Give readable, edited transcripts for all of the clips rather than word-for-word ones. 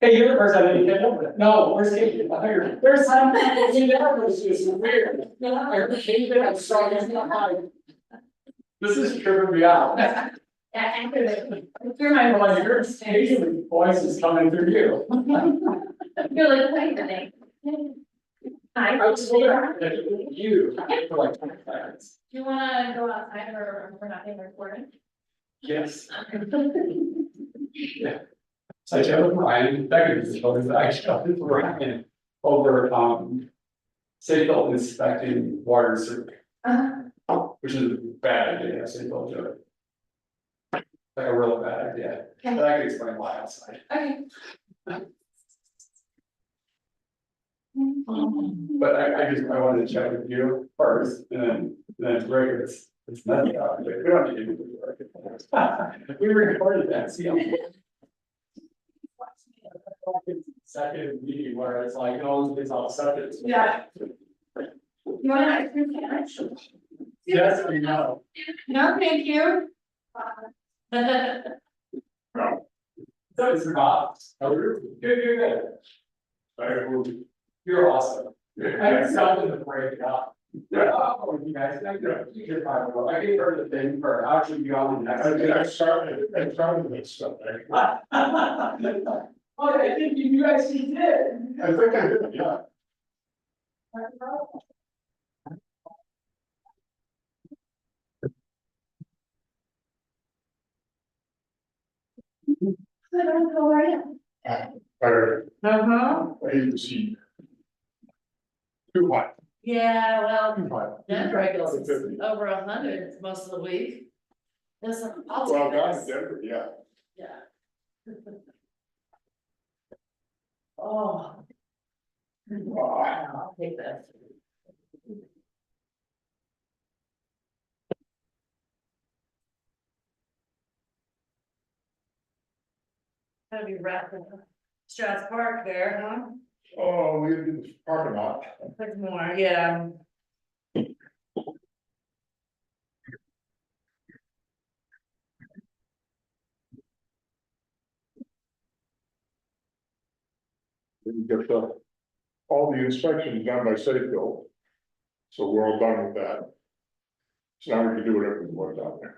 Hey, you're the person I didn't get over it. No, where's Kate? There's some, you never, it's just weird. I'm sorry, it's not mine. This is tripping me out. You're my voice, your occasionally voice is coming through you. You're like, wait a minute. I was looking at you for like 25 minutes. Do you wanna go outside or we're not being recorded? Yes. Yeah. So I chatted with Ryan, Becker, I chatted with Ryan over, Safeco inspecting water survey, which is a bad idea, Safeco do it. Like a real bad idea, Okay. but I can explain why outside. Okay. But I wanted to chat with you first, and then Greg, it's nothing, we don't need to do it. We recorded that, see. Second meeting where it's like, oh, it's all subject. Yeah. You want an ice cream sandwich? Yes, we know. No, thank you. So it's not, oh, you're good. You're awesome. I decided to break it up. Oh, you guys, you're fine. I gave her the thing for actually beyond the next. I started this stuff. Oh, I think you guys did. I think I did, yeah. I don't know where I am. I hate to see. Too hot, Yeah, well, too hot. Denver goes over 100 most of the week. Listen, I'll Well, take down in this. Denver, yeah. Yeah. Oh. I'll take that. Gotta be wrapping Strauss Park there, huh? Oh, we did the parking lot. Put more, yeah. We get all the inspections done by Safeco. So we're all done with that. So now we can do whatever we want down there.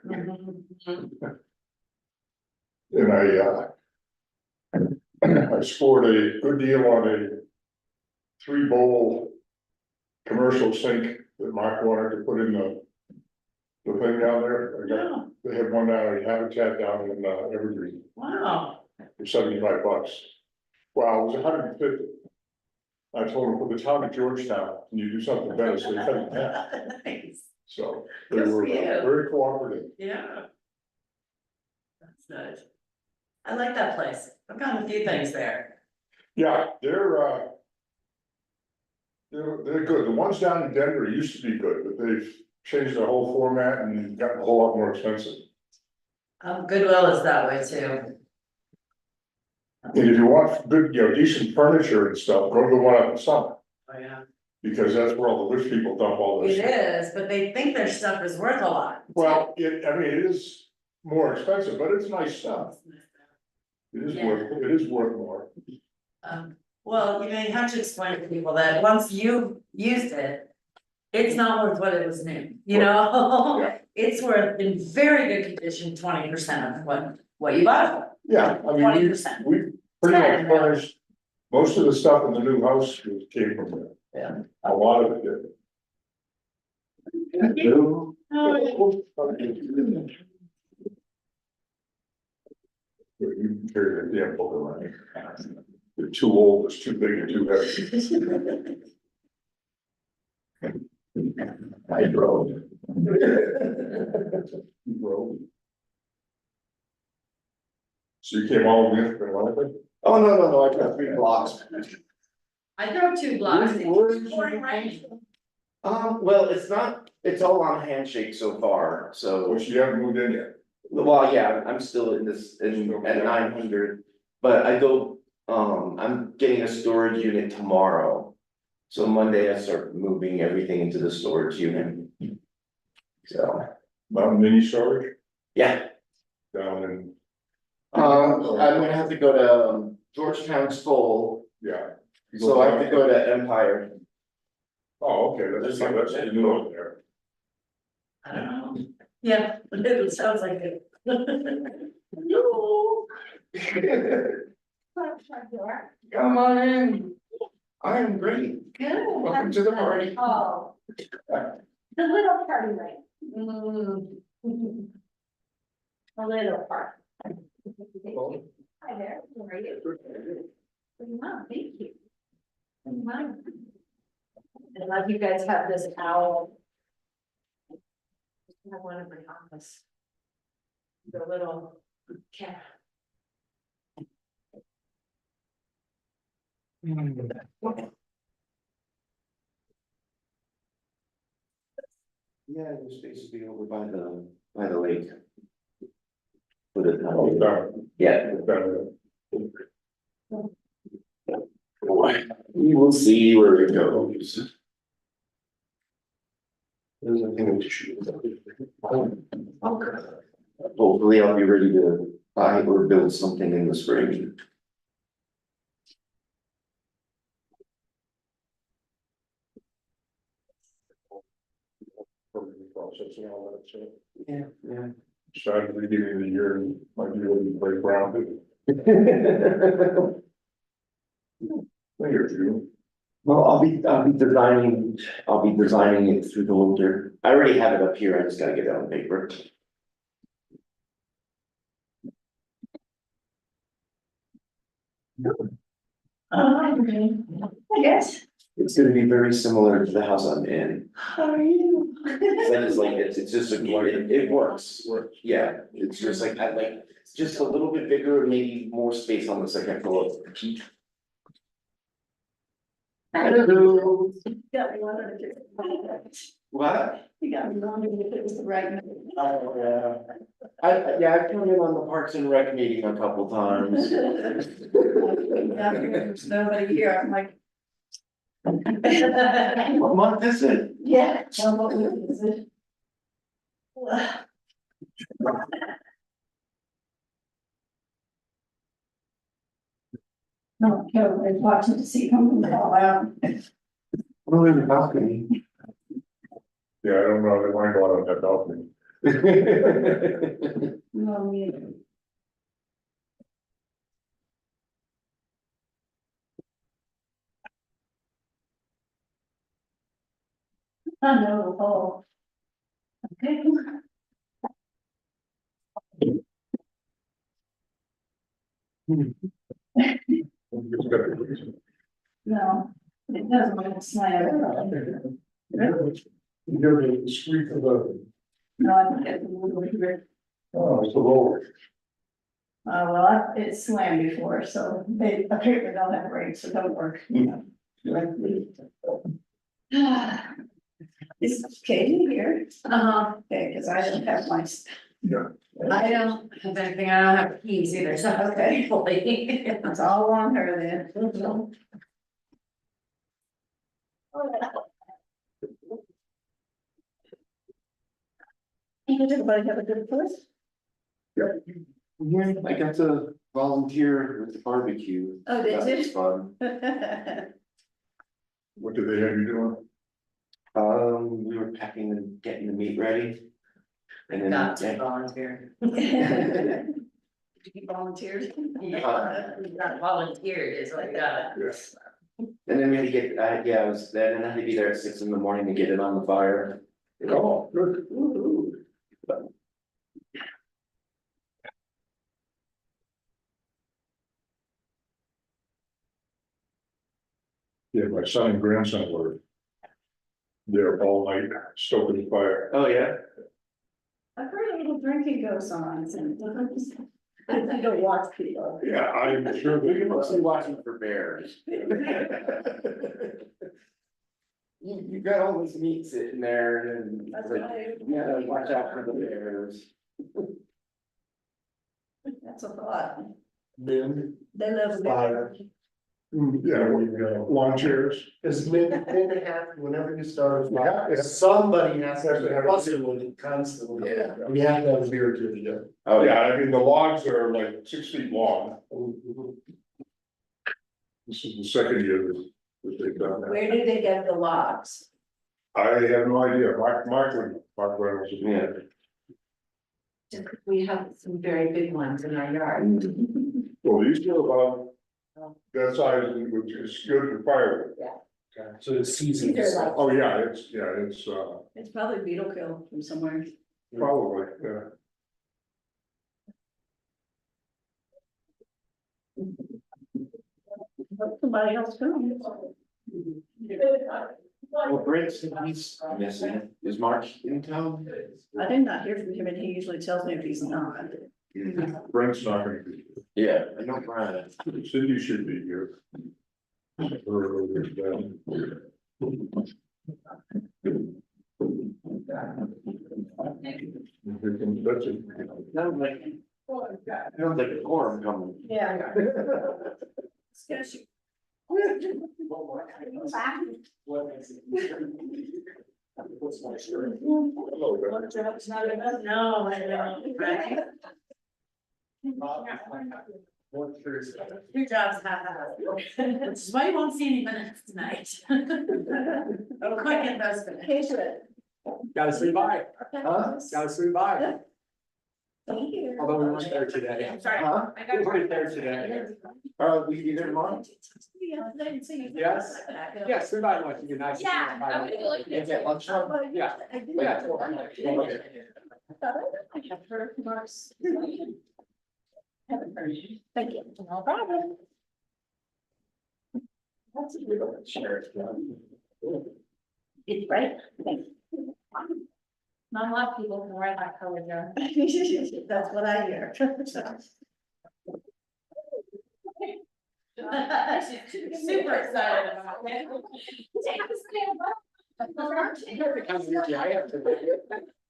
And I scored a good deal on a 3-bowl commercial sink that Mark wanted to put in the thing down there. Wow, They had one down at Habitat down in Evergreen wow. for $75. Wow, it was 150. I told them for the town of Georgetown, can you do something better? So they said, yeah. Nice, So they Good for were you. very cooperative. yeah. That's nice. I like that place. I've gotten a few things there. Yeah, they're good. The ones down in Denver used to be good, but they've changed their whole format and gotten a whole lot more expensive. Goodwill is that way too. And if you want good, decent furniture and stuff, go to the one up in Summit, Oh, yeah. because that's where all the rich people dump all their It stuff. is, but they think their stuff is worth a lot. Well, it is more expensive, but it's nice stuff. It is worth more. Well, you have to explain to people that once you used it, it's not worth what it was new, you know? Yeah. It's worth in very good condition, 20% of what you bought it for. Yeah, I mean, 20%. we pretty much furnished, most of the stuff in the new house came from there. Yeah. A lot of it did. You can carry the damn book around. They're too old, it's too big and too heavy. I drove. You drove. So you came all the way from London? Oh, no, I got 3 blocks. I drove 2 blocks. Where's- Pouring rain. Well, it's all on Handshake so far, so, Which you haven't moved in yet. well, yeah, I'm still at 900. But I'm getting a storage unit tomorrow. So Monday I start moving everything into the storage unit. So, Mountain mini storage yeah, down in I'm gonna have to go to Georgetown's full, Yeah. You go so I have down- to go to Empire. Oh, okay, that's, you know, there. I don't know. Yeah, it sounds like it. No. Come on in. I am great. Good. Welcome to the party. Oh. The little party, right? Mm. A little part. Hi there, how are you? Wow, thank you. Wow. I love you guys have this owl. I have one in my office. The little cat. Yeah, it was basically over by the lake. Put it Oh, down. down, Yeah. down. We will see where it goes. There's a thing to shoot. Hopefully I'll be ready to buy or build something in the spring. Process and all that, so. Yeah, Started at the beginning of the year, and might be able to break ground. yeah. Later, June. Well, I'll be designing it through the winter. I already have it up here, I just gotta get it on paper. I guess. It's gonna be very similar to the house I'm in. How are you? 'Cause I just like it, it's just, it works. Works. Yeah, it's just like, I like, it's just a little bit bigger, and maybe more space on the second floor. Hello. Got me wondering if it was What? you got me wondering if it was the right. Oh, yeah. I've come in on the Parks and Rec meeting a couple times. There's nobody here, I'm like. What month is it? Yeah. Well, what week is it? No, everybody's watching to see who can fall out. Oh, in the balcony. Yeah, I don't know, they might go out on that balcony. No, me. I know, oh. Okay. It's got a reason. No, it doesn't want to slam. You hear the squeak of the, No, I think it's a little weird. oh, it's the roller. Well, it's slammed before, so they apparently don't have brakes, so don't work. Is Katie here? Okay, because I don't have my. Yeah. I don't have anything, I don't have keys either, so Okay. hopefully. It's all on her then. Did everybody have a good first? Yeah, I got to volunteer with the barbecue. Oh, did That you? was fun. What do they have you doing? We were packing and getting the meat ready. And then. Got to volunteer. You volunteered? Not volunteered is what I got. Yes. And then we had to get, yeah, I was, then I had to be there at 6 in the morning to get it on the fire. Oh, good. Yeah, my son and grandson were there all night stoking the fire. Oh, yeah? I've heard a little drinking goes on, and I don't watch people. Yeah, I'm sure they You're mostly can. watching for bears. You got all this meat sitting there and That's like, right. you gotta watch out for the bears. That's a thought. Men, They love Fire. bears. Yeah, lawn chairs. Cause whenever you start, You have to have- somebody has Has to to have- be fussing with it constantly. Yeah. We have to have a beer or two together. Oh, Yeah, I mean, the logs are like 6 feet long. This is the second year that they've done that. Where do they get the logs? I have no idea. Mark Reynolds. Yeah. We have some very big ones in our yard. Well, these are about that size, which is good for firewood. So it's seasoned. These are like- Oh, yeah, it's, It's probably beetle kill from somewhere. probably, yeah. Hope somebody else comes. Well, Brent's, he's missing, is Mark in town? I did not hear from him and he usually tells me if he's not. Brent's not gonna be Yeah, I know Brian. here. Cindy should be here. That's it. I don't think a quorum coming. Yeah. Hello, Ben. No, I don't. Right? Your job's half-assed, which is why you won't see any minutes tonight. Oh, quick investment. Gotta swing by, Huh? gotta swing by, Thank you. although we weren't there today. I'm sorry. Huh? I got We weren't there today. We either tomorrow? Yes. Yeah, swing by and watch you, nice. Yeah, I would feel like. Is it lunchtime? Yeah. I did. Yeah. I have heard Mark's. Haven't heard. Thank you. No problem. That's a good one, sure. It's right. Thank Not a lot of people can wear that color, Joe. you. That's what I hear. Super excited about it. You got the kind of energy I have today. You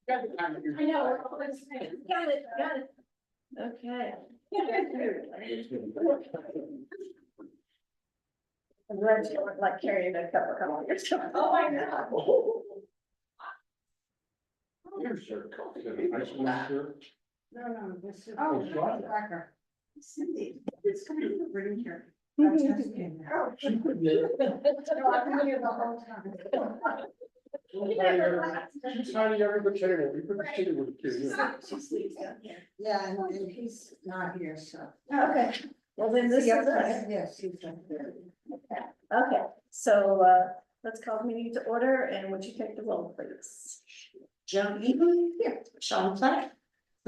got the kind of energy. I know. Got it, got it. Okay. I'm glad you weren't like carrying a cup of coffee. Oh, my God. Here's your coffee. Nice one, sir. No, this is. Oh, Cracker. Cindy, it's coming to bring here. No, I've been here the whole time. She's hiding every potato. We put the potato with the kids. She sleeps down here. Yeah, and he's not here, so. Okay, well then this is. Yes, he's not here. Okay, so let's call the meeting to order and would you take the roll, please? Joan Egan, here, Sean Platt,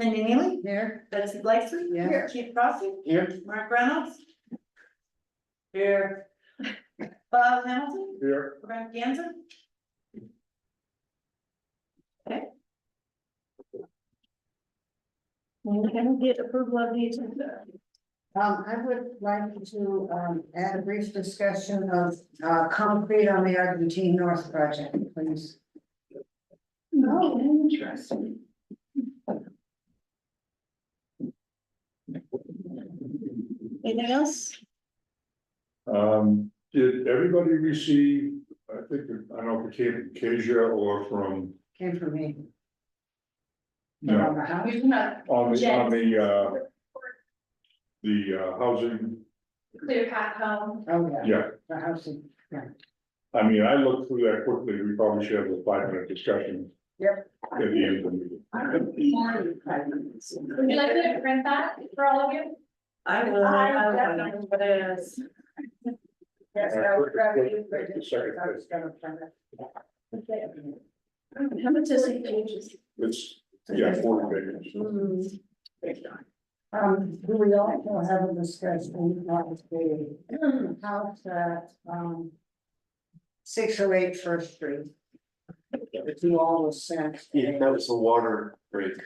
Cindy Neely, Here? Betsy Blakesley, Yeah. here, Keith Crosby, Here. Mark Reynolds. Here. Bob Hamilton, Here. Brent Ganzen. Can we get approval of the agenda? I would like to, add a brief discussion of, concrete on the Argentine North project, please. No, interesting. Anything else? Did everybody receive, I think, I don't know if it came from Kasia or from, Came from me. no, From the house. You're not on Jen. the housing, clear path home. Oh, yeah, yeah. the house. I mean, I looked through that quickly. We probably should have a 5-minute discussion. Yep. At the end of the meeting. Would you like me to print that for all of you? I will, I don't know what it is. Yes, I would rather you print it. I was gonna print it. How much is it pages? It's, yeah, 40 pages. Do we also have a discussion of the house at, 608 First Street? The two all was sent. Yeah, that was a water break.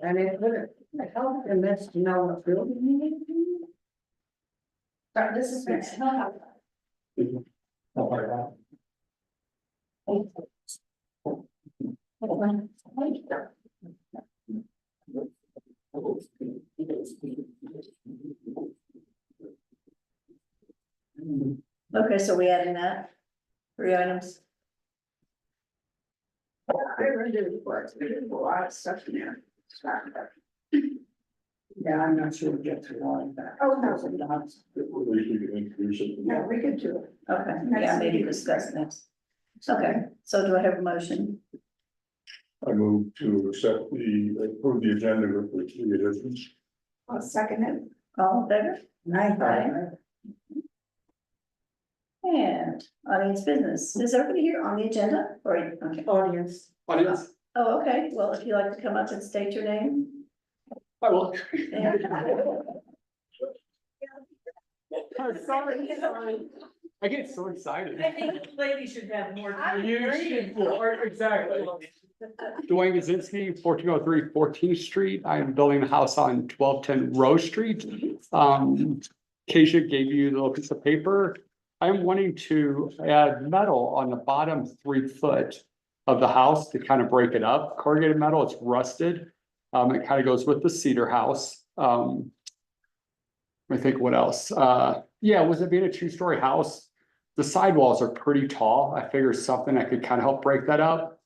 And it would help them best to know what building you need to be. Sorry, this is. Okay, so we adding that, 3 items. I read the reports, there's a lot of stuff in there. Yeah, I'm not sure we'll get through all of that. Oh, no. At least we can introduce it. Yeah, we could do it. Okay, yeah, maybe discuss next. Okay, so do I have a motion? I move to accept approve the agenda with the 3 additions. I'll second it. All in favor? Aye. And audience business, is everybody here on the agenda or, okay, Audience. Audience, oh, okay, well, if you'd like to come up and state your name. I will. and- Sorry. I get so excited. I think the lady should have more. You should, exactly. Dwayne Gazinski, 1403 14th Street. I'm building a house on 1210 Rose Street. Keisha gave you the little piece of paper. I'm wanting to add metal on the bottom 3 foot of the house to kind of break it up. Corrugated metal, it's rusted. It kind of goes with the cedar house. Let me think what else. Yeah, with it being a 2-story house, the sidewalls are pretty tall. I figured something that could kind of help break that up.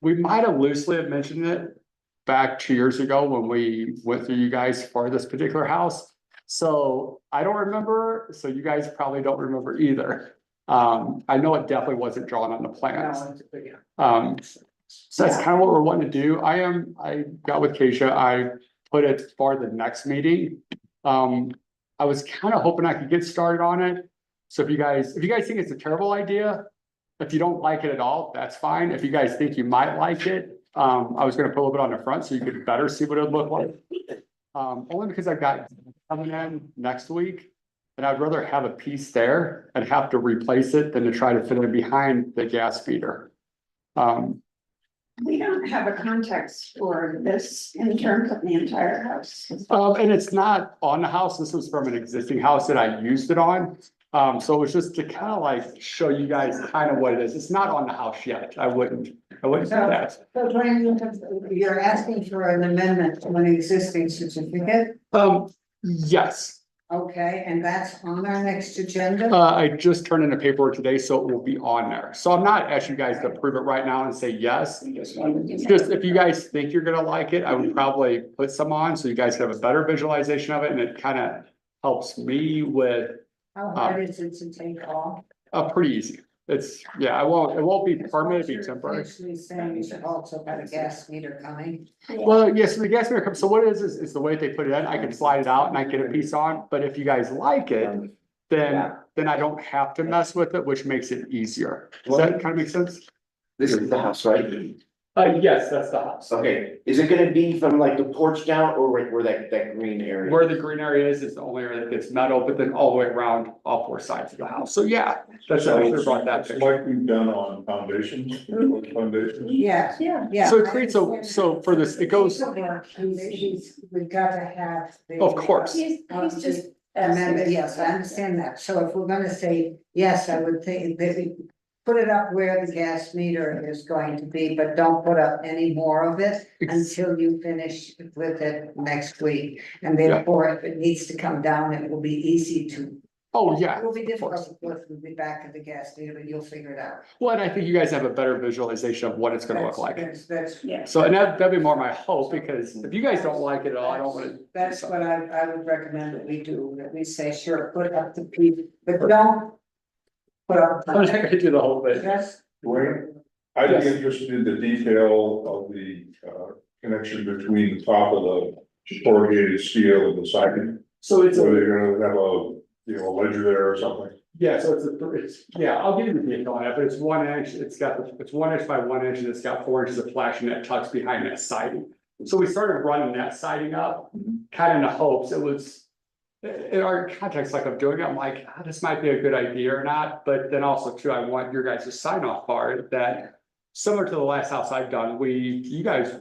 We might have loosely have mentioned it back 2 years ago when we went through you guys for this particular house. So I don't remember, so you guys probably don't remember either. I know it definitely wasn't drawn on the plans. So that's kind of what we're wanting to do. I got with Keisha, I put it for the next meeting. I was kind of hoping I could get started on it. So if you guys think it's a terrible idea, if you don't like it at all, that's fine. If you guys think you might like it, I was gonna put a little bit on the front so you could better see what it would look like. Only because I've got coming in next week. And I'd rather have a piece there and have to replace it than to try to fit it behind the gas feeder. We don't have a context for this in terms of the entire house. And it's not on the house. This was from an existing house that I used it on. So it was just to kind of like show you guys kind of what it is. It's not on the house yet. I wouldn't do that. So Dwayne, you're asking for an amendment to an existing certificate, Yes, okay, and that's on our next agenda? I just turned in the paperwork today, so it will be on there. So I'm not asking you guys to approve it right now and say yes. Just if you guys think you're gonna like it, I would probably put some on so you guys can have a better visualization of it, and it kind of helps me with How hard is it to take off? pretty easy. It's, yeah, it won't be permanent, it'll be temporary. Actually saying you should also got a gas meter coming. Well, yes, the gas meter comes, so what it is the way they put it in, I can slide it out and I get a piece on, but if you guys like it, then I don't have to mess with it, which makes it easier. Does that kind of make sense? This is the house, right? Yes, that's the house. Okay, is it gonna be from like the porch down or where that green area? Where the green area is the only area that gets metal, but then all the way around all 4 sides of the house. So yeah, that's, I should have brought that It's picture. like we've done on foundations. Yeah, Yeah, yeah. So it creates so for this, it goes, We've got to have. the, of course. he's just. Amendment, yes, I understand that. So if we're gonna say yes, I would think that we put it up where the gas meter is going to be, but don't put up any more of it until you finish with it next week. And therefore, if it needs to come down, it will be easy to. Oh, yeah. It will be of course. difficult, of course, we'll be back at the gas meter, but you'll figure it out. Well, and I think you guys have a better visualization of what it's gonna look like. That's, Yeah. So, and that'd be more my hope, because if you guys don't like it at all, I don't wanna. that's what I would recommend that we do, that we say, sure, put up the piece, but don't. Put up. I'm not gonna do the whole thing. Yes. Dwayne, I'd be interested in the detail of the connection between the top of the corrugated steel and the siding. So it's So a, they're gonna have a ledger there or something. yeah, so yeah, I'll give you the detail on it, but it's 1 inch, it's 1 inch by 1 inch, and it's got 4 inches of flashing that tucks behind that siding. So we started running that siding up, kind of in the hopes it was. In our context, like I'm doing it, I'm like, this might be a good idea or not, but then also too, I want your guys' sign off part that. Similar to the last house I've done, you guys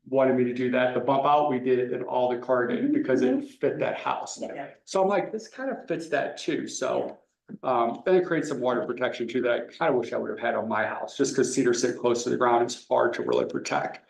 wanted me to do that, the bump out, we did it in all the corrugated because it fit that house. Yeah. So I'm like, this kind of fits that too, so. Then it creates some water protection too that I kind of wish I would have had on my house, just because cedars sit close to the ground, it's hard to really protect.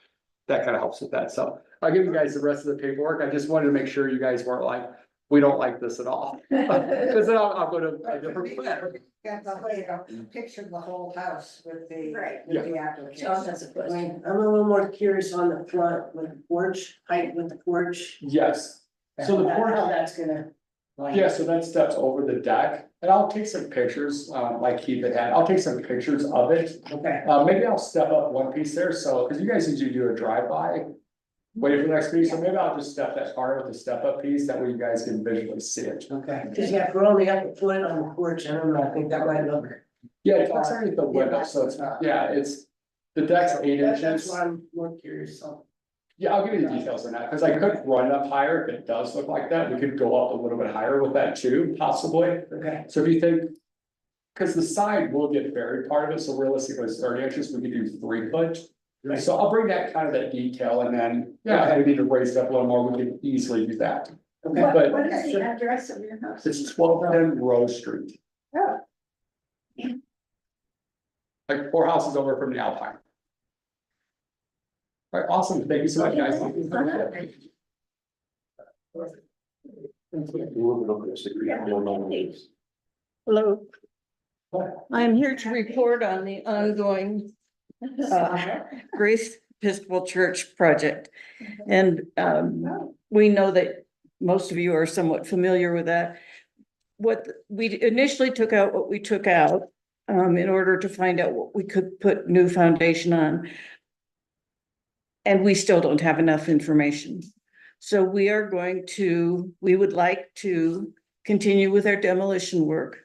that kind of helps with that. So I'll give you guys the rest of the paperwork. I just wanted to make sure you guys weren't like, we don't like this at all. Cause then I'll go to a different plan. Got the whole, picture the whole house with the, Right. with the application. John has a question. I'm a little more curious on the front with the porch, height with the porch. Yes. So the porch. How that's gonna. Yeah, so that steps over the deck, and I'll take some pictures, like Keith had, I'll take some pictures of it. Okay. Maybe I'll step up one piece there, so, cause you guys usually do a drive-by. Wait for the next piece, so maybe I'll just step that part with the step-up piece, that way you guys can visually see it. Okay, cause yeah, if we're only up a foot on the porch, I don't know, I think that might look. Yeah, it's underneath the window, so it's, yeah, it's, the deck's 8 That's inches. why I'm more curious, so. Yeah, I'll give you the details on that, cause I could run it up higher, if it does look like that, we could go up a little bit higher with that too, possibly. Okay. So if you think. Cause the side will get buried part of it, so realistically it's 30 inches, we could do 3 foot. Right. So I'll bring that kind of that detail and then, yeah, if we need to raise it up a little more, we can easily do that. Okay. But- What is the address of your house? It's 1210 Rose Street. Oh. Like 4 houses over from the Alpine. All right, awesome, thank you so much, guys. Hello. I'm here to report on the ongoing Grace Episcopal Church project. And we know that most of you are somewhat familiar with that. What we initially took out, what we took out, in order to find out what we could put new foundation on. And we still don't have enough information. So we would like to continue with our demolition work,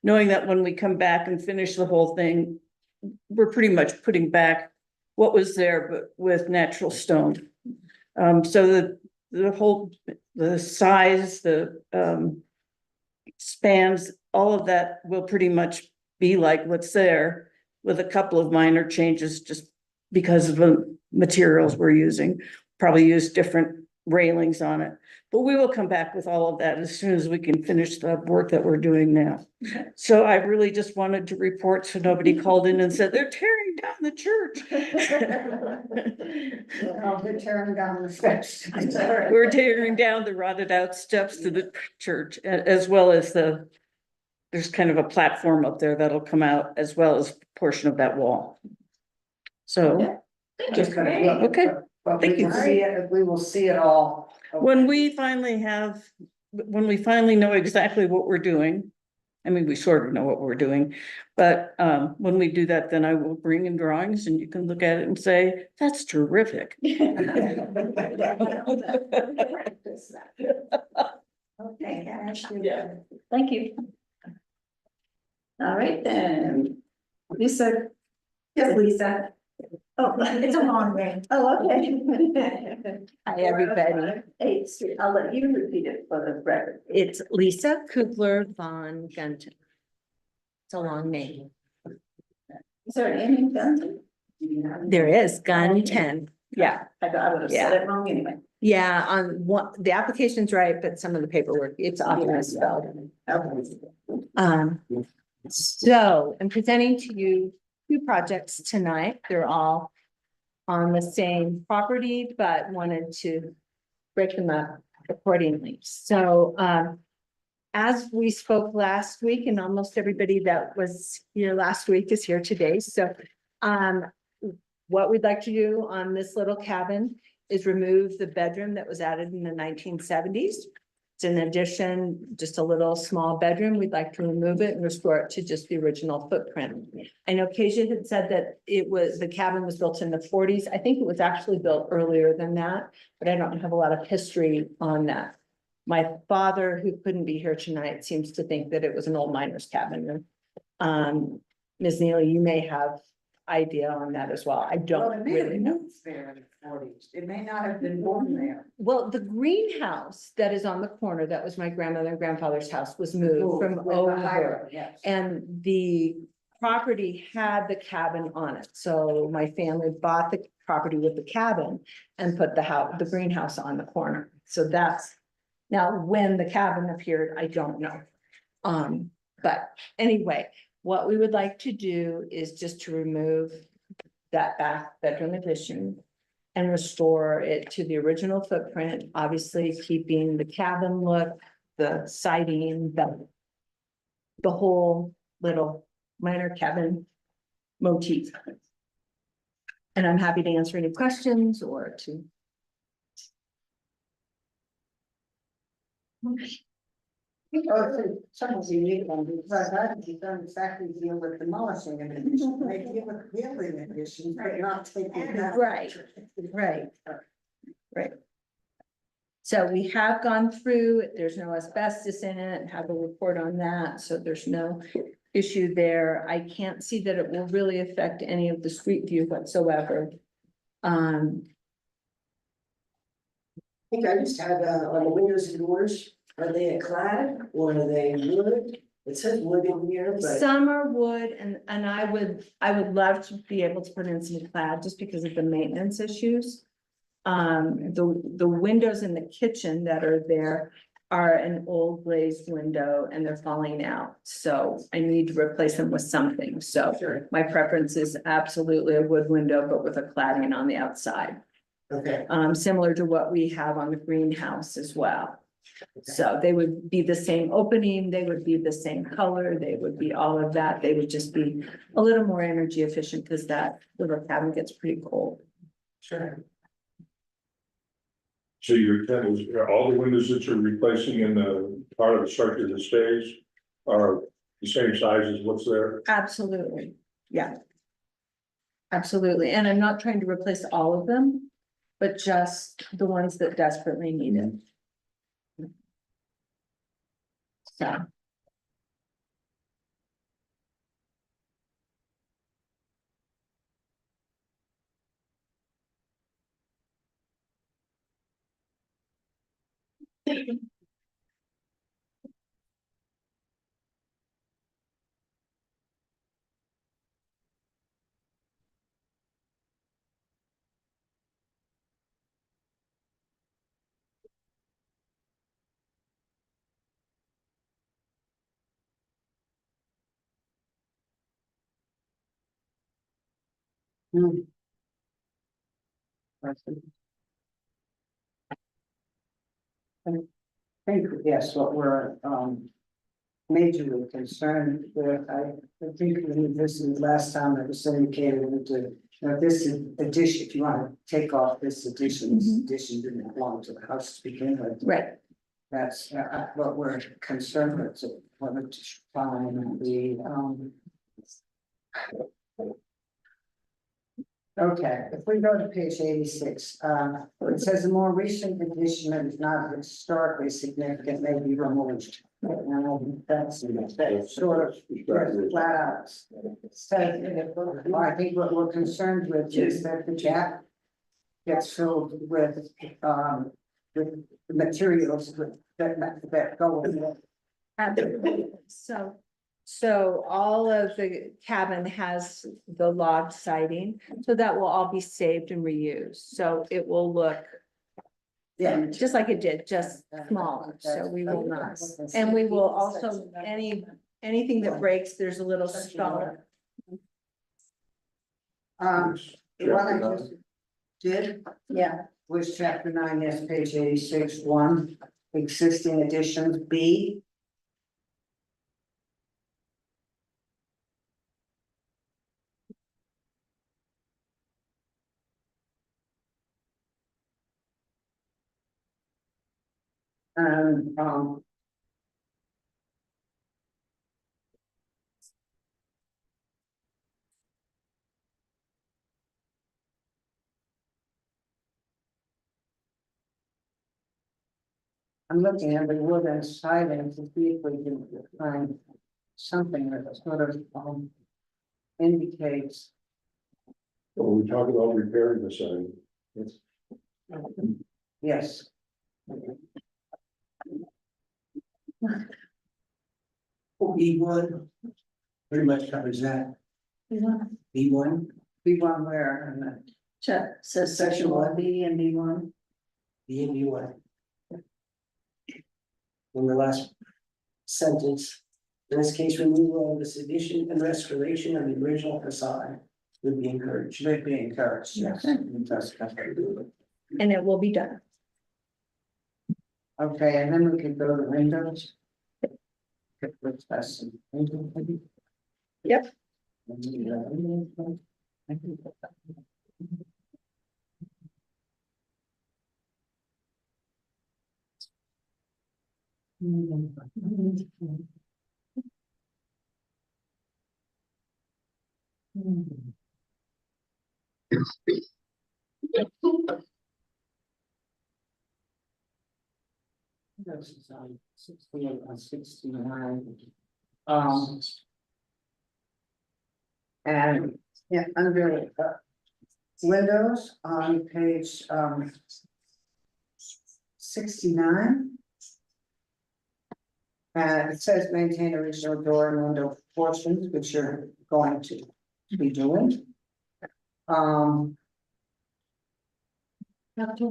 knowing that when we come back and finish the whole thing, we're pretty much putting back what was there, but with natural stone. So the size, the spans, all of that will pretty much be like what's there, with a couple of minor changes just because of the materials we're using. Probably use different railings on it, but we will come back with all of that as soon as we can finish the work that we're doing now. So I really just wanted to report so nobody called in and said they're tearing down the church. Well, they're tearing down the steps. We're tearing down the rotted out steps to the church, as well as there's kind of a platform up there that'll come out, as well as a portion of that wall. So Just kind of, Okay. But Thank we you. will see it, we will see it all. when we finally know exactly what we're doing, I mean, we sort of know what we're doing, but when we do that, then I will bring in drawings and you can look at it and say, that's terrific. Okay, Yeah. Thank you. All right, then, Lisa. Yes, Lisa. Oh, It's a long name. Oh, okay. Hi, everybody. 8th Street, I'll let you repeat it for the record. It's Lisa Kugler von Gunten. It's a long name. Is there any in Gunton? There is Gunten. Yeah, I would have said it wrong anyway. yeah, on one, the application's right, but some of the paperwork, it's often misspelled. So I'm presenting to you 2 projects tonight. They're all on the same property, but wanted to break them up accordingly. So, as we spoke last week, and almost everybody that was here last week is here today. So, what we'd like to do on this little cabin is remove the bedroom that was added in the 1970s. It's an addition, just a little small bedroom. We'd like to remove it and restore it to just the original footprint. I know Kezia had said that the cabin was built in the 40s. I think it was actually built earlier than that, but I don't have a lot of history on that. My father, who couldn't be here tonight, seems to think that it was an old miner's cabin. Ms. Neely, you may have idea on that as well. I don't really know. There in the 40s. It may not have been born there. Well, the greenhouse that is on the corner, that was my grandmother and grandfather's house, was moved from With the over. higher, yes. And the property had the cabin on it. So my family bought the property with the cabin and put the greenhouse on the corner. So that's, now when the cabin appeared, I don't know. But anyway, what we would like to do is just to remove that back bedroom addition and restore it to the original footprint, obviously keeping the cabin look, the siding, the whole little minor cabin motif. And I'm happy to answer any questions or to. Someone's unique one, because I've done exactly deal with demolishing an addition, they deal with building addition, but not taking it out. Right. Right. So we have gone through, there's no asbestos in it, have a report on that, so there's no issue there. I can't see that it will really affect any of the street view whatsoever. I think I just had, on the windows and doors, are they a clad or are they wood? It says wood in here, but. Some are wood and I would love to be able to put in some clad just because of the maintenance issues. The windows in the kitchen that are there are an old glazed window and they're falling out. So I need to replace them with something. So Sure. my preference is absolutely a wood window, but with a cladding on the outside. Okay. Similar to what we have on the greenhouse as well. So they would be the same opening, they would be the same color, they would be all of that. They would just be a little more energy efficient because that little cabin gets pretty cold. Sure. So your tenants, all the windows that you're replacing in the part of the structure that stays are the same size as what's there? Absolutely, yeah. Absolutely, and I'm not trying to replace all of them, but just the ones that desperately need it. So. I think, yes, what we're, majorly concerned with, I think this is the last time it was indicated that, this is addition, if you want to take off this addition, this addition didn't belong to the house to begin with. Right, That's what we're concerned with, so wanted to find the, Okay, if we go to page 86, it says a more recent addition that is not historically significant may be removed. And that's sort of flat out. So I think what we're concerned with is that the gap gets filled with the materials that go with it. absolutely. So all of the cabin has the log siding, so that will all be saved and reused. So it will look Yeah. just like it did, just smaller, so we will not. And we will also, anything that breaks, there's a little star. The one I just did Yeah. was chapter 9, yes, page 86, 1, existing additions, B. And, I'm looking at the wood and siding to see if we can find something that sort of, indicates. When we talk about repairing the sign, Yes. E1 pretty much covers that. E1. B1 where, and Says section 1B and B1. B and B1. In the last sentence, in this case, removal of this addition and restoration of the original facade. Would be encouraged. Should be encouraged, yes. And it will be done. Okay, and then we can go to windows. Let's pass some. Yep. This is on 68 and 69. And yeah, under windows on page 69. It says maintain original door and window portions, which you're going to be doing. Chapter.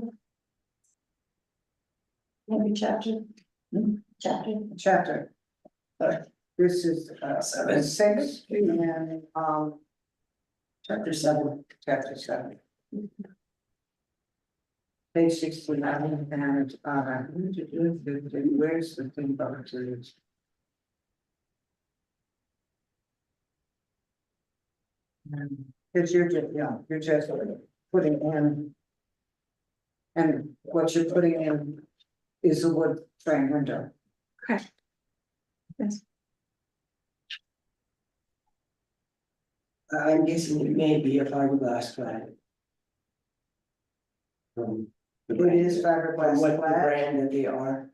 Maybe chapter. Chapter. Chapter. This is 6 and chapter 7. Page 69 and where's the thing about it? Cause you're just putting in. And what you're putting in is a wood frame window. Okay. Yes. I'm guessing it may be a fiberglass clad. It is fiberglass What the clad. brand that they are.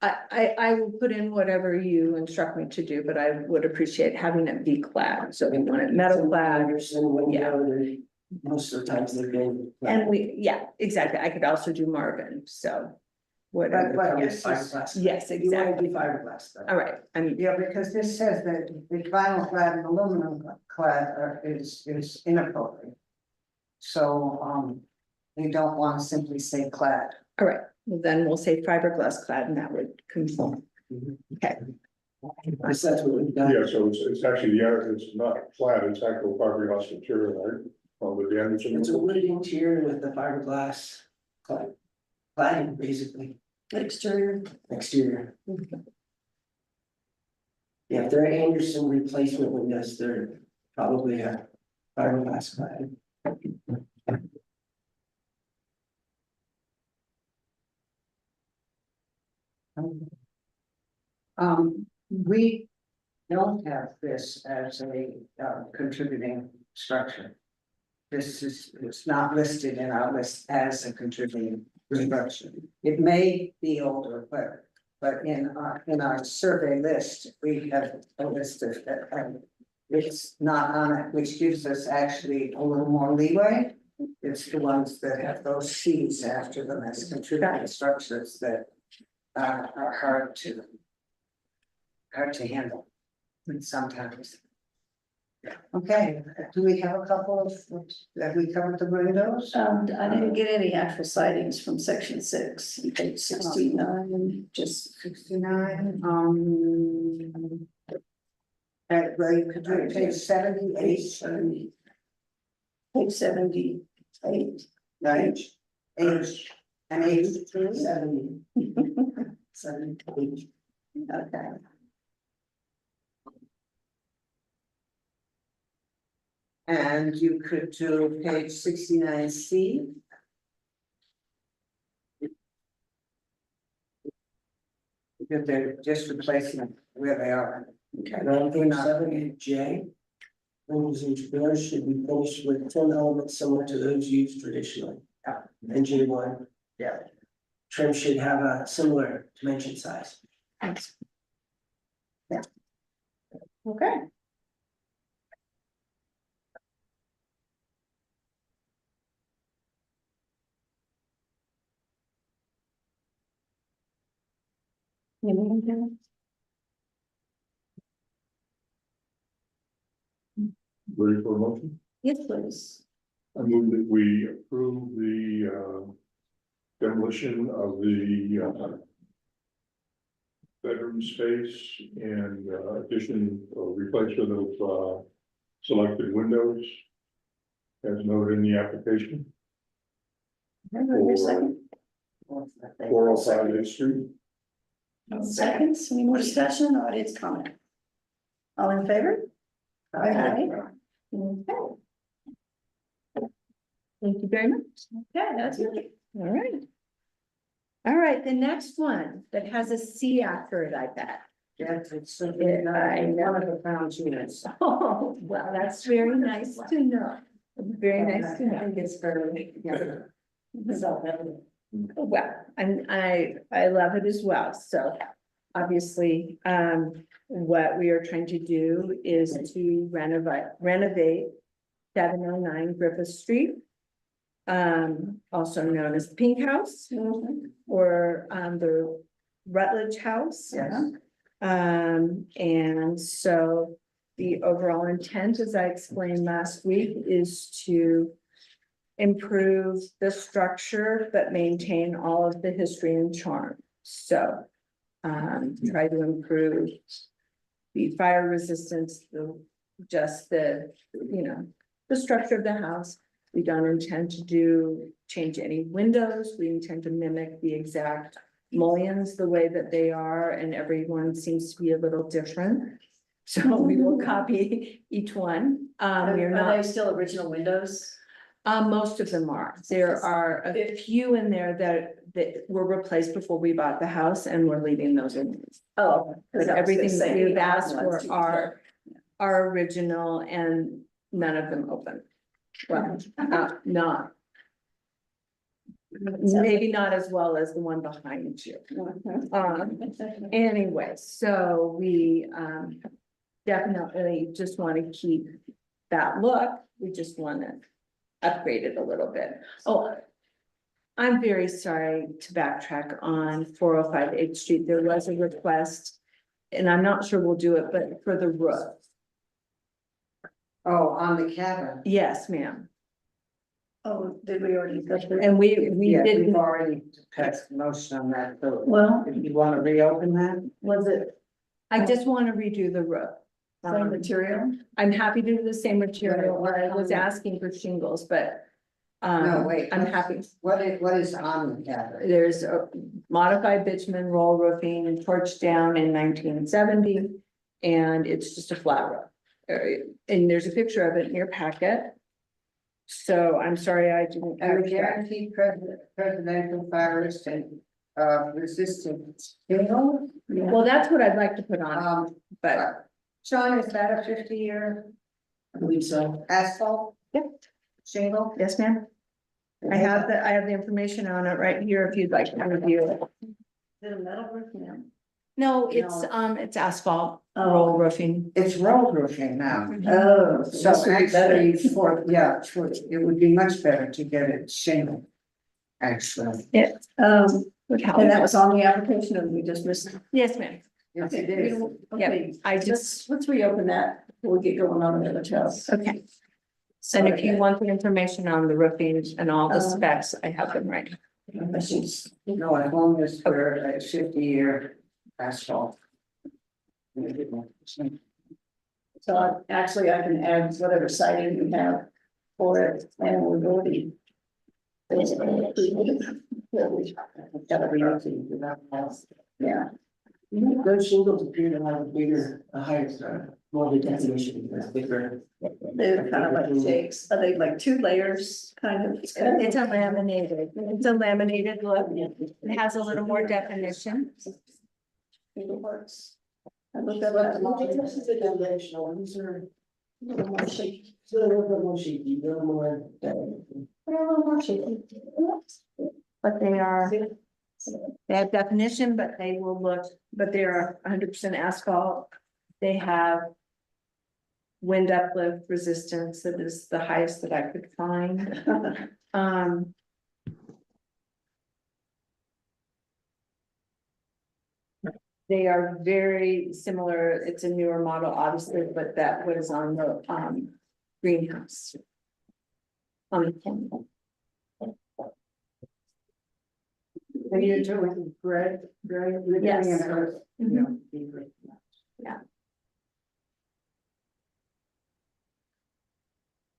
I will put in whatever you instruct me to do, but I would appreciate having it be clad, so we want it metal clad. Anderson, when you Yeah. know, most of the times they've been. And yeah, exactly, I could also do Marvin, so. Whatever, But yes, Fiberglass. yes, You wanna exactly, do fiberglass. though. all right, Yeah, because this says that the vinyl clad and aluminum clad is inappropriate. So, we don't want to simply say clad. all right, well, then we'll say fiberglass clad and that would conform. Okay, Because that's what we've done. Yeah, so it's actually, it's not flat, it's actual fiberglass material, right? With the Anderson. It's a wooded interior with the fiberglass cladding, basically, Exterior. exterior. Yeah, if they're Anderson replacement windows, they're probably a fiberglass cladding. We don't have this as a contributing structure. This is, it's not listed in our list as a contributing structure. It may be older, but in our survey list, we have a list of it's not on it, which gives us actually a little more leeway. It's the ones that have those Cs after them as contributing structures that are hard to handle sometimes. Okay, do we have a couple of, have we covered the windows? I didn't get any actual sightings from section 6, page 69, just 69, well, you could do page 78. 70. Page 78. Right, age, and age 70. 70. Okay. and you could do page 69C. Because they're just replacing where they are. And on page 70J, windows and doors should be finished with trim elements similar to those used traditionally. And J1. Yeah. Trim should have a similar dimension size. Okay. Ready for a motion? Yes, please. I move that we approve the demolition of the bedroom space and addition or replacement of selected windows as noted in the application. Your second. 405 8th Street. Seconds, any more discussion, audience comment? All in favor? Aye. Okay. Thank you very much. Okay, that's it. All right. All right, the next one that has a C after it, I bet. Yes, it's I know. one of the found units. Oh, well, that's very nice to know. Very nice to I know. think it's very, yeah. So, Well, and I love it as well, so obviously, what we are trying to do is to renovate 709 Griffith Street. Also known as Pink House or the Rutledge House. Yes. And so the overall intent, as I explained last week, is to improve the structure, but maintain all of the history and charm. So, try to improve the fire resistance, the structure of the house. We don't intend to change any windows. We intend to mimic the exact mullions the way that they are, and everyone seems to be a little different. So we will copy each one. We are not. Are they still original windows? Most of them are. There are a few in there that were replaced before we bought the house, and we're leaving those in. Oh. But everything that we've asked for are original, and none of them open. Well, not. Maybe not as well as the one behind you. Anyway, so we definitely just want to keep that look. We just want to upgrade it a little bit. Oh, I'm very sorry to backtrack on 405 8th Street. There was a request, and I'm not sure we'll do it, but for the roof. Oh, on the cabin. Yes, ma'am. Oh, did we already? And we Yeah, didn't. we've already passed motion on that, so Well, if you wanna reopen that? was it I just want to redo the roof. same material? I'm happy to do the same material. I was asking for shingles, but No, wait. I'm happy. What is on the cabin? There's a modified bitumen roll roofing torched down in 1970, and it's just a flat roof. And there's a picture of it in your packet. So I'm sorry, I didn't. Guaranteed presidential fire resistant. Well, that's what I'd like to put on, but Sean, is that a 50-year I believe so. asphalt? Yep. Shingle? yes, ma'am. I have the information on it right here if you'd like to review it. Is it a metal roof now? No, it's asphalt roll roofing. It's road roofing now. Oh. So actually, it would be much better to get it shingle. Actually, Would help. And that was on the application, and we just missed it. Yes, ma'am. yes, it Okay, is. okay, I just, let's reopen that before we get going on the other house. okay. And if you want the information on the roofing and all the specs, I have them right. No, at home is for a 50-year asphalt. So actually, I can add whatever siding you have for it, and we've already. Gotta be able to do that house. Yeah, Those shingles appear to have a bigger, a higher, more of a definition, it's bigger. they're kind of like shakes, are they like 2 layers, kind of? It's a laminated look. It has a little more definition. Works. I But looked at that. this is a dimensional, these are a little more shaky, it's a little bit more shaky, a little more. But they have definition, but they will look, but they are 100% asphalt. They have wind uplift resistance that is the highest that I could find. They are very similar. It's a newer model, obviously, but that was on the greenhouse. On the chemical. And you're doing Greg, you're doing Yes. it first. Mhm.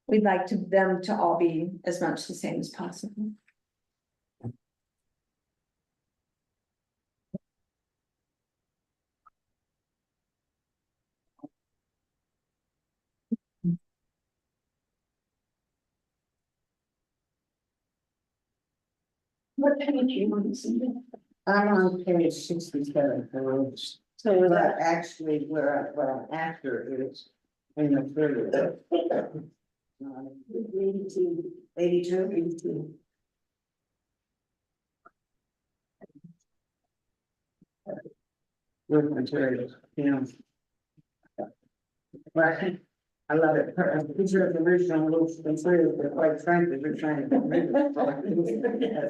we'd like them to all be as much the same as possible. What page you want to see? I'm on page 67, So with but that, actually where I'm after is in the third. 82. With materials, Right, I love it, these are the original rules, but quite frankly, we're trying to.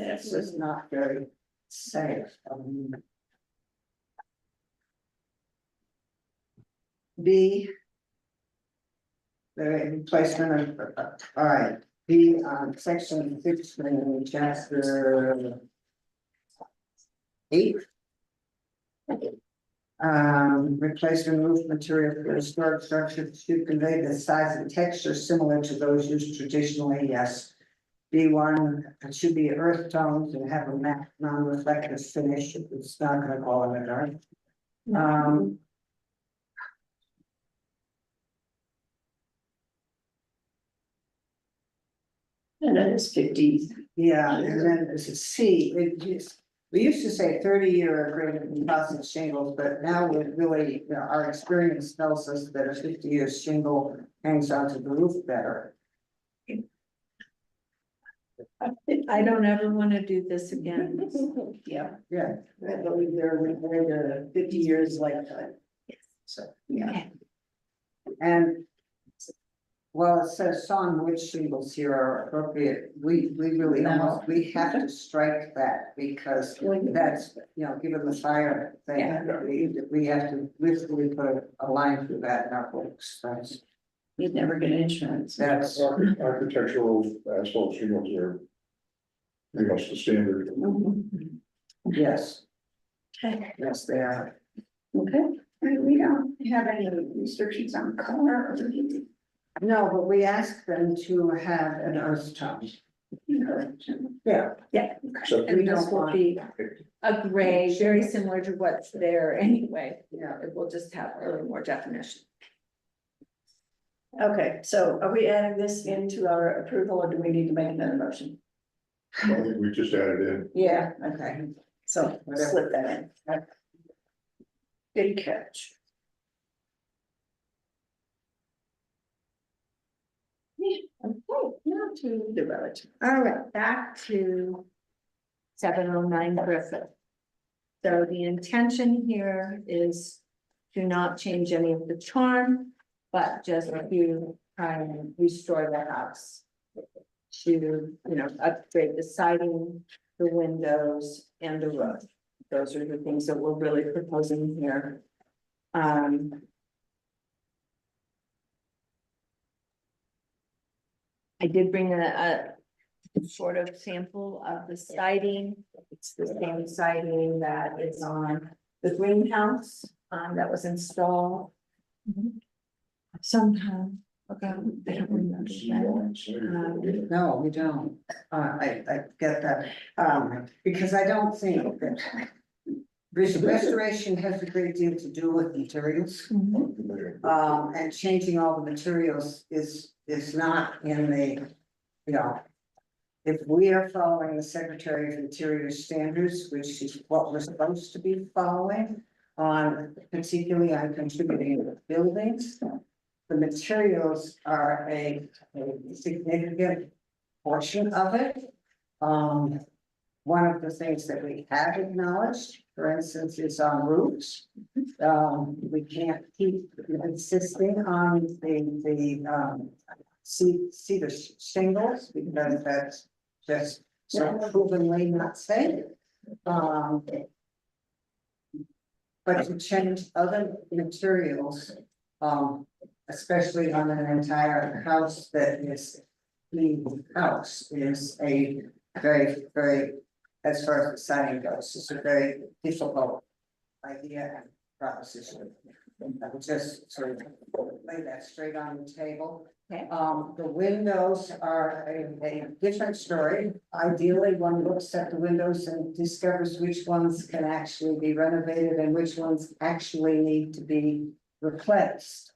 It's just not very safe. B. The replacement of, all right, B on section 16, chapter 8. Replacement roof material for historic structures should convey the size and texture similar to those used traditionally, yes. B1, it should be earth tones and have a matte non-reflective finish, it's not gonna glow in the dark. and then it's 50. Yeah, and then there's a C, we used to say 30-year or greater composite shingles, but now we're really, our experience tells us that a 50-year shingle hangs onto the roof better. I don't ever want to do this again. Yeah. Yeah. I believe they're the 50 years lifetime. So, yeah. And well, it says sawn wood shingles here are appropriate, we really almost, we have to strike that because that's, given the fire thing, we have to literally put a line through that in our books, that's. You'd never get insurance. That's, Architectural asphalt shingles are. Pretty much the standard. yes, Okay, yes, they are. okay, and we don't have any restrictions on color or anything. No, but we asked them to have an earth tone. Yeah. Yeah. So And this don't will want- be a gray, very similar to what's there anyway. Yeah. It will just have a little more definition. Okay, so are we adding this into our approval or do we need to make another motion? I think we just added in. Yeah, okay, so slip that in. Good catch. Okay, now to the relative. All right, back to 709 Griffith. So the intention here is to not change any of the charm, but just to try and restore the house. To, upgrade the siding, the windows, and the roof. Those are the things that we're really proposing here. I did bring a sort of sample of the siding. It's the same siding that is on the greenhouse, that was installed sometime ago. I don't remember when. No, we don't. I get that, because I don't think that. Restoration has a great deal to do with materials. And changing all the materials is not in the, if we are following the Secretary of Interior standards, which is what we're supposed to be following. Particularly on contributing buildings, the materials are a significant portion of it. One of the things that we have acknowledged, for instance, is on roofs. We can't keep insisting on the cedar shingles because that's just so provenly not safe. But to change other materials, especially on an entire house that is the house is a very, very, as far as the siding goes, it's a very difficult idea and proposition. I would just sort of lay that straight on the table. Okay. The windows are a different story. Ideally, one looks at the windows and discovers which ones can actually be renovated and which ones actually need to be replaced.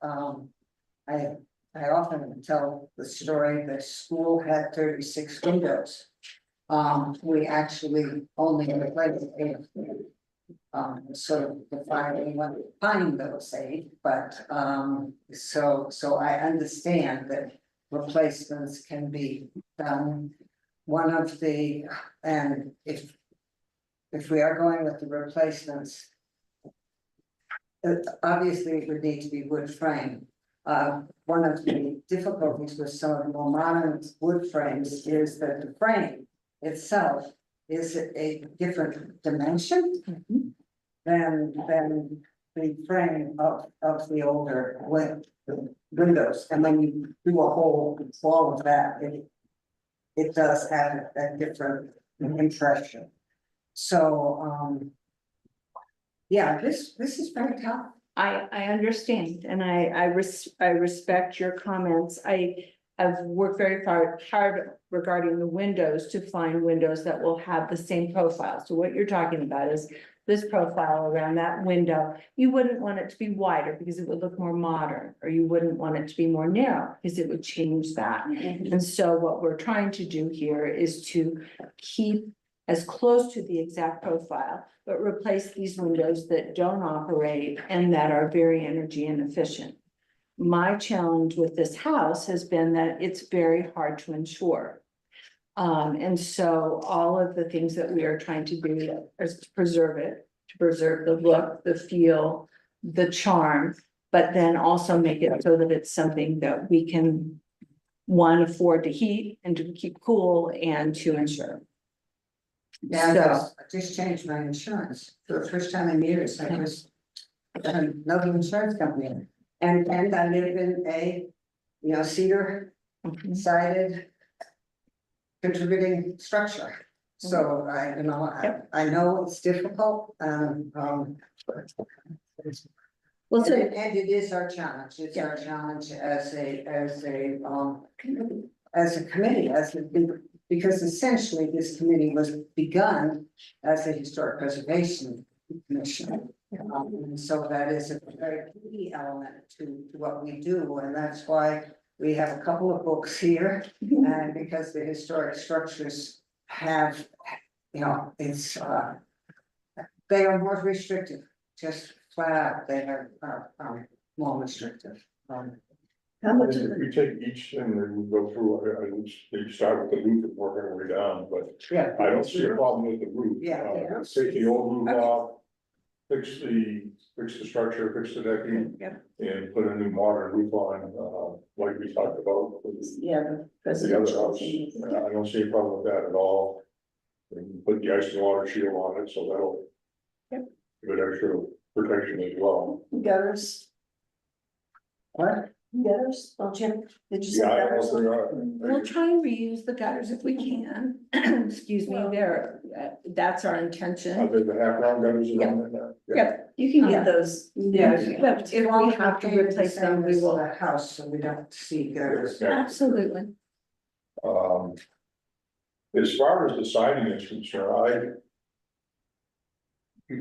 I often tell the story that school had 36 windows. We actually only replaced 8 of them. Sort of defining what finding those 8, but so I understand that replacements can be done. One of the, and if we are going with the replacements, obviously it would need to be wood frame. One of the difficulties with some of the more modern wood frames is that the frame itself is a different dimension than the frame of the older windows. And when you do a whole wall of that, it does have a different impression. So, yeah, this is very tough. I understand, and I respect your comments. I've worked very hard regarding the windows to find windows that will have the same profile. So what you're talking about is this profile around that window. You wouldn't want it to be wider because it would look more modern, or you wouldn't want it to be more narrow because it would change that. And so what we're trying to do here is to keep as close to the exact profile, but replace these windows that don't operate and that are very energy inefficient. My challenge with this house has been that it's very hard to insure. And so all of the things that we are trying to do is to preserve it, to preserve the look, the feel, the charm, but then also make it so that it's something that we can, one, afford to heat and to keep cool and to insure. Yeah, I just changed my insurance for the first time in years. I was another insurance company, and I live in a, cedar sided contributing structure. So I know it's difficult. Well, so And it is our challenge. It's our challenge as a committee, because essentially this committee was begun as a historic preservation commission. And so that is a very key element to what we do, and that's why we have a couple of books here. And because the historic structures have, it's they are more restrictive, just flat out, they are more restrictive. How much of If we take each thing and we go through, I would maybe start with the roof and work our way down, but Yeah. I don't see a problem with the roof. Yeah. Take the old roof off, fix the structure, fix the decking. Yep. And put a new modern roof on, like we talked about with the the other house. I don't see a problem with that at all. And put the ice and water shield on it, so that'll give it extra protection as well. gutters, What? gutters, oh, Jim, did you say Yeah, I don't know gutters? if there are. we'll try and reuse the gutters if we can. Excuse me, that's our intention. There's the half round gutters around there. Yep. You can get those. But if we have to replace them, we will. That house, so we don't see gutters. Absolutely. As far as the siding is concerned,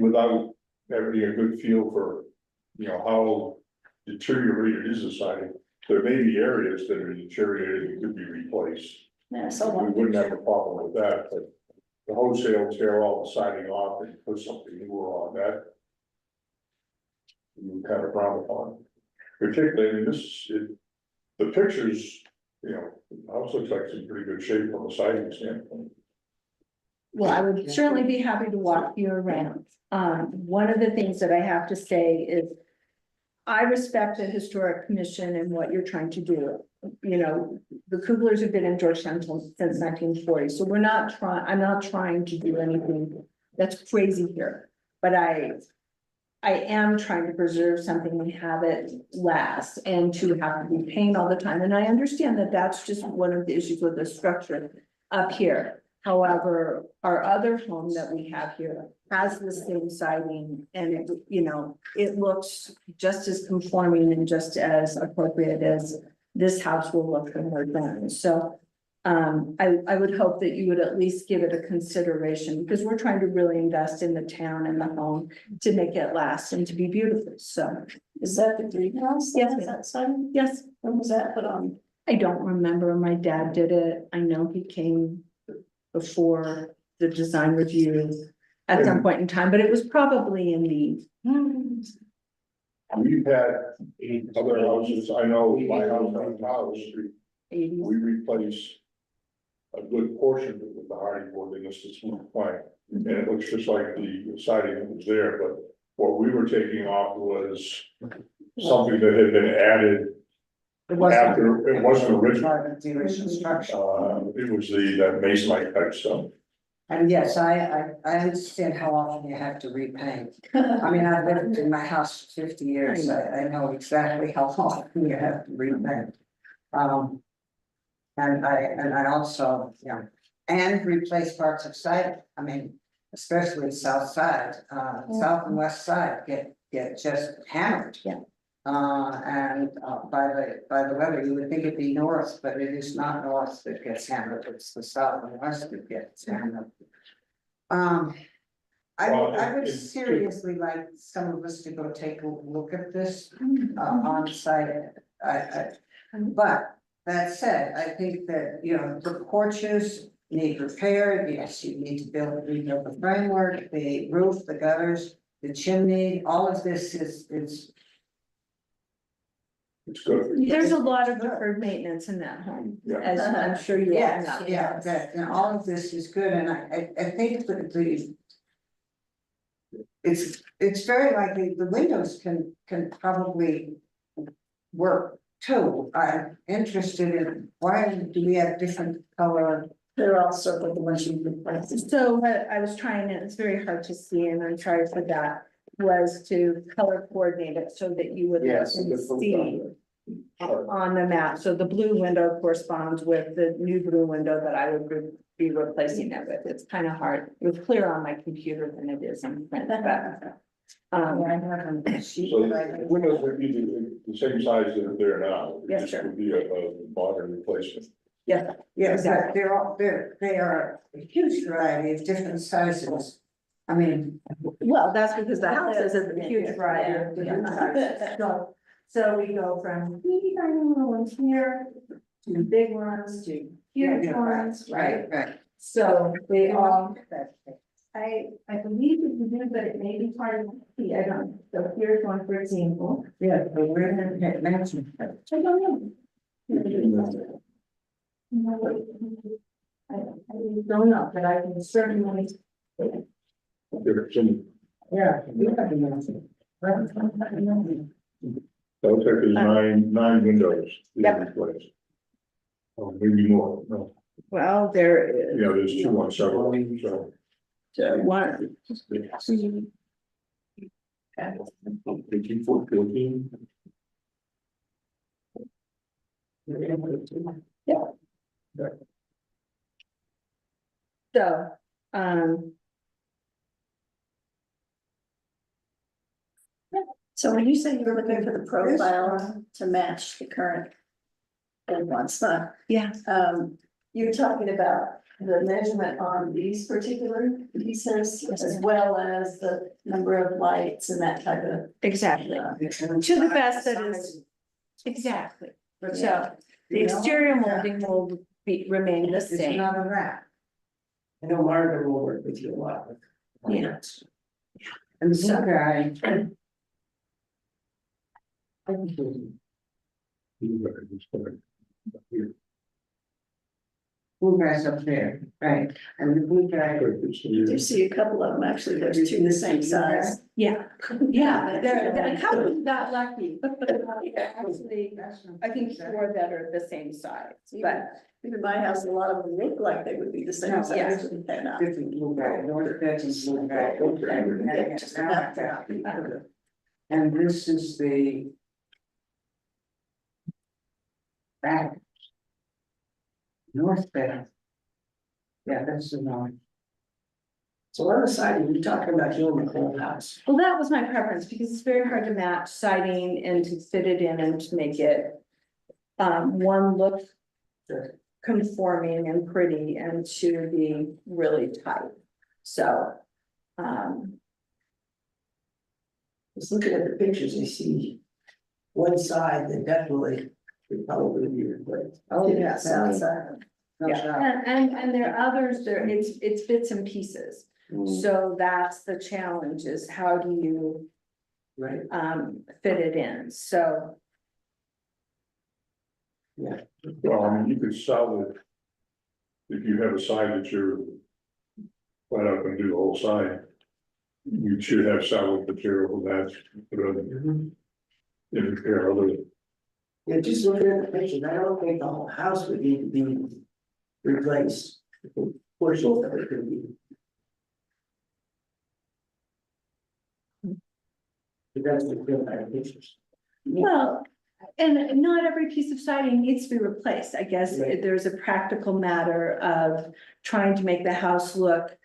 without having a good feel for, how deteriorated is the siding, there may be areas that are deteriorated and could be replaced. Yeah, We so wouldn't have a problem with that, but the wholesale tear all the siding off and put something newer on that. You kind of frown upon, particularly, the pictures, the house looks like it's in pretty good shape from a siding standpoint. Well, I would certainly be happy to walk you around. One of the things that I have to say is I respect the historic commission and what you're trying to do. The Kuglers have been in Georgetown since 1940, so I'm not trying to do anything that's crazy here. But I am trying to preserve something and have it last and to have to be paying all the time. And I understand that that's just one of the issues with the structure up here. However, our other home that we have here has the same siding and it, you know, it looks just as conforming and just as appropriate as this house will look when we're done. So I would hope that you would at least give it a consideration because we're trying to really invest in the town and the home to make it last and to be beautiful. So. Is that the greenhouse? Yes. Is that sign? Yes, When was that put on? I don't remember. My dad did it. I know he came before the design review at some point in time, but it was probably in the. We've had other houses, I know my house on Powell Street, 80s. we replaced a good portion of it with the hardy board in this smooth plank. And it looks just like the siding that was there, but what we were taking off was something that had been added after, it wasn't original. The original structure. It was that masonite type stuff. And yes, I understand how often you have to repaint. I mean, I've lived in my house for 50 years, I know exactly how often you have to repaint. And I also, you know, and replace parts of site, I mean, especially south side, south and west side get just hammered. Yeah. And by the weather, you would think it'd be north, but it is not north that gets hammered, it's the south and west that gets hammered. I would seriously like some of us to go take a look at this on site. But that said, I think that, you know, the porches need repaired, yes, you need to rebuild the framework, the roof, the gutters, the chimney, all of this is. It's good. There's a lot of deferred maintenance in that home, Yeah. as I'm sure you all Yes, know. yeah, that, and all of this is good, and I think that it's very likely the windows can probably work too. I'm interested in why do we have different color? They're all circled, the ones you replaced. So what I was trying, and it's very hard to see, and I'm sorry for that, was to color coordinate it so that you would Yes. see on the map. So the blue window corresponds with the new blue window that I would be replacing it with. It's kind of hard. It was clearer on my computer than it is in print, but. I have a sheet So that I- the windows would be the same size that are there now. It Yes, just sir. would be a modern replacement. Yeah, Yes, Exactly. they are a huge variety of different sizes. I mean, well, that's because the house is a huge variety of Yeah. different sizes. So we go from teeny tiny little ones here to big ones to huge ones, right? right. So they all, I believe it would do, but it may be part of the, I don't know. So here's one for example. Yeah, but we're in that mansion. I don't know. I don't know, but I can certainly. There's some, Yeah. we have the mansion. looks like there's nine windows. that Yep. are replaced. Oh, maybe more, no, Well, there is. yeah, there's two on several, so. One. 18, 14. So, So when you say you were looking for the profile to match the current old ones, yeah, you're talking about the measurement on these particular pieces as well as the number of lights and that type of. exactly. To the best that is, exactly. So the exterior molding will remain the It's same. not a wrap. I know Margaret will work with you a lot. Yeah. And the blue guy, blue guy's up there, right, and the blue guy. You see a couple of them, actually, there's two the same size. Yeah, yeah, they're a couple got lucky. Actually, I think four that are the same size, but Even my house, a lot of them look like they would be the same No, size, but they're not. Different blue guy, north edge is blue guy. And this is the. Back. North bed. Yeah, that's the one. So on the side, you're talking about doing the whole house. Well, that was my preference, because it's very hard to match siding and to fit it in and to make it. One look Sure. conforming and pretty and to be really tight, so. Just looking at the pictures, I see one side that definitely would probably be replaced. Oh, yeah, South side. Yeah, and there are others, it's bits and pieces, so that's the challenge, is how do you Right, fit it in, so. Well, I mean, you could sell it. If you have a side that you're flat out gonna do the whole side. You should have solid material for that, if repair other. yeah, just looking at the pictures, I don't think the whole house would need to be replaced. Portions of it could be. But that's the good by the pictures. Well, and not every piece of siding needs to be replaced, I guess, Right. there's a practical matter of trying to make the house look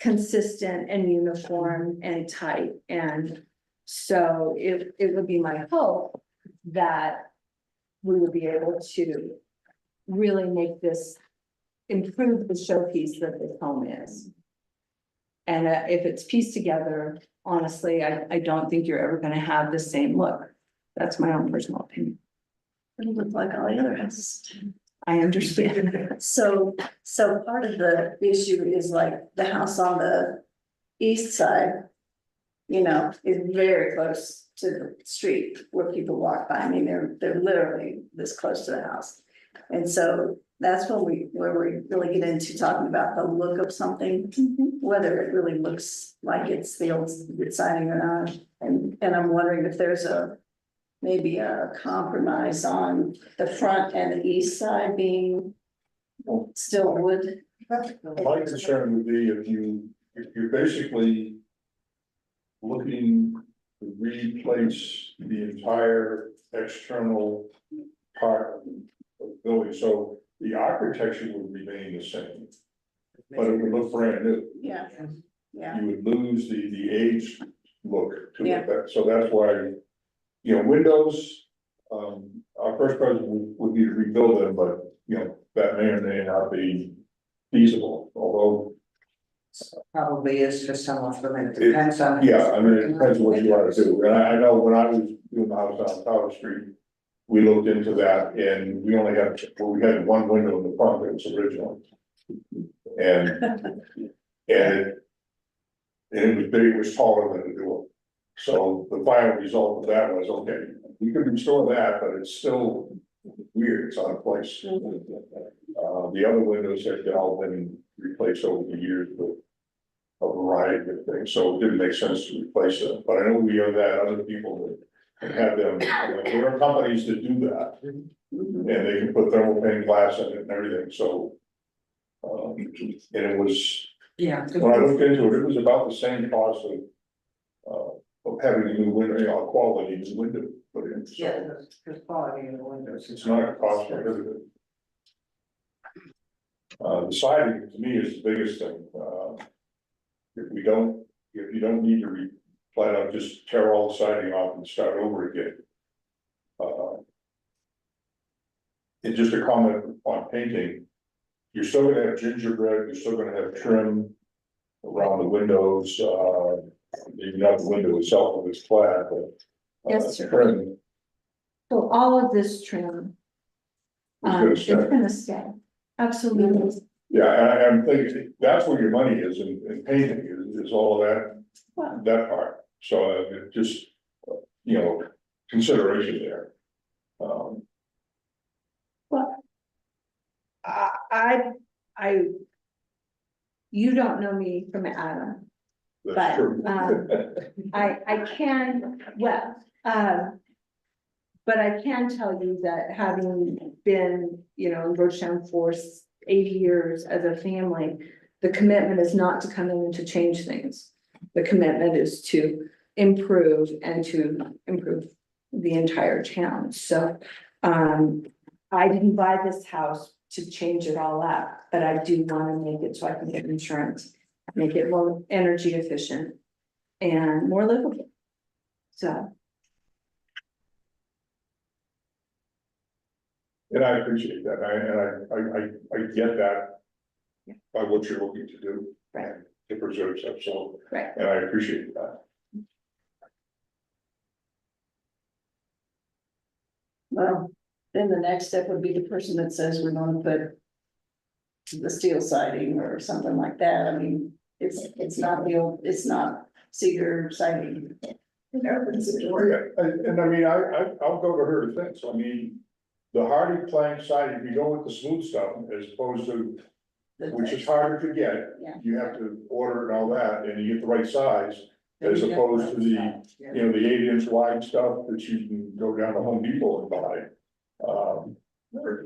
consistent and uniform and tight, and so it would be my hope that we would be able to really make this, improve the showpiece that this home is. And if it's pieced together, honestly, I don't think you're ever gonna have the same look. That's my own personal opinion. It'll look like all the other houses. I understand. So part of the issue is like the house on the east side. You know, is very close to the street where people walk by. I mean, they're literally this close to the house. And so that's where we really get into talking about the look of something, whether it really looks like it's the old siding or not. And I'm wondering if there's maybe a compromise on the front and the east side being still wood. My concern would be if you're basically looking to replace the entire external part of the building, so the architecture would remain the same. But it would look brand new. Yeah, yeah. You would lose the age look to Yeah. it, so that's why, you know, windows. Our first president would be to rebuild them, but, you know, that may or may not be feasible, although. Probably is for some of them, it depends on. Yeah, I mean, it depends on what you want to do, and I know when I was doing the house on Tower Street. We looked into that and we only had, well, we had one window in the front that was original. And it was big, it was taller than the door. So the final result of that was, okay, we could restore that, but it's still weird, it's out of place. The other windows have all been replaced over the years with a variety of things, so it didn't make sense to replace them, but I know we have had other people that have them, you know, there are companies that do that. And they can put thermal pane glass in it and everything, so. And it was, Yeah. when I looked into it, it was about the same cost of having a new window, you know, a quality new window put in, so. Yeah, the quality of the windows. It's not a cost prohibitive. The siding to me is the biggest thing, if you don't need to flat out just tear all the siding off and start over again. And just a comment on painting, you're still gonna have gingerbread, you're still gonna have trim around the windows, maybe not the window itself if it's flat, but. Yes, sir. Trim. So all of this trim. It's gonna It's stay. gonna stay, absolutely. Yeah, I'm thinking, that's where your money is in painting, is all of Well, that part, so just, you know, consideration there. well. I. You don't know me from Adam, That's But, true. I can, well, but I can tell you that having been, you know, in Georgetown for 80 years as a family, the commitment is not to come in and to change things. The commitment is to improve and to improve the entire town, so, I didn't buy this house to change it all out, but I do wanna make it so I can get insurance, make it more energy efficient and more livable. So, And I appreciate that, I get that. Yeah. By what you're looking to do. Right. and To preserve stuff, so, right, and I appreciate that. Well, then the next step would be the person that says we're gonna put the steel siding or something like that. I mean, it's not the old, it's not cedar siding. It opens the door. Yeah, and I mean, I'll go to her defense, I mean, the hardy plank side, if you go with the smooth stuff as opposed to, which is harder to get. Yeah. You have to order and all that, and you get the right size, as opposed to the, you know, the 8-inch wide stuff that you can go down to Home Depot and buy.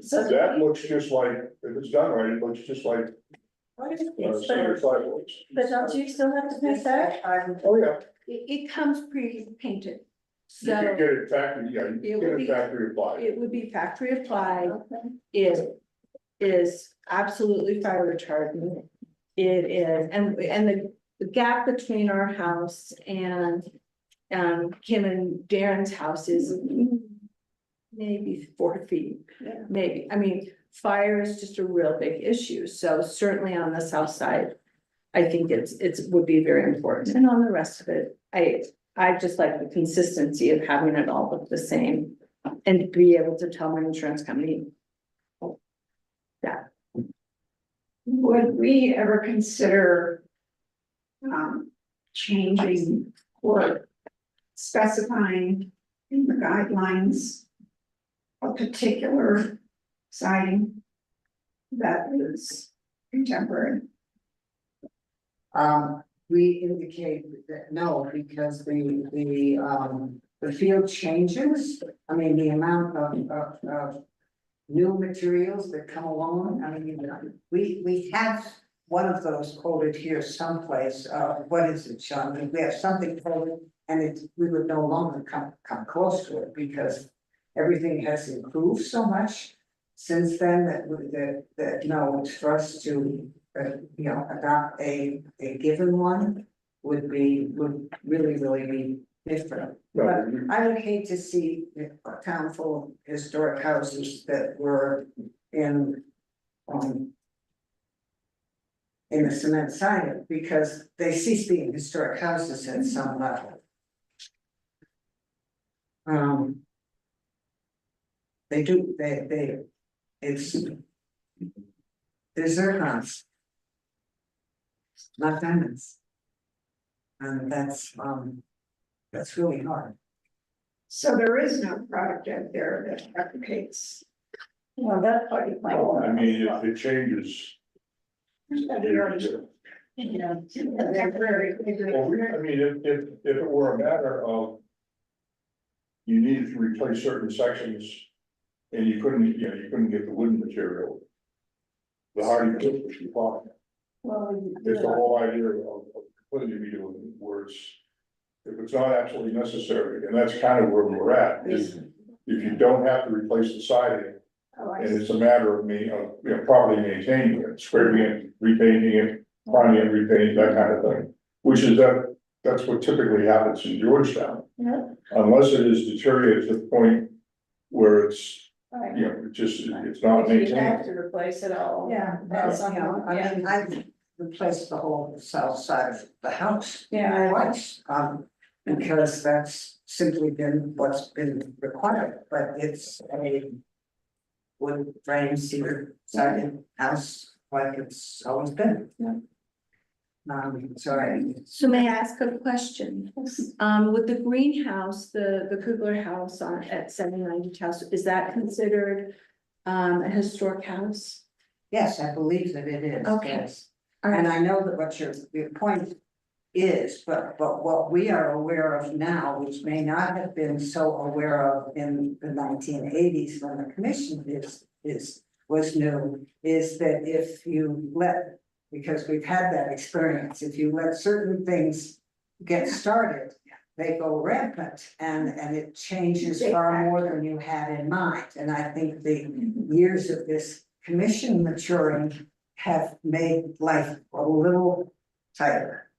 So- That looks just like, if it's done right, it looks just like, standard sidewalks. But don't you still have to pay that? Oh, yeah, it comes pre-painted. you can So get it factory, yeah, you It can would get be- it factory applied. it would be factory applied, it is absolutely fire retardant. It is, and the gap between our house and Kim and Darren's house is maybe 4 feet, Yeah. maybe. I mean, fire is just a real big issue, so certainly on the south side, I think it's would be very important, and on the rest of it, I just like the consistency of having it all look the same. And be able to tell my insurance company, Would we ever consider changing or specifying in the guidelines a particular siding that is contemporary? We indicate that no, because the field changes. I mean, the amount of new materials that come along, I mean, we have one of those quoted here someplace, what is it, Sean? We have something quoted, and we would no longer come close to it, because everything has improved so much since then that no, it's for us to, you know, adopt a given one would really be different. But I would hate to see a town full of historic houses that were in the cement siding, because they cease being historic houses at some level. They do, it's they're zircons, not diamonds. And that's really hard. So there is no product out there that replicates. Well, that part you might. I mean, it changes. That we already- Yeah. Well, I mean, if it were a matter of. You needed to replace certain sections. And you couldn't get the wooden material. The hardy wood was fine. Well, It's the whole idea of completely redoing words. If it's not absolutely necessary, and that's kind of where we're at, is if you don't have to replace the siding. And it's a matter of properly maintaining it, scraping it, repainting it, priming it, repainting, that kind of thing. Which is that's what typically happens in Georgetown. Yeah. Unless it is deteriorated to the point where it's, Right. it's not If you maintained. have to replace it all. Yeah, that's, you know, I mean, I've replaced the whole south side of the house. Yeah. Twice, because that's simply been what's been required, but it's a wood frame cedar sided house like it's always been. Yeah. Sorry. So may I ask a question? With the greenhouse, the Kugler house at 790 House, is that considered a historic house? Yes, I believe that it is. Okay. Yes. All right. And I know that what your point is, but what we are aware of now, which may not have been so aware of in the 1980s when the commission was new, is that if you let, because we've had that experience, if you let certain things get started, they go rampant and it changes far more than you had in mind. And I think the years of this commission maturing have made life a little tighter.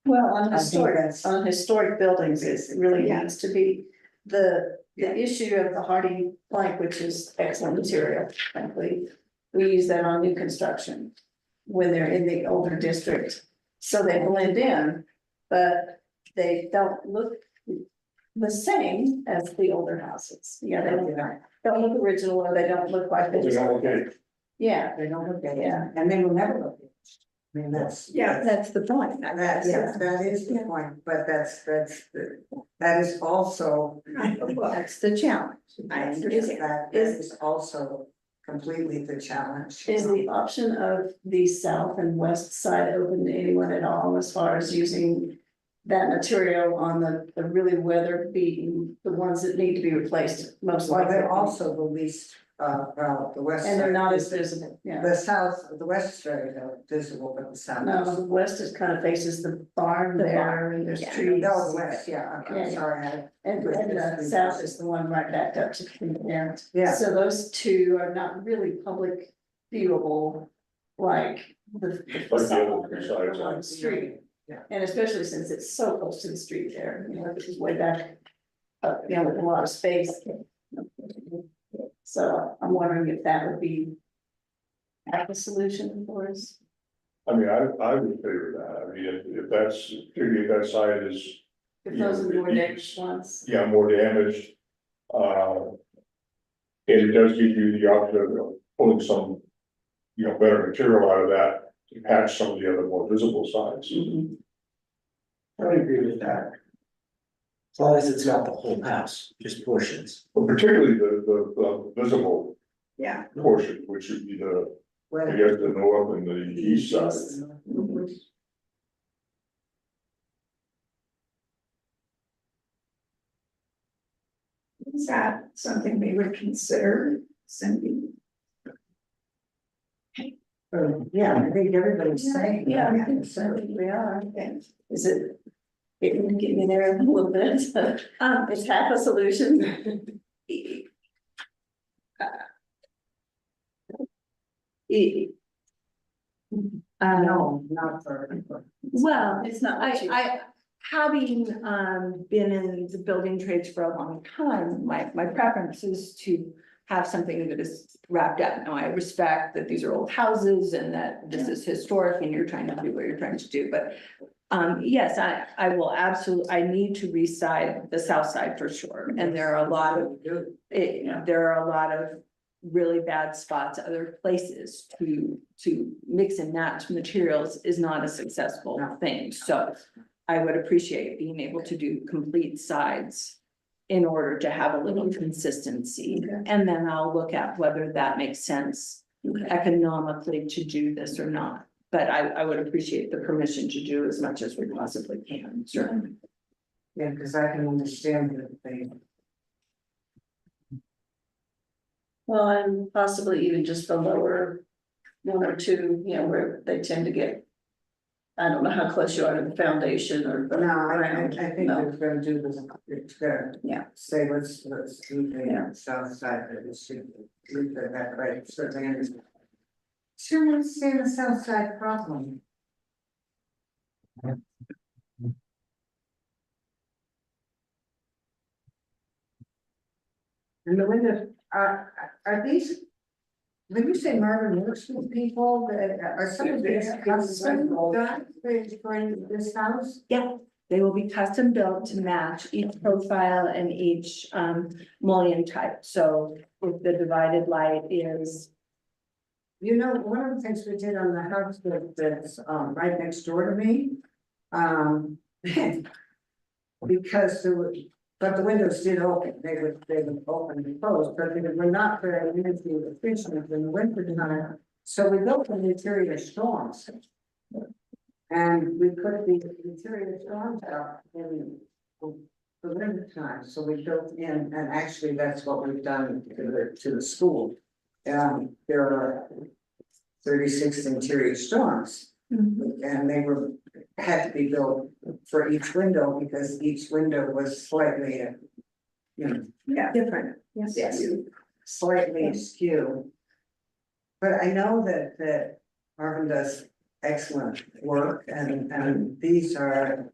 Well, I think that's- on historic buildings, it really needs to be the issue of the hardy plank, which is excellent material, frankly. We use that on new construction when they're in the older district, so they blend in, but they don't look the same as the older houses. Yeah, they don't look original, or they don't look like they just, Okay, yeah, They don't look at it, Yeah. and they will never look at it. I mean, That's the point. that is the point, but that is also. That's the challenge. I understand. That is also completely the challenge. is the option of the south and west side open to anyone at all as far as using that material on the really weather beaten, the ones that need to be replaced most Well, likely? they're also the least, well, the west. And they're not as side visible, yeah. The south, the west is very visible, but the south. No, the west is kind of faces the barn The there barn, and there's yeah. trees. No, the west, yeah, Yeah, I'm yeah. sorry, And the south is the one right back up to the end. yeah. So those two are not really public viewable, like the facade other sides on the street. Yeah. And especially since it's so close to the street there, you know, this is way back, you know, with a lot of space. So I'm wondering if that would be half a solution for us. I mean, I would favor that, I mean, if that's, particularly if that side is, If those are the more dangerous ones. yeah, more damaged. And it does give you the option of pulling some, better material out of that to patch some of the other more visible sides. Mhm. I agree with that. As long as it's not the whole house, just portions. But particularly the visible Yeah. portion, which would be the, I Well, guess, the north and the east side. Mhm. Is that something we would consider, Cindy? yeah, I think everybody's saying. Yeah, I think so, we are, okay. Is it? Getting me there a little bit, it's half a solution. No, not for. Well, It's not what you. having been in the building trades for a long time, my preference is to have something that is wrapped up. Now, I respect that these are old houses and that this is historic and you're trying to do what you're trying to do, but yes, I will absolutely, I need to reside the south side for sure, and there are a lot of there are a lot of really bad spots, other places to mix and match materials is not a successful thing, so I would appreciate being able to do complete sides in order to have a little consistency, and then I'll look at whether that makes sense economically to do this or not. But I would appreciate the permission to do as much as we possibly can, certainly. Yeah, because I can understand that they. Well, and possibly even just the lower one or two, you know, where they tend to get. I don't know how close you are to the foundation or. the No, ground. I think No. it's gonna do this, it's gonna. Yeah. Say, let's do Yeah. the south side, that it should, leave it that way, certainly understand. Sure, let's say the south side problem. And the windows, are these? When you say Marvin works with people, that are some of these custom done for this house? Yeah, they will be custom built to match each profile and each mullion type, so if the divided light is. You know, one of the things we did on the house that's right next door to me. Because there were, but the windows did open, they would open and close, but they were not very energy efficient in the winter time. So we built the interior storms. And we put the interior storms out in the winter time, so we built in, and actually that's what we've done to the school. There are 36 interior storms, and they had to be built for each window because each window was slightly, Yeah. Different, yes. slightly askew. But I know that Marvin does excellent work and these are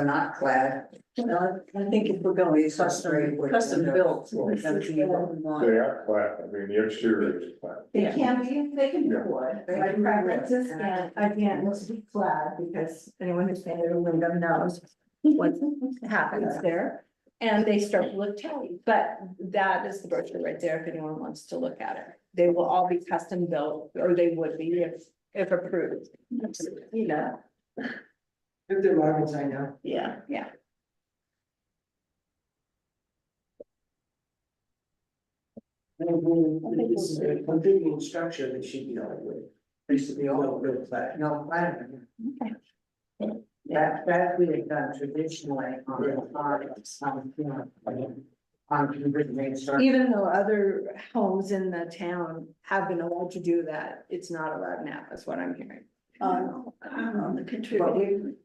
not clad. Well, I think if we're going These are straight wood custom built. Well, it's gonna be what we want. They are flat, I mean, the exterior is flat. They Yeah. can be, they can be Yeah. wood. They My can be preference wood. is, and again, it's to be flat, because anyone who's painted a window knows what happens there. And they start to look tatty, but that is the brochure right there, if anyone wants to look at it. They will all be custom built, or they would be if approved. You know, If they're Marvin's, I know. Yeah, yeah. It's a continuing structure that should be all with. Basically, all real flat. No, I don't know. That we have done traditionally on the main structure. Even though other homes in the town have been allowed to do that, it's not allowed now, is what I'm hearing. on the But contributing.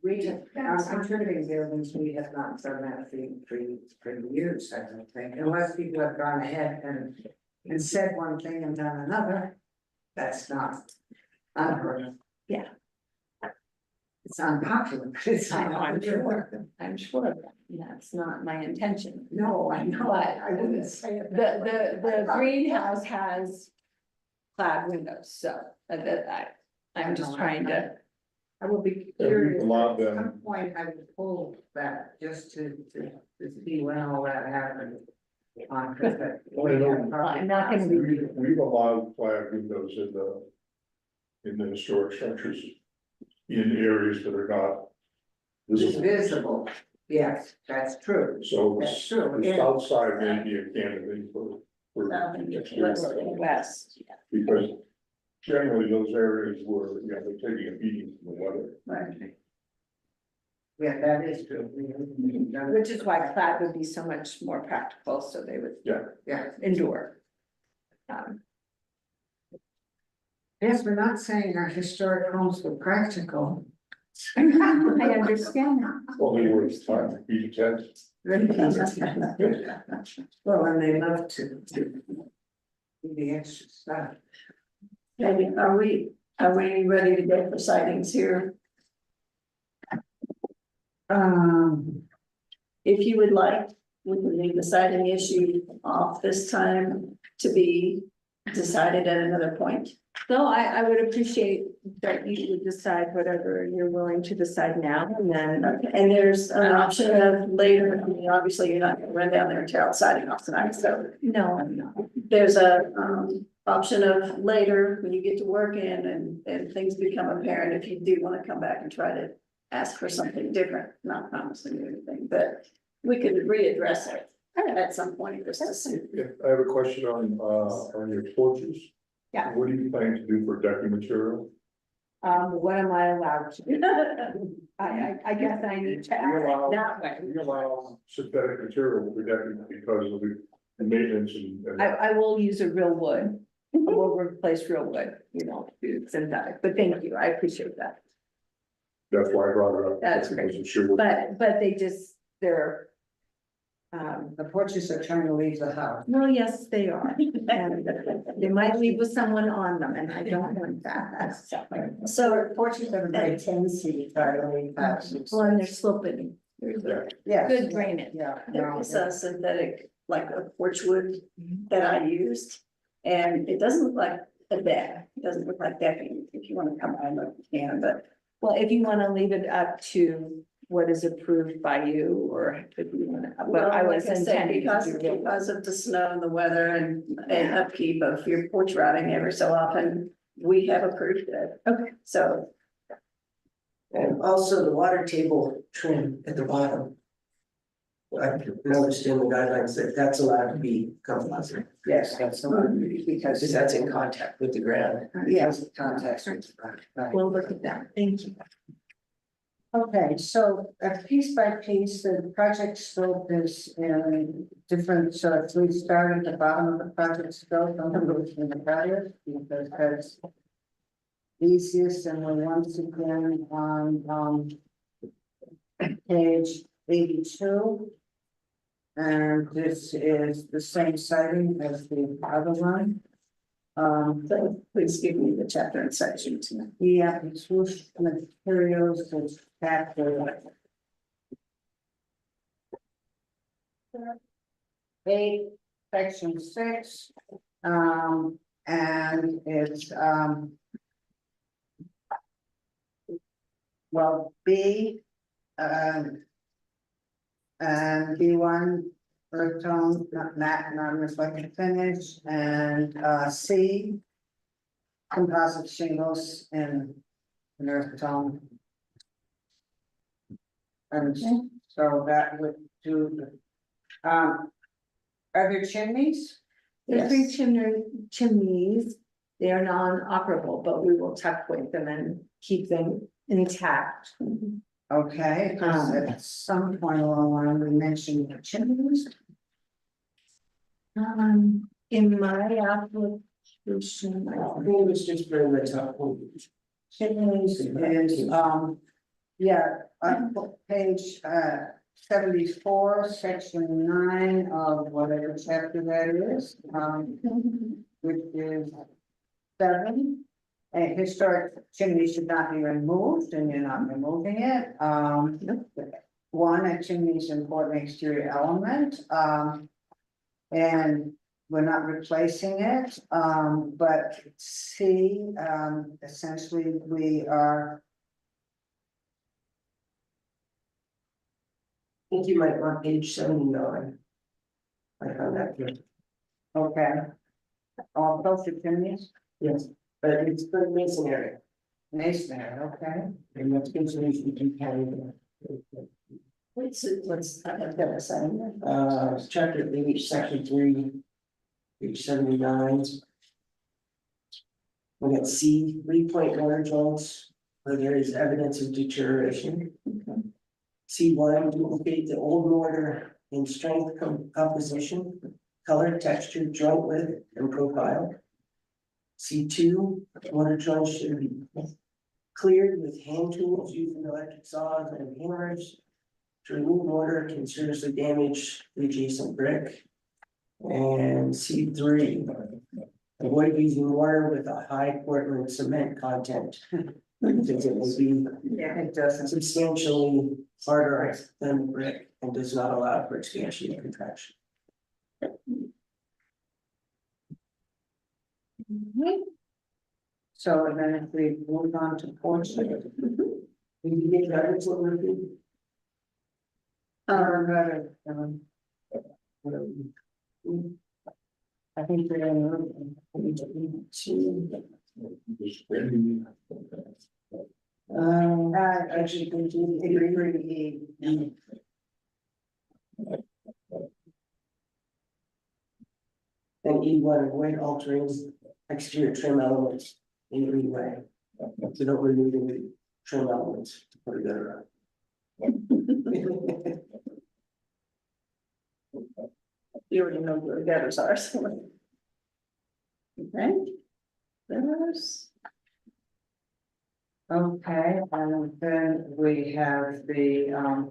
on contributing buildings, we have not done that for years, I don't think, unless people have gone ahead and said one thing and done another. That's not unheard of. Yeah. It's unpopular, but it's I know, not I'm unheard of. sure, I'm sure, of that. That's not my intention. No, I know, I wouldn't say it. that way. The greenhouse has clad windows, so I'm just trying to. I will be And we've curious. allowed At them, some point, I would pull that just to see when all that happened. On. I'm not gonna be. we've allowed flat windows in the historic structures. In areas that are not It's visible. visible, yes, that's true. So That's true, the yeah. south side may be a candidate for. West. Because generally those areas were, they're taking a beating from the weather. Right. Yeah, that is true. Which is why clad would be so much more practical, so they would Yeah, endure. yes, we're not saying our historic homes were practical. I understand that. Well, they were time to beat a tent. Well, and they love to do the extra stuff. Maybe, are we ready to go for sightings here? If you would like, we can leave the sighting issue off this time to be decided at another point. No, I would appreciate that you would decide whatever you're willing to decide now, and then. Okay, and there's an option of later, I mean, obviously, you're not gonna run down there and tear out siding off tonight, so. No, I'm not. There's a option of later, when you get to work in and things become apparent, if you do wanna come back and try to ask for something different, not promising you anything, but we could readdress it at some point, just to see. I have a question on your porches. Yeah. What do you plan to do for decking material? What am I allowed to do? I guess I need to ask that way. We allow synthetic material for decking because of the maintenance and. I will use a real wood. I will replace real wood, to synthetic, but thank you, I appreciate that. That's why I brought it up. That's I great. wasn't sure. But they're. The porches are trying to leave the house. Well, yes, they are, and they might leave with someone on them, and I don't want that. So porches have a very tendency to try to leave houses. Well, and they're sloping, there's Yes. good drainage. Yeah. There is a synthetic, like a porch wood that I used, and it doesn't look like a deck, it doesn't look like decking, if you wanna come by and look, you can, but. Well, if you wanna leave it up to what is approved by you, or if you wanna, but I was Like said, intending to do. because of the snow and the weather and upkeep of your porch routing every so often, we have approved it. Okay. So, And also the water table trim at the bottom. I noticed in the guidelines that that's allowed to be composite, Yes, absolutely, because because that's in contact with the ground. yes, context. Right. We'll look at that, thank you. Okay, so piece by piece, the project scope is different, so if we start at the bottom of the project scope, I'm gonna go through the values, because that's easiest, and we're once again on page 82. And this is the same siding as the other one. So please give me the chapter and section tonight. Yeah, it's roof materials, it's chapter. 8, section 6, and it's, well, B, and B1, earth tone, not matte, non-reflective finish, and, C, composite shingles in an earth tone. And so that would do, are there chimneys? There's 3 Yes. chimneys, they are non-operable, but we will tuck with them and keep them intact. Okay, because at some point along the line, we mentioned the chimneys. In my application, I think it was just bring the top one. Chimneys is, yeah, on page, 74, section 9 of whatever chapter that is, which is 7. A historic chimney should not be removed, and you're not removing it. 1, a chimney is an important exterior element, and we're not replacing it, but C, essentially, we are. I think you might want page 79. I found that here. Okay. All close to chimneys, Yes, but it's for masonry, masonry, okay. and that's consideration to carry the. What's, I've got a sign. Chapter 8, section 3, page 79. We got C, 3-point mortar joints where there is evidence of deterioration. C1, duplicate the old mortar in strength, composition, color, texture, joint width, and profile. C2, mortar joints should be cleared with hand tools using electric saws and hammers. To remove mortar can seriously damage the adjacent brick. And C3, avoid using mortar with a high Portland cement content. Because it will be Yeah, it doesn't. substantially harder than brick and does not allow for expansion and contraction. So then if we move on to porch. Did you get that? It's what we're doing. I think we're gonna. Actually, agree. And E1, avoid altering exterior trim elements in any way. So don't remove any trim elements to put it better. You already know where the gutters are, so. Okay. There's. Okay, and then we have the,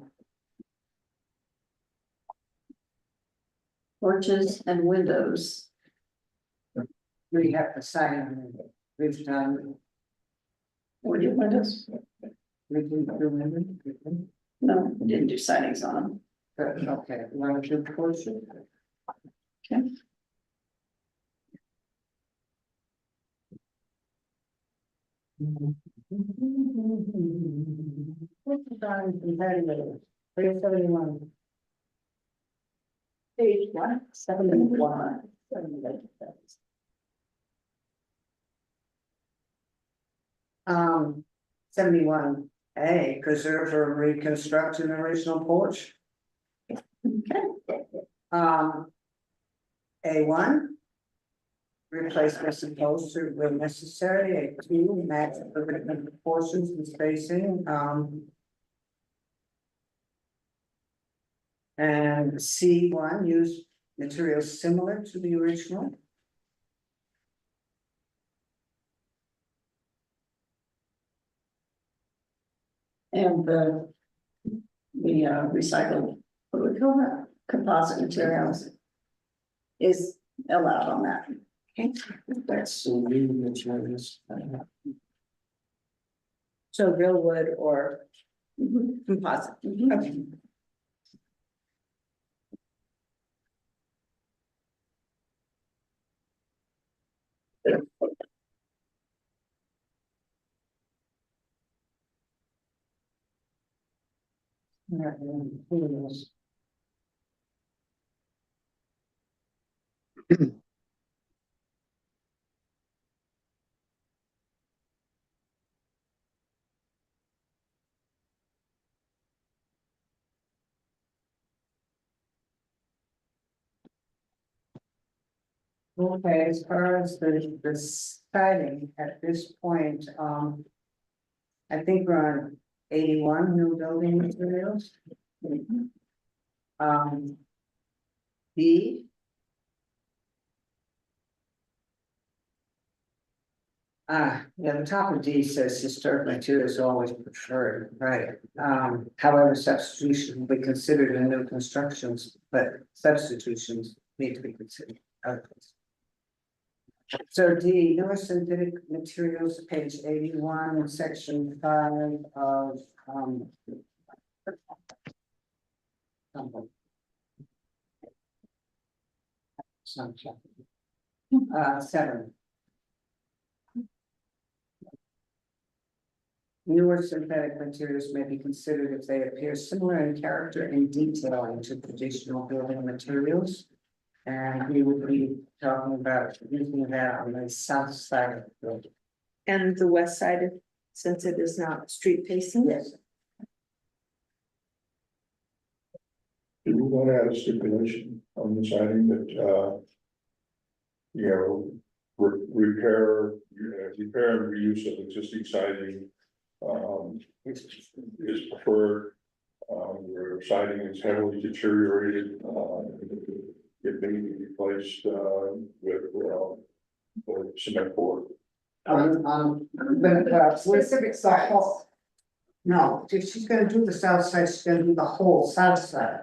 Porches and windows. we have the sign, we've done, Or do windows? we can remember. No, we didn't do sightings on them. Okay, want to do portion? Okay. What's the time competitive? 371. Page 171. 71A, preserve or reconstruct an original porch. Okay. A1. Replace missing posts where necessary. A2, match appropriate proportions and spacing, and C1, use materials similar to the original. And the recycled, what do we call that, composite materials is allowed on that. That's some new materials. So real wood or composite. Okay. Okay, as far as the siding at this point, I think we're on 81 new building materials. B. Yeah, the top of D says historic materials always preferred, right? However, substitution will be considered in new constructions, but substitutions need to be considered. So D, newer synthetic materials, page 81, section 5 of, something. 7. Newer synthetic materials may be considered if they appear similar in character and detailing to traditional building materials. And we would be talking about using that on the south side of the building. And the west side, since it is not street facing? Yes. Do we want to add a stipulation on the siding that, you know, repair and reuse of existing siding, is preferred. Where siding is heavily deteriorated, it may be replaced, with cement board. But specific the whole. No, if she's gonna do the south side, she's gonna do the whole south side.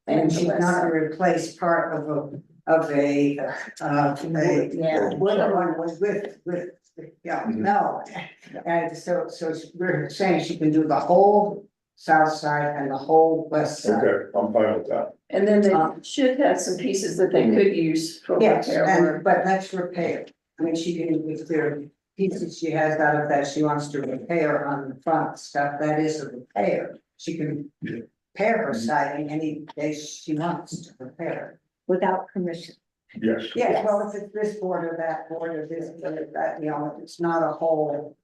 And she's not gonna replace part of a, Yeah. one was with, yeah, no. And so we're saying she can do the whole south side and the whole west side. Okay, I'm fine with that. And then they should have some pieces that they could use for Yes, repair work. but that's repair. I mean, she can, if there are pieces she has out of that she wants to repair on the front stuff, that is a repair. She can repair her siding any day she wants to repair. Without permission. Yes. Yeah, well, if it's this border, that border, this, that, you know, it's not a whole.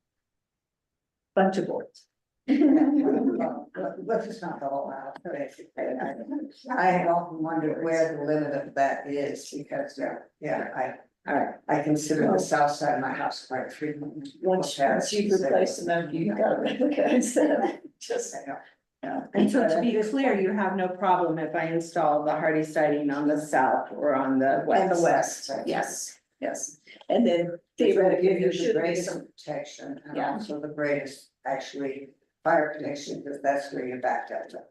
Bunch of boards. Let's just not the whole house. I have often wondered where the limit of that is, because, I consider the south side of my house quite frequently. Once you've replaced them, you've got a replica instead of just. And so to be clear, you have no problem if I install the hardy siding on the south or on the west? And the west, yes, yes. And then Theoretically, theoretically, give there you the should be greatest some, protection and Yeah. also the greatest, actually, fire protection, because that's where you're backed up to.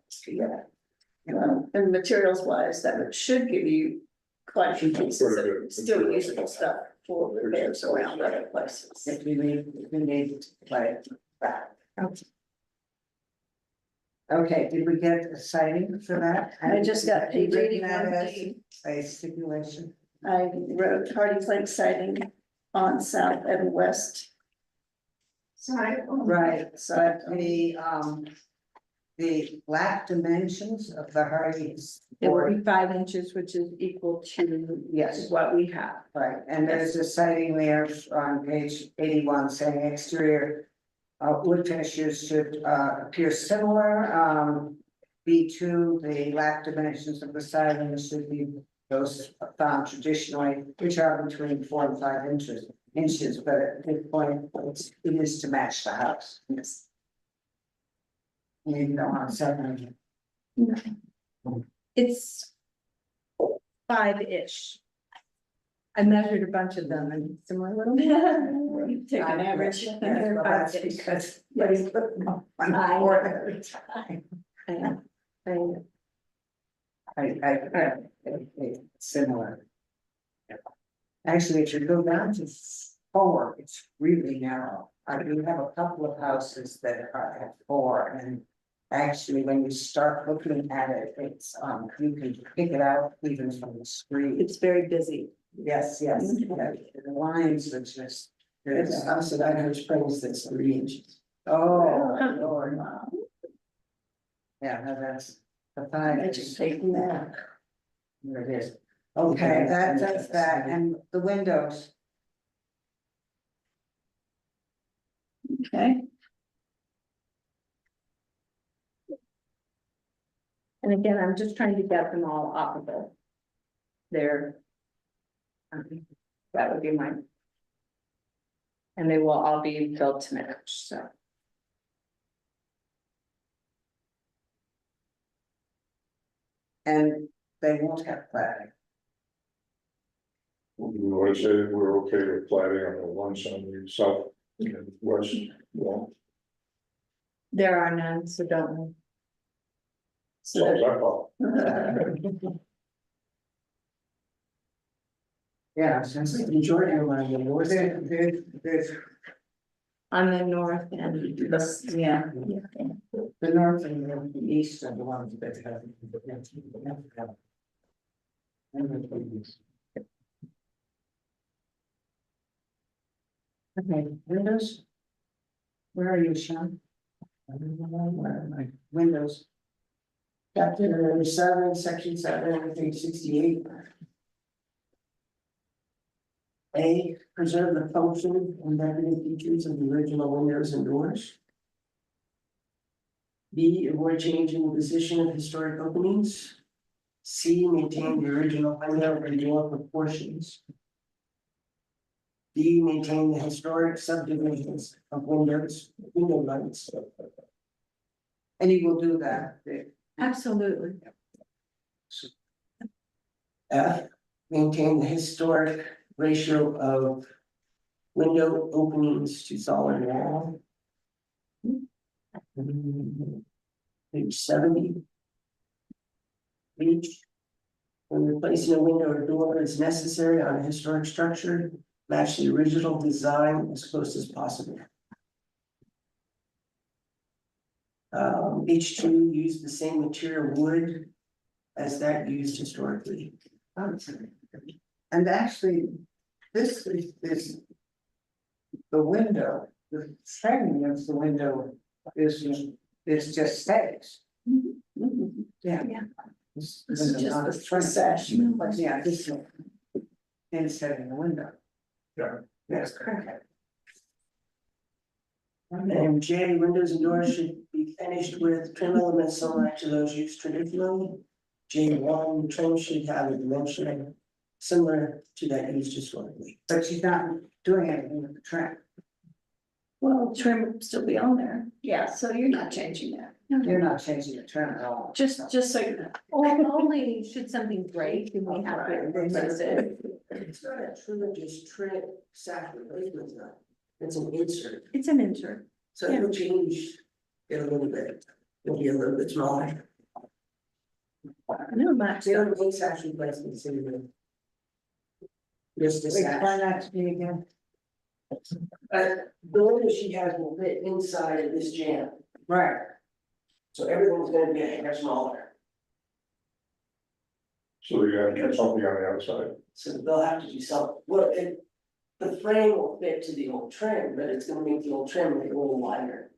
and materials wise, that should give you quite a few pieces of still usable stuff for repairs around other places. If we need to play it back. Okay, did we get a citing for that? I just got Have you page written that 81 as D. a stipulation. I wrote hardy plank siding on south and west. Right, but the lap dimensions of the hardies. It will be 5 inches, which is equal to Yes. what we have. Right, and there's a citing there on page 81 saying exterior. Wood finishes should appear similar, B2, the lap dimensions of the siding should be those found traditionally, which are between 4 and 5 inches, but at this point, it is to match the house. Yes. You don't want 7. It's 5-ish. I measured a bunch of them and similar little. Take an average. Yeah, well, that's because, but he's putting up on the board every time. I, similar. Actually, if you go down to 4, it's really narrow. We have a couple of houses that are at 4, and actually, when you start looking at it, it's, you can pick it out even from the street. It's very busy. Yes, yes, the lines are just. It's a house at Idaho Springs that's 3 inches. Oh, Lord. Yeah, no, that's the 5. I just taking that. There it is. Okay, that does that, and the windows. Okay, And again, I'm just trying to get them all operable. There. That would be mine. And they will all be built to match, so. And they won't have cladding. We want to say that we're okay with plating on the ones on the south and west wall. There are none, so don't. worry. So that all. Yeah, since The majority of mine, the north, there's On the north and the, yeah. the north and the east are the ones that have. Okay, windows. Where are you, Sean? Windows. chapter 7, section 7, page 68. A, preserve the function and decorative features of the original windows and doors. B, avoid changing the position of historic openings. C, maintain the original window and door proportions. D, maintain the historic subdivisions of window lights. And he will do that. Absolutely. F, maintain the historic ratio of window openings to solid wall. Page 70. Each. When replacing a window or door is necessary on a historic structure, match the original design as close as possible. H2, use the same material wood as that used historically. And actually, this is. The window, the framing of the window is just stays. Yeah. Yeah. This This is just not the frame. sash. But yeah, this one. Instead of the window. Yeah. That's correct. And J, windows and doors should be finished with trim elements similar to those used traditionally. J1, trim should have a dimension similar to that used historically. But she's not doing anything with the trim. Well, trim would still be on there, yeah, so you're not changing that. You're not changing the trim at all. Just so you know. Only should something break and we have to replace it. It's not a trim, just trim sack replacement though. It's an insert, It's an insert. so it'll change it a little bit. It'll be a little bit smaller. No, Max, They don't make sack replacements anymore. Just a Explain sack. that to me again. The window she has will fit inside of this jam, Right. so everything's gonna be a hair smaller. So you have to do something on the outside. So they'll have to do something, well, the frame will fit to the old trim, but it's gonna make the old trim like a little wider.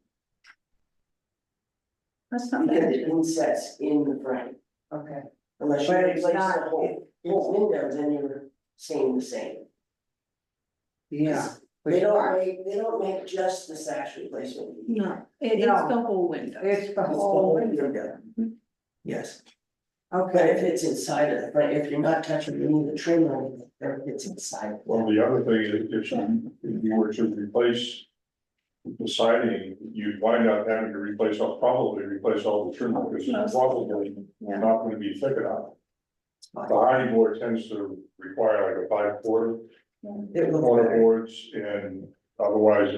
that's not Because bad. it insets in the frame, Okay. unless you But it's replace the not- whole window, then you're staying the same. Yeah. They don't make just the sash replacement. No, It's No. the whole window. It's the It's the whole window. window. Yes, but if Okay. it's inside of the frame, if you're not touching any of the trim or anything, then it's inside. Well, the other thing is if you were to replace the siding, you'd wind up having to probably replace all the trim because it's probably Yeah. not gonna be thick enough. The hardy board tends to require like a 5/4 It will corner vary. boards and otherwise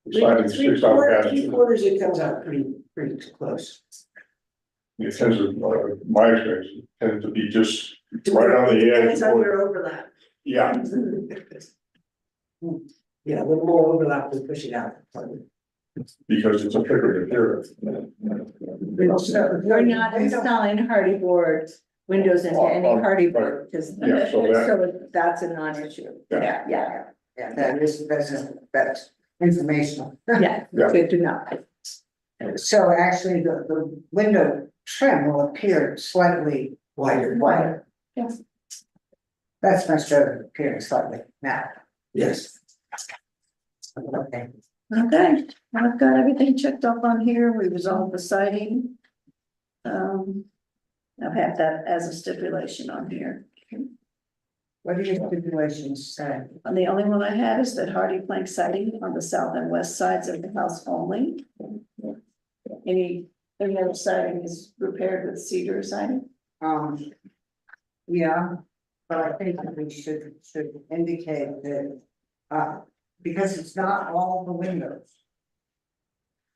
the siding sticks out. Three quarters, it comes out pretty close. It tends to, my experience, tends to be just right on the edge. Depends on your overlap. Yeah, Yeah, a little more overlap to push it out. because it's a figure of appearance. We're not installing hardy boards, windows into any hardy board, because. Yeah, so that- So that's a non-issue. Yeah. Yeah, Yeah, that's informational. yeah, Yeah. good to know. So actually, the window trim will appear slightly wider. Yes. That's much better than appearing slightly now. Yes. Okay. Okay, I've got everything checked off on here, we resolved the siding. I've had that as a stipulation on here. What do your stipulations say? And the only one I have is that hardy plank siding on the south and west sides of the house only. Any other siding is repaired with cedar siding? Yeah, but I think that we should indicate that, because it's not all the windows.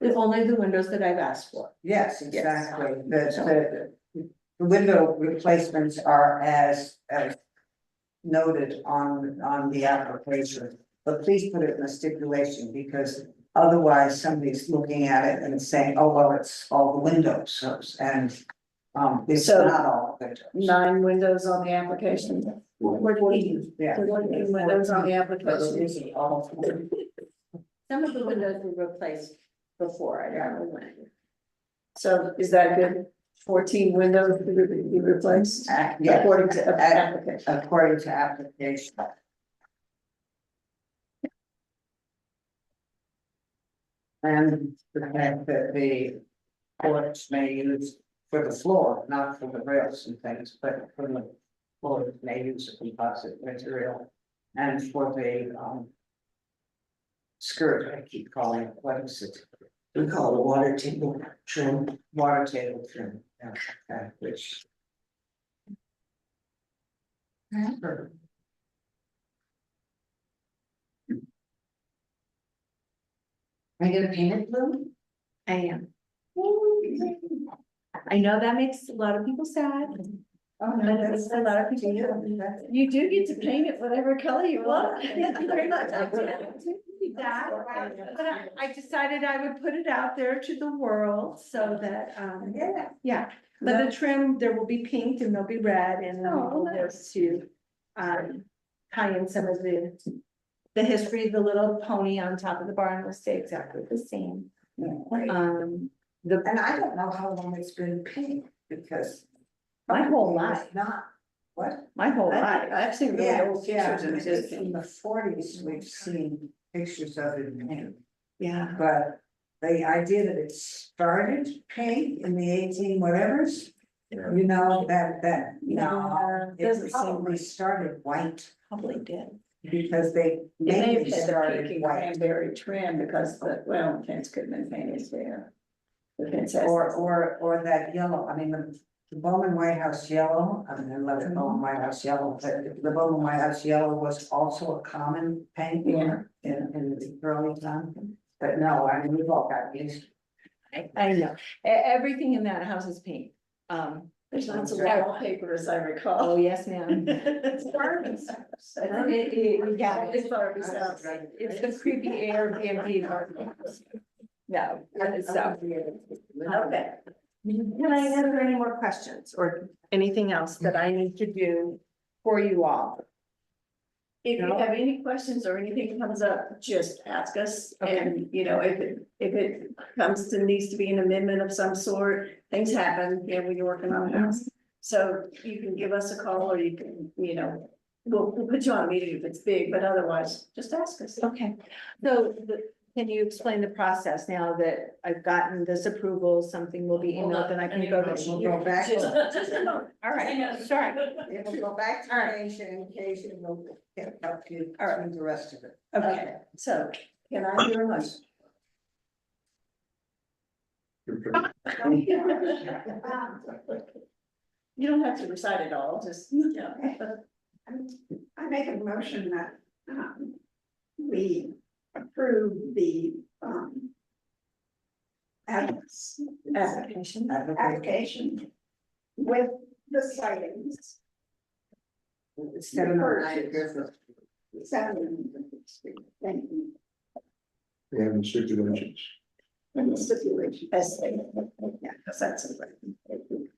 It's only the windows that I've asked for. Yes, exactly, the window replacements are as noted on the application. But please put it in a stipulation, because otherwise somebody's looking at it and saying, oh, well, it's all the windows, and it's So- not all the windows. 9 windows on the application. Yeah. 14 windows on the application. Isn't all. Some of the windows were replaced before, I don't know when. So is that good? 14 windows to be replaced Yeah, according to application. according to application. And the fact that the porch may use for the floor, not for the rails and things, but for the floor, may use a composite material. And for the skirt, I keep calling it, what is it? We call it a water table trim. Water table trim, yeah, okay, which. Are you gonna paint it blue? I am. I know that makes a lot of people sad. Oh, But it makes a lot of people. You do get to paint it whatever color you want. But I decided I would put it out there to the world so that, Yeah. yeah, but the trim, there will be pink and there'll be red and Oh, all this to, tie in some of the history, the little pony on top of the barn will stay exactly the same. And I don't know how long it's been painted, because. My whole it's life. Not, what? My whole life. I've seen really Yeah, old yeah, pictures of in it. the 40s, we've seen pictures of it painted. Yeah. But the idea that it started paint in the 18 whatevers, you know, that, no, it doesn't seem probably started white, Probably did. because they It may have maybe had the started pink and white. cranberry trim because the fence could have been painted there. The fence has. Or that yellow, I mean, the Bowman White House yellow, I mean, I love it, Bowman White House yellow, but the Bowman White House yellow was also a common paint Yeah. in the early time. But no, I mean, we've all got used. I know, everything in that house is pink. There's lots of wallpaper, as I recall. Oh, yes, ma'am. It's Barbie's house. Yeah, It's Barbie's house. it's the creepy Airbnb. No, so. Okay. Can I answer any more questions or anything else that I need to do for you all? If you have any questions or anything comes up, just ask us. Okay. And, you know, if it comes to, needs to be an amendment of some sort, things happen, when you're working on a house. So you can give us a call or you can, we'll put you on a meeting if it's big, but otherwise, just ask us. Okay, so can you explain the process now that I've gotten this approval, something will be emailed and I can go We'll to. go back, Just it a moment. All right, sorry. will go back to Acacia, and Acacia will help you through the rest of it. Okay, so can I hear a motion? You don't have to recite it all, just, I make a motion that, we approve the, application. application with the sightings. It's 709 Griffith. 709 Street. Thank you. And stipulations. And the stipulation, yeah, because that's it.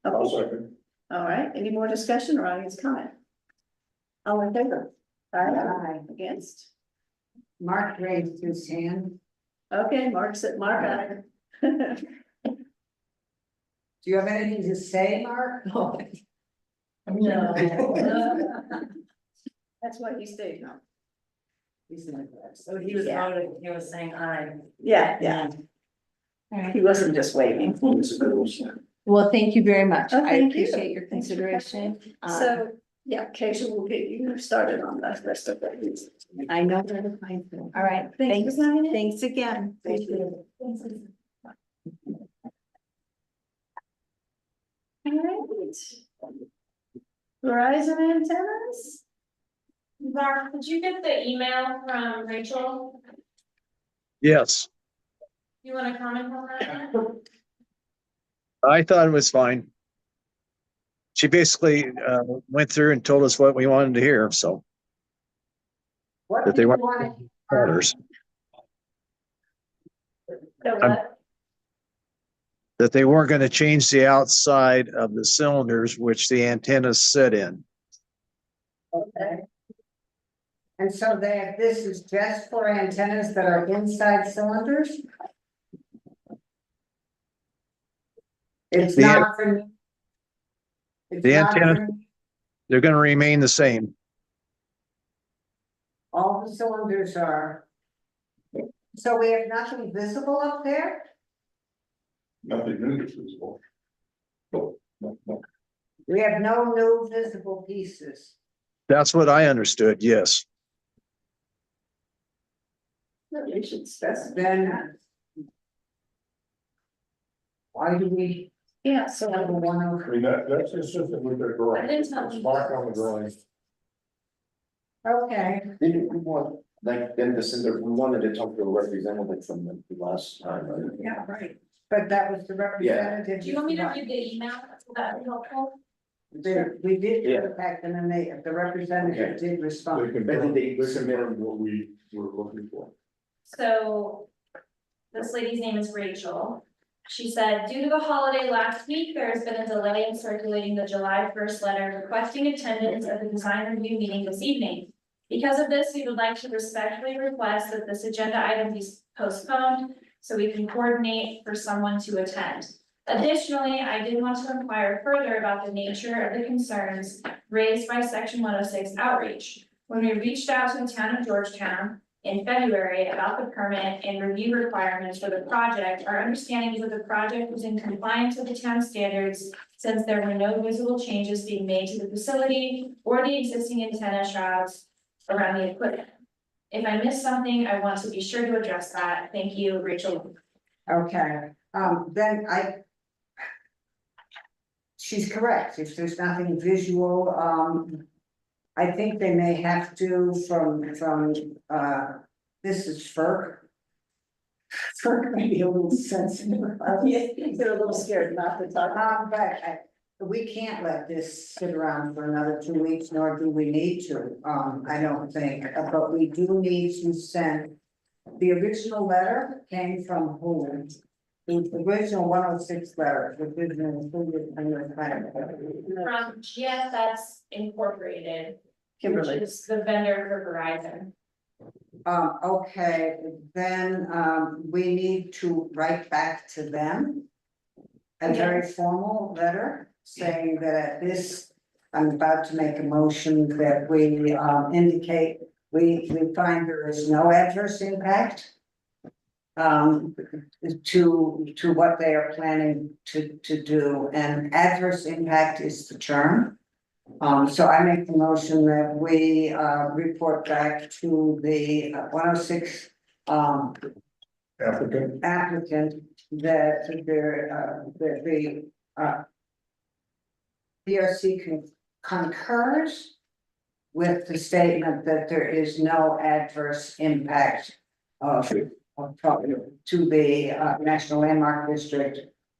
I'll Okay, second. all right, any more discussion or audience comment? All in favor? Aye. Against? Mark raised his hand. Okay, Mark said, Mark, aye. Do you have anything to say, Mark? No. That's why he stayed home. So he was Yeah. voting, he was saying aye. Yeah. He wasn't just waiting. Well, thank you very much. Oh, I thank you. appreciate your Thanks for consideration. So, yeah, Keisha will get you started on the rest of it. I know where to find you. All right, Thanks thanks, for coming in. thanks again. Thank you. Alright. Verizon antennas? Mark, did you get the email from Rachel? Yes, You wanna comment on that? I thought it was fine. She basically went through and told us what we wanted to hear, so What that do they you weren't want? orders, So what? that they weren't going to change the outside of the cylinders which the antennas sit in. Okay. And so this is just for antennas that are inside cylinders? It's The- not for. It's the not antenna- for- They're going to remain the same. All the cylinders are. So we have nothing visible up there? Nothing new is visible. We have no new visible pieces. That's what I understood, yes. You should specify. Then. Why do we Yeah, so have a one oh? I mean, that's consistent with their drawing. I didn't tell It's you. marked on the drawing. Okay, Didn't we want, like, them to send we wanted to talk to a representative from them the last time, right? yeah, right. But that was the representative. Do you want me to read the email? Will that be helpful? We did Yeah. get back and then the representative did They respond. can, they confirmed what we were looking for. So this lady's name is Rachel. She said, due to the holiday last week, there has been a delay in circulating the July 1st letter requesting attendance at the design review meeting this evening. Because of this, we would like to respectfully request that this agenda item be postponed so we can coordinate for someone to attend. Additionally, I did want to inquire further about the nature of the concerns raised by Section 106 outreach. When we reached out to the town of Georgetown in February about the permit and review requirements for the project, our understanding is that the project was in compliance with the town standards since there were no visible changes being made to the facility or the existing antenna shrouds around the equipment. If I missed something, I want to be sure to address that. Thank you, Rachel. Okay, then she's correct, if there's nothing visual, I think they may have to this is FERC. FERC may be a little sensitive. They're a little scared not to talk. But we can't let this sit around for another 2 weeks, nor do we need to, I don't think, but we do need to send. The original letter came from who? The original 106 letter, which is included in the plan. From GSS Incorporated, which Kimberly. is the vendor for Verizon. Okay, then, we need to write back to them. A very formal letter saying that at this, I'm about to make a motion that we, indicate, we find there is no adverse impact. To what they are planning to do, and adverse impact is the term. So I make the motion that we, report back to the 106, applicant that the PRC concurs with the statement that there is no adverse impact to the National Landmark District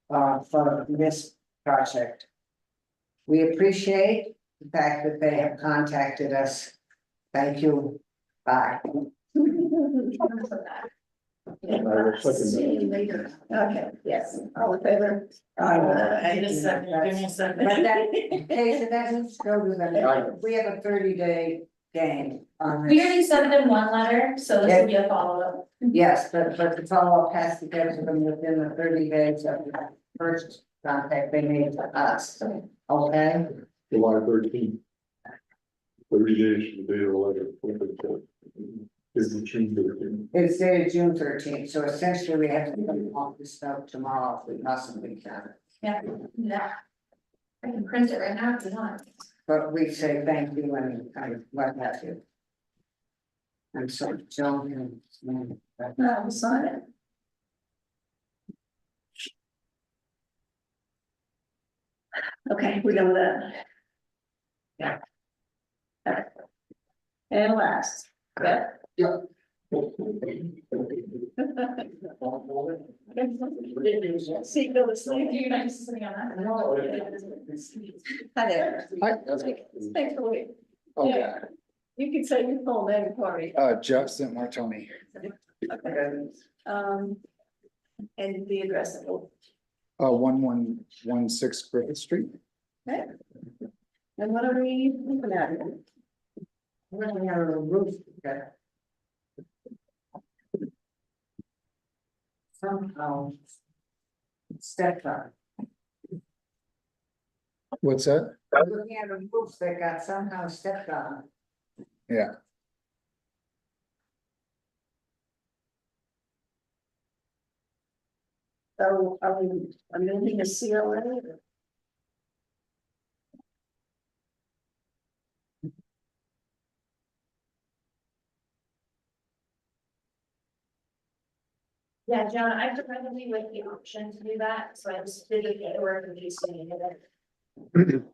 for this project. We appreciate the fact that they have contacted us. Thank you, bye. See you later. Okay, yes, all in favor? Give me a second, give me a But second. that, okay, so that needs to go to them, we have a 30-day game on We this. already sent them one letter, so this will be a follow-up. Yes, but the follow-up has to get to them within the 30 days of the first contact they made to us, okay? July 13th. 30 days from the date of the letter. Is the June 13th. It's dated June 13th, so essentially we have to put off this stuff tomorrow if we possibly can. Yeah, yeah. I can print it right now if you want. But we say thank you and what have you. And so Joan and. No, we sign it. Okay, we done with that. Yeah. Okay. And last, okay. Yeah. See, go to sleep. You're not just sitting on that. Hi there. Hi. Thanks for waiting. Okay, Yeah. You can say your full name for me. Jeff St. Martoni. Okay. And the address of it. 1116 Griffith Street. Okay. And what are we looking at here? We're gonna have a roof. Okay. Somehow. Stepped on. What's that? I'm looking at a roof that got somehow stepped on. Yeah, So are we amending a COA? Yeah, John, I provided you with the option to do that, so I just did the paperwork in case you needed it.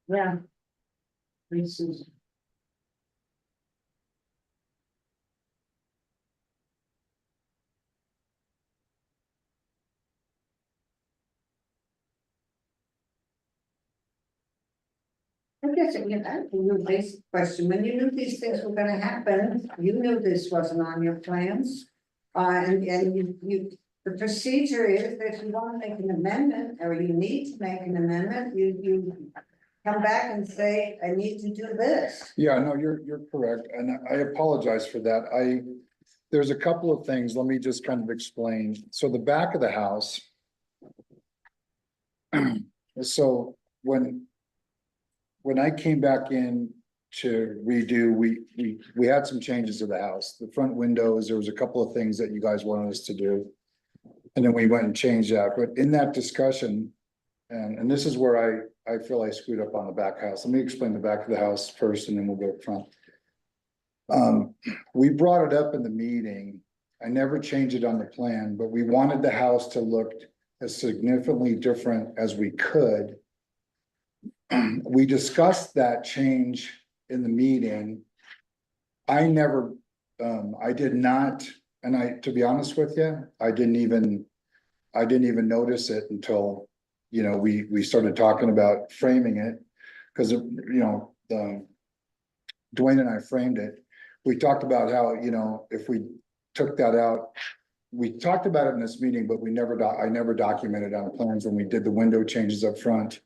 Yeah. Reese's. I guess, you know, your basic question, when you knew these things were gonna happen, you knew this wasn't on your plans. And the procedure is that if you wanna make an amendment, or you need to make an amendment, you come back and say, I need to do this. yeah, no, you're correct, and I apologize for that. There's a couple of things, let me just kind of explain. So the back of the house. So when I came back in to redo, we had some changes to the house, the front windows, there was a couple of things that you guys wanted us to do. And then we went and changed that, but in that discussion, and this is where I feel I screwed up on the back house. Let me explain the back of the house first and then we'll go up front. We brought it up in the meeting. I never changed it on the plan, but we wanted the house to look as significantly different as we could. We discussed that change in the meeting. I did not, and to be honest with you, I didn't even notice it until, you know, we started talking about framing it. Cause Dwayne and I framed it. We talked about how, you know, if we took that out, we talked about it in this meeting, but I never documented on the plans when we did the window changes up front.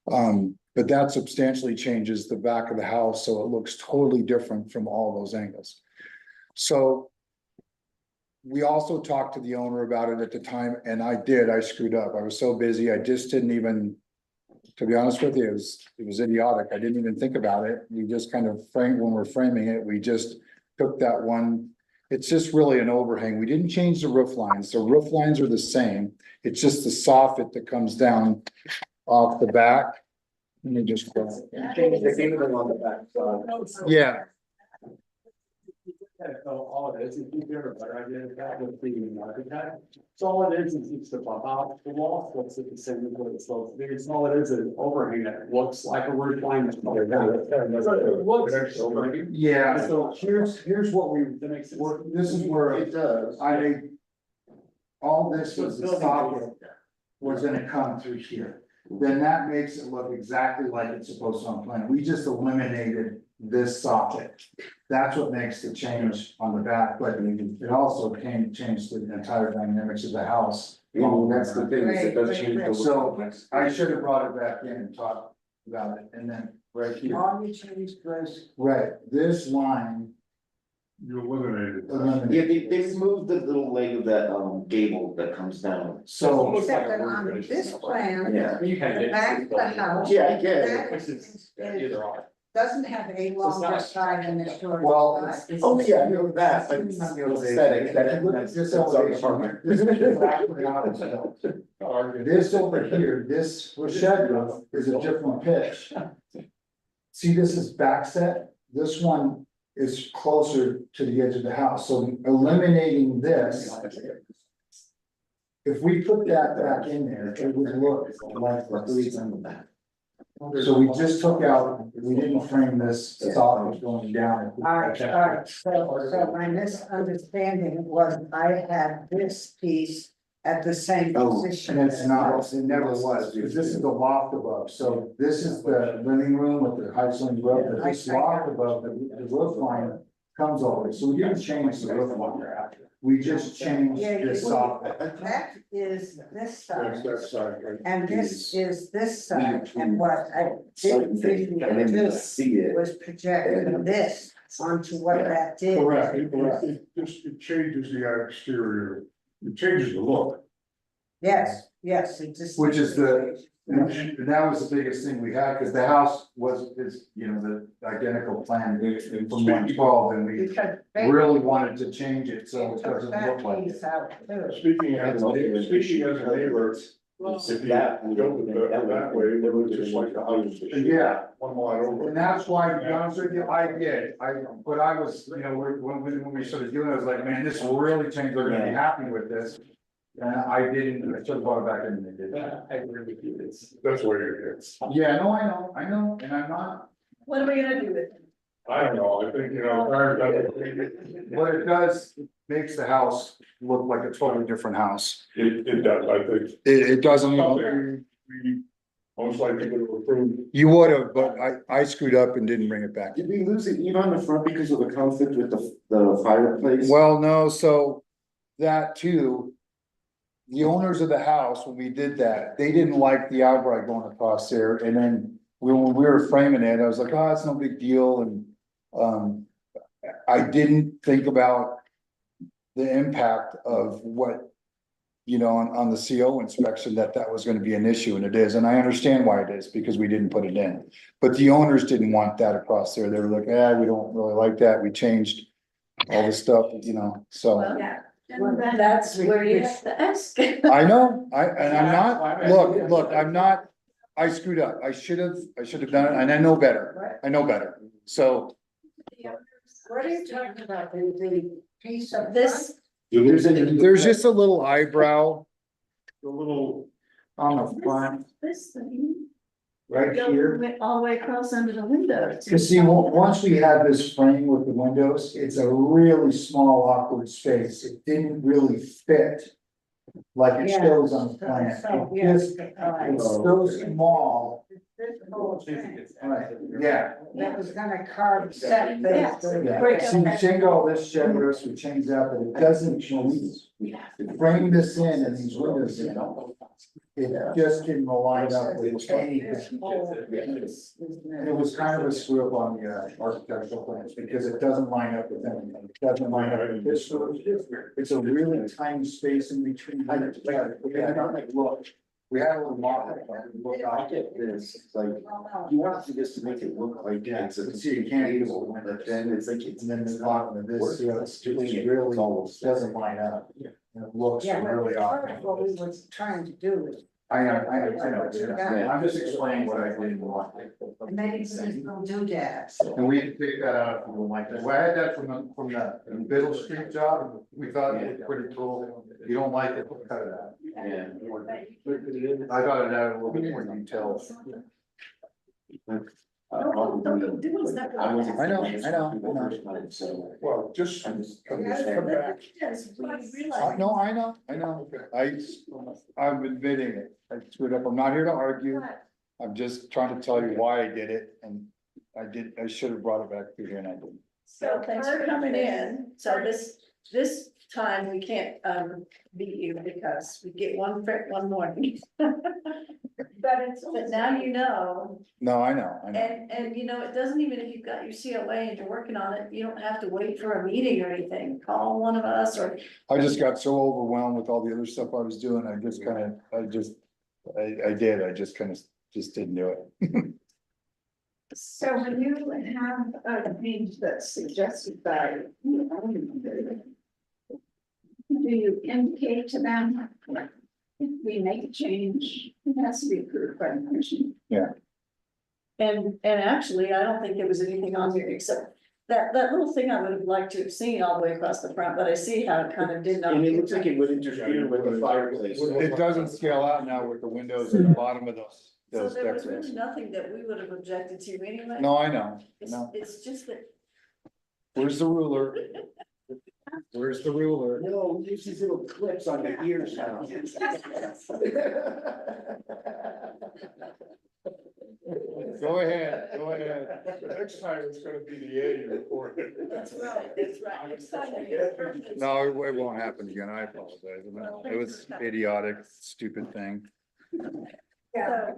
But that substantially changes the back of the house, so it looks totally different from all those angles. So we also talked to the owner about it at the time, and I screwed up. I was so busy, I just didn't even, to be honest with you, it was idiotic. I didn't even think about it. We just kind of when we're framing it, we just took that one. It's just really an overhang. We didn't change the roof lines. The roof lines are the same. It's just the soffit that comes down off the back. Let me just. Change the kingdom on the back side. Yeah. Yeah, so all it is, if you give a better idea of that with the architect, so all it is it's the bump out the wall, so it's the same as what it's supposed to be, it's all it is an overhang that looks like a roof line. That's probably down. It looks overhang. Yeah, so here's what we, That makes sense. this is where It does. all this was the socket was gonna come through here. Then that makes it look exactly like it's supposed to on plan. We just eliminated this socket. That's what makes the change on the back, but it also changed the entire dynamics of the house. That's the thing, is it does change the look. So I should have brought it back in and talked about it, and then right here, All you changed was, right, this line. You eliminated. that. eliminated. Yeah, they removed the little leg of that gable that comes down. So, except that on this plan, Yeah. You kind of. the back of the house. Yeah, I get it. that Which is, is- either or. Doesn't have a longer not- side than the short well, side. Oh, yeah, I know that, but it's not the aesthetic, that's this our elevation, department. this is exactly how it's built. This over here, this shed roof is a different pitch. See, this is back set, this one is closer to the edge of the house, so eliminating this. If we put that back in there, it would look like this. So we just took out, we didn't frame this soffit going down. Alright, so my misunderstanding was I had this piece at the same Oh, position. And it's not, it never was, because this is the loft above, so this is the living room with the high ceiling roof, but this loft above, the roof line comes over, so we didn't change the roof line. We just changed this soffit. That is this side, That's that side, right? and this is this side, and what I Certain didn't things, and then really you do see it. was projecting this onto what that did. Correct, it changes the exterior, it changes the look. Yes, it just. Which is And that was the biggest thing we had, because the house is, the identical plan from 112, and we Because. really wanted to change it, so it doesn't That look like piece it. out too. Speaking as a neighbor, if you built it that way, it would just like the house. Yeah. One lot over. And that's why, to be honest with you, I did, but I was, when we started doing it, I was like, man, this will really change, they're gonna be happy with this. And I didn't, I should have brought it back in and they did. I agree with you, it's. That's why you're here. Yeah, no, I know, and I'm not, What are we gonna do with it? I don't know, I think, what it does, it makes the house look like a totally different house. it does, I think. It doesn't, Something we most likely would have approved. you would have, but I screwed up and didn't bring it back. Did we lose it even on the front because of the conflict with the fireplace? Well, no, so that too. The owners of the house, when we did that, they didn't like the outright going across there, and then when we were framing it, I was like, oh, it's no big deal, and. I didn't think about the impact of what. On the CO inspection, that was gonna be an issue, and it is, and I understand why it is, because we didn't put it in. But the owners didn't want that across there, they were like, we don't really like that, we changed all the stuff, so. Well, yeah, that's where you have to ask. I know, and I'm not, look, I'm not, I screwed up, I should have done it, and I know better, so. What are you talking about, the piece of This, There's just a little eyebrow The little, on the front, this thing. right Go here. all the way across under the window. Cause see, once we had this frame with the windows, it's a really small awkward space, it didn't really fit. Like it Yeah, shows on the plan, so, it yes, just, alright. it's so small, This whole thing, right, yeah. that was gonna carve set Yeah. things. Yeah, see, we changed all this shed roofs, we changed that, but it doesn't, we frame this in and these windows in. It just didn't line up with anything. And it was kind of a screw up on the architectural plans, because it doesn't line up with anything, it doesn't line up with this. It's a really tiny space in between. We had a little model. I get this, it's like, you want to do this to make it look like it's a. See, you can't use it. But then it's like, it's. And then the bottom of this, it's really doesn't line up. And it looks Yeah, really part odd. of what we was trying to do is I know, I'm just explaining what I didn't want. And then it's just gonna do that. And we can take that out if we don't like that. Well, I had that from the Biddle Street job, we thought it was pretty cool. You don't like it, we'll cut it out. Yeah. I got it out a little bit more detailed. I know. Well, just come back. No, I know, I'm admitting it, I screwed up, I'm not here to argue, I'm just trying to tell you why I did it, and I should have brought it back to here and I didn't. So thanks for coming in. So this time we can't beat you because we get one morning. But now you know, No, I know. and you know, it doesn't even, if you've got your COA and you're working on it, you don't have to wait for a meeting or anything. Call one of us or. I just got so overwhelmed with all the other stuff I was doing, I just didn't do it. So when you have a page that's suggested by. Do you indicate to them, if we make a change, it has to be approved by the commission? And actually, I don't think there was anything on here except that little thing I would have liked to have seen all the way across the front, but I see how it kind of did not. And it looks like it would interfere with the fireplace. It doesn't scale out now with the windows at the bottom of those So there was decorations. really nothing that we would have objected to anyway. No, I know, It's just that. Where's the ruler? Where's the ruler? No, use these little clips on the ears now. Go ahead. Next time it's gonna be the A report. That's right. Next time we get a purpose. No, it won't happen again, I apologize, it was idiotic, stupid thing. Yeah,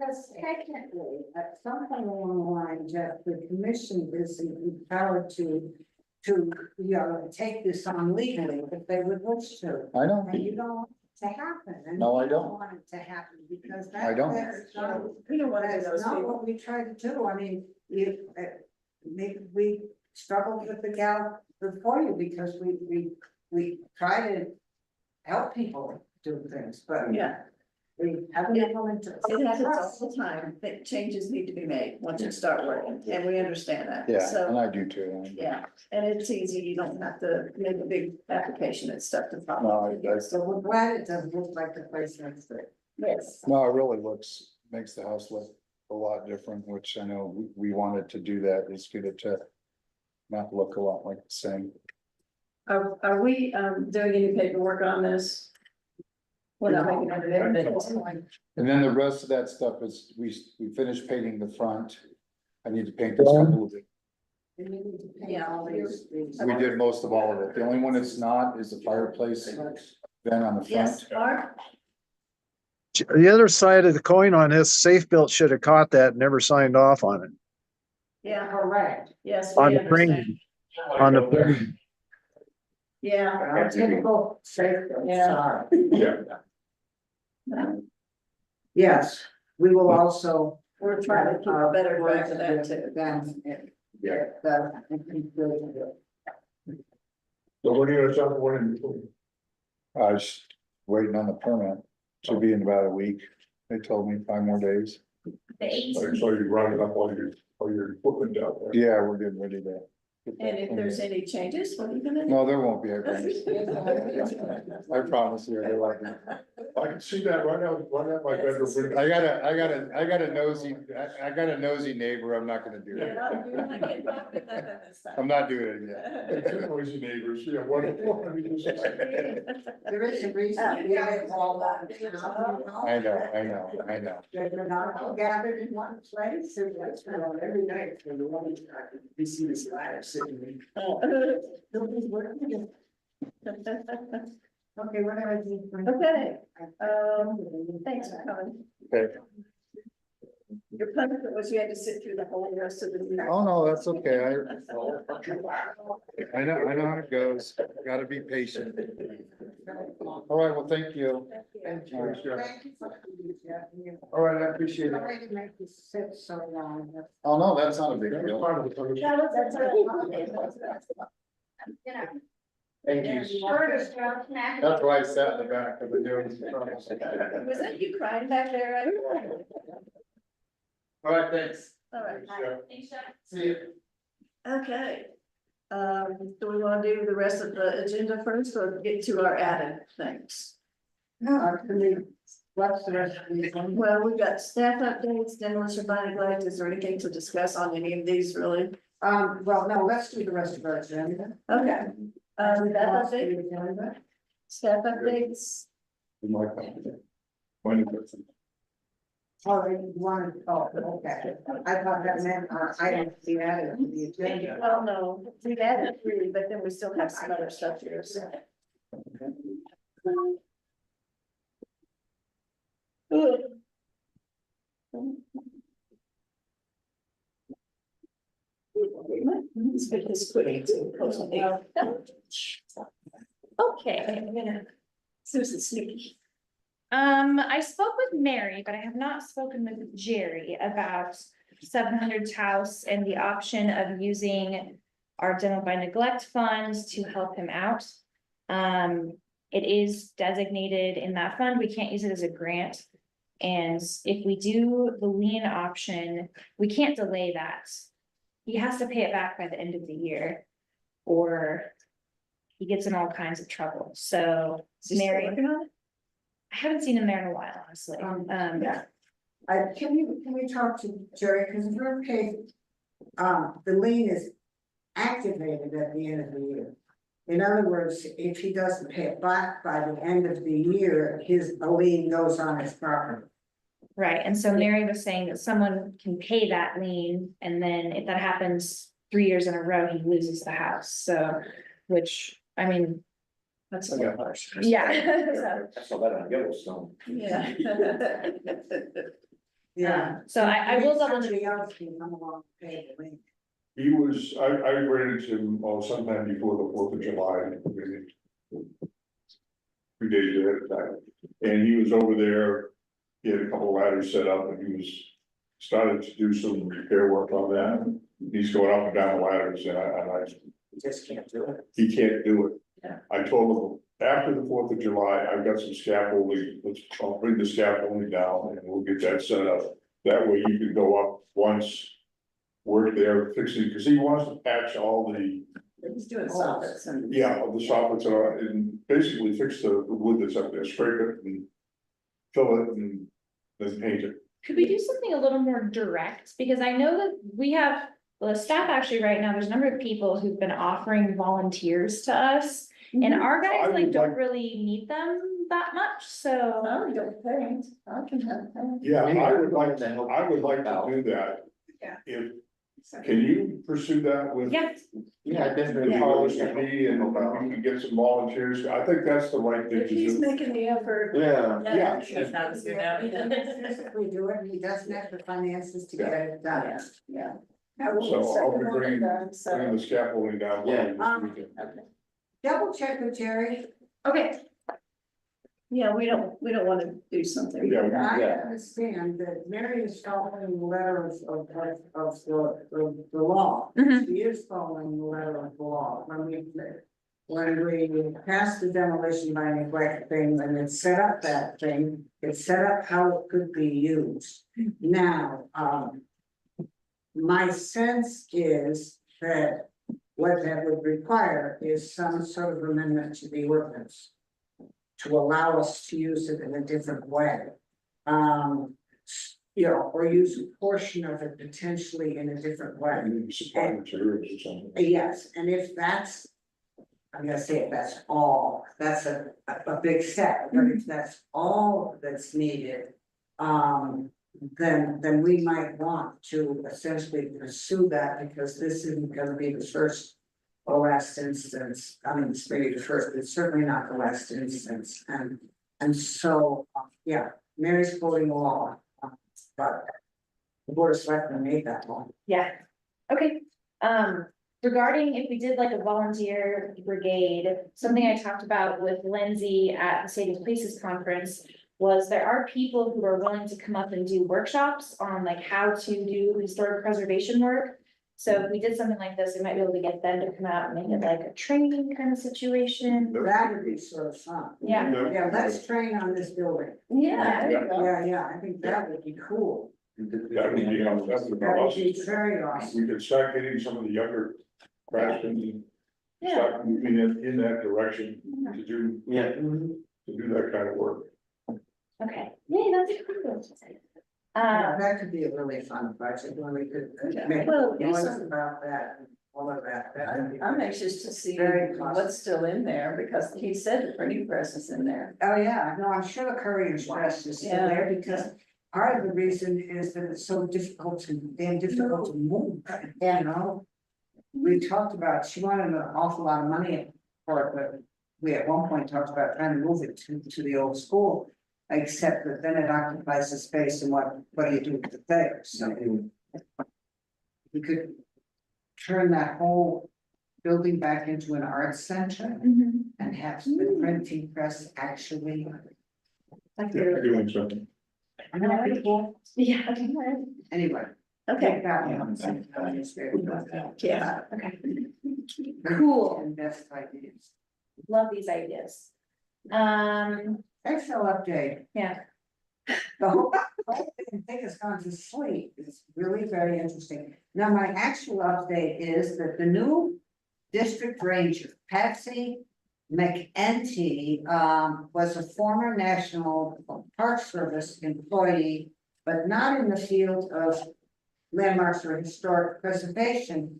because technically, at some point along the line, Jeff, the commission is empowered to, you know, take this on legally if they would wish to. I know, And you don't want it to happen. And No, I you don't. Want it to happen because I don't. that's not, We don't want to be that's those not people. what we try to do. I mean, maybe we struggled with the gal before you because we try to help people do things, but. Yeah, We haven't implemented. it happens all the time, that changes need to be made once you start working, and we understand that. yeah, and So, I do too. yeah, and it's easy, you don't have to make a big application, it's stuff to No, follow. So we're glad it doesn't look like the place next to it. Yes. No, it really makes the house look a lot different, which I know we wanted to do that, is get it to not look a lot like the same. Are we doing any paperwork on this? We're not making it. And then the rest of that stuff is, we finished painting the front. I need to paint this up a little bit. Yeah. We did most of all of it. The only one that's not is the fireplace vent on the Yes, front. Mark? The other side of the coin on this, Safe Built should have caught that and never signed off on it. Yeah, Correct. yes, On we the understand. frame, on the frame. Yeah. Our typical safe. Yeah. Yeah. Yes, we will also. We're trying to keep a better track of that too. Yeah. That. So what are you gonna start one in between? I was waiting on the permit. Should be in about a week. They told me 5 more days. So you rounded up all your equipment out there. Yeah, we're getting ready to. get that And if there's permit. any changes, what are you gonna do? No, there won't be. I promise you, there won't be. I can see that right out my bedroom window. I got a nosy neighbor. I'm not gonna do You're it. not getting back with that this time. I'm not doing it yet. Two noisy neighbors, yeah, one. There is a reason we have all that. I know. They're not all gathered in one place, and that's every night for the one. You see this ladder sitting. Nobody's working. Okay, what do I do? Okay, thanks for coming. Okay. Your punishment was you had to sit through the whole rest of the meeting. Oh, no, that's okay. I know how it goes. Gotta be patient. All right, well, thank you. Thank you. Thank you for doing that. All right, I appreciate it. Sorry to make you sit so long. Oh, no, that's not a big deal. That's Thank That's why I sat in the back of the doing. Was that you crying back there? All right, thanks. All right, Thanks, Jeff. See you. okay. Do we wanna do the rest of the agenda first or get to our added things? No, I mean, what's the rest of these ones? Well, we've got staff updates, demolition by neglect. Is there anything to discuss on any of these really? Well, no, let's do the rest of our agenda. Okay. Staff update, staff updates. Oh, you wanted, oh, okay, I thought that meant, I didn't see that in the agenda. Well, no, we've added three, but then we still have some other stuff here, so. Let's get this quick. Okay. I'm gonna, Susan Sneaky. I spoke with Mary, but I have not spoken with Jerry about 700's house and the option of using our demo by neglect funds to help him out. It is designated in that fund. We can't use it as a grant. And if we do the lien option, we can't delay that. He has to pay it back by the end of the year, or he gets in all kinds of trouble. So Mary, I haven't seen him there in a while, honestly. Yeah. Can we talk to Jerry, because in her case, the lien is activated at the end of the year. In other words, if he doesn't pay it back by the end of the year, his lien goes on his property. Right, and so Mary was saying that someone can pay that lien, and then if that happens 3 years in a row, he loses the house, so, which, I mean. That's a little harsh. Yeah. I saw that on Yellowstone. Yeah. So I will double check. Somebody else can come along and pay the lien. He was, I ran into him, sometime before the 4th of July. 2 days ahead of time, and he was over there. He had a couple of ladders set up, and he was started to do some repair work on that. He's going up and down the ladders, and I Just can't do it. he can't do it. Yeah. I told him, after the 4th of July, I've got some scaffolding, I'll bring the scaffolding down and we'll get that set up. That way you can go up once, work there, fix it, because he wants to patch all the, He's doing soffits and. yeah, all the soffits are, and basically fix the wood that's up there, scrape it and fill it and then paint it. Could we do something a little more direct? Because I know that we have, well, the staff actually right now, there's a number of people who've been offering volunteers to us. And our I guys would like don't like- really need them that much, so. Oh, you don't paint, I can have paint. Yeah, I would like to help. I would like to do that. Yeah. If, can you pursue that with? Yeah, Yeah, definitely. The polish to me, and we can get some volunteers, I think that's the right thing If to he's do. making the effort. Yeah. Yeah. We do it, he doesn't have the finances to get it done. Yeah. So I'll be bringing the scaffolding down. Yeah. this weekend. Double check with Jerry. okay, Yeah, we don't wanna do something. Yeah. I understand that Mary is following the letter of the law. Mhm. She is following the letter of the law. When we passed the demolition by neglect thing, and it set up that thing, it set up how it could be used. Now, my sense is that what that would require is some sort of amendment to the ordinance to allow us to use it in a different way. You know, or use a portion of it potentially in a different way. Maybe supply materials or something. Yes, and if that's, I'm gonna say if that's all, that's a big step, but if that's all that's needed. Then we might want to essentially pursue that, because this isn't gonna be the first or last instance. I mean, it's maybe the first, it's certainly not the last instance, and so, yeah, Mary's quoting the law. But the board of selectmen made that law. yeah, okay. Regarding if we did like a volunteer brigade, something I talked about with Lindsay at the Saving Places Conference was there are people who are willing to come up and do workshops on like how to do historic preservation work. So if we did something like this, we might be able to get them to come out and make it like a training kind of situation. That would be sort of fun. Yeah. Yeah, let's train on this building. Yeah. Yeah, I think that would be cool. That would be, that's the That would awesome. be very awesome. We could start getting some of the younger craftsmen and Yeah. start moving in that direction to do, Yeah, to do that kind of work. Okay, yeah, that's cool. Yeah, that could be a really fun project when we could make Well, noise Lisa- about that and all of that. That would be- I'm anxious to see Very possible. what's still in there, because he said the printing press is in there. Oh, yeah, no, I'm sure the Courier's Press is still there because part of the reason is that it's so difficult to move, you know? We talked about, she wanted an awful lot of money for it, but we at one point talked about trying to move it to the old school. Except that then it occupies the space and what do you do with the things? So we could turn that whole building back into an art center and have the printing press actually. They're doing something. Yeah. Anyway. Okay, That one. yeah. Okay. Cool. And best ideas. Love these ideas. Excel update. Yeah. The whole thing has gone to sleep. It's really very interesting. Now, my actual update is that the new district ranger, Patsy McEntee, was a former National Park Service employee, but not in the field of landmarks or historic preservation,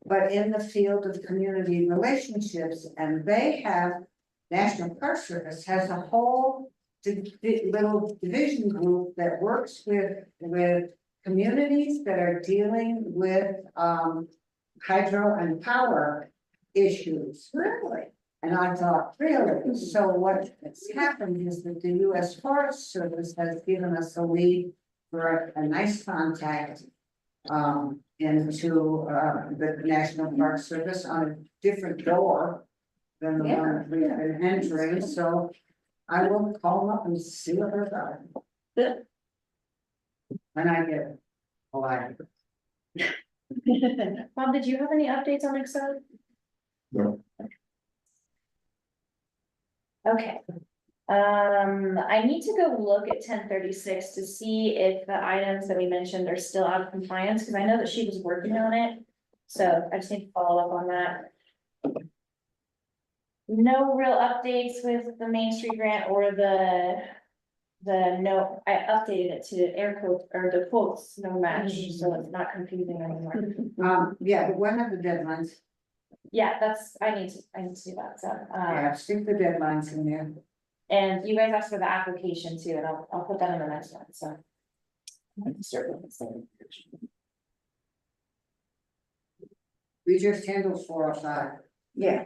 but in the field of community relationships, and they have, National Park Service has a whole little division group that works with communities that are dealing with hydro and power issues. Really? And I thought, really? So what has happened is that the US Forest Service has given us a lead for a nice contact into the National Park Service on a different door than the one we've been entering, so I will call up and see what they're about. Good. When I get alive. Bob, did you have any updates on Excel? No. Okay. I need to go look at 1036 to see if the items that we mentioned are still out of compliance, because I know that she was working on it. So I just need to follow up on that. No real updates with the Main Street grant or the no, I updated it to air quotes or the quotes, no match, so it's not confusing anymore. Yeah, but when are the deadlines? Yeah, that's, I need to do that, so, Yeah, stick the deadlines in there. and you guys asked for the application too, and I'll put that in the next one, so. We just handled 405. Yeah,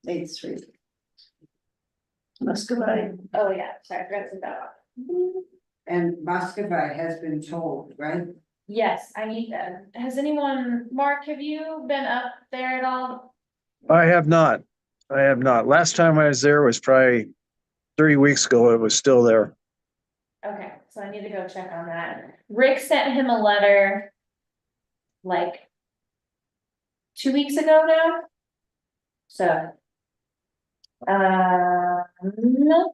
8th Street. Muscovite. Oh, yeah, sorry, I forgot to put that on. And Muscovite has been told, right? Yes, I need that. Has anyone, Mark, have you been up there at all? I have not. I have not. Last time I was there was probably 3 weeks ago. It was still there. Okay, so I need to go check on that. Rick sent him a letter. Like 2 weeks ago now. So. No.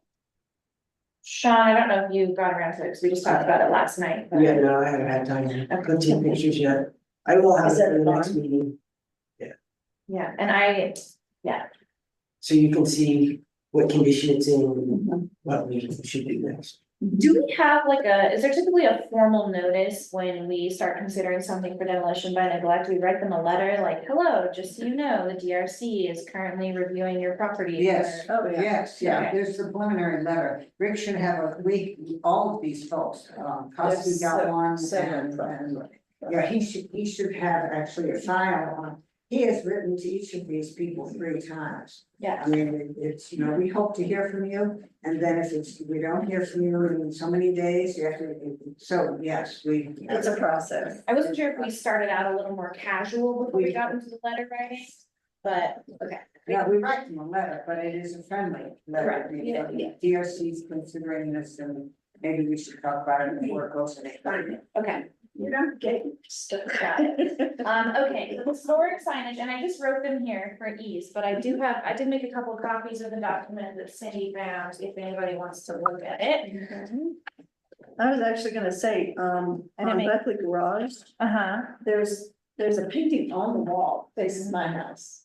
Sean, I don't know if you got around to it, because we just talked about it last night. but- Yeah, no, I haven't had time to go take pictures yet. I will have Is it that in the next fine? meeting, Yeah, and so you can see what condition it's in, and what we should do next. do we have like is there typically a formal notice when we start considering something for demolition by neglect? We write them a letter like, hello, just so you know, the DRC is currently reviewing your property. Yes, Oh, yeah. yes, yeah, Okay. there's the preliminary letter. Rick should have all of these folks, Costi got one, and yeah, he should have actually a file on. He has written to each of these people 3 times. Yeah. I mean, it's, you know, we hope to hear from you, and then if we don't hear from you in so many days, you have to, so, yes, It's a process. I wasn't sure if we started out a little more casual before we got into the letter writing, but, okay. Yeah, we write them a letter, but it is a friendly letter. Correct. Yeah, yeah. DRC is considering this, and maybe we should talk about it before it goes to the. Okay, You don't get stuff. Okay, so the historic signage, and I just wrote them here for ease, but I did make a couple of copies of the document that Cindy found, if anybody wants to look at it. I was actually gonna say, on Beckley Garage, there's a painting on the wall faces my house.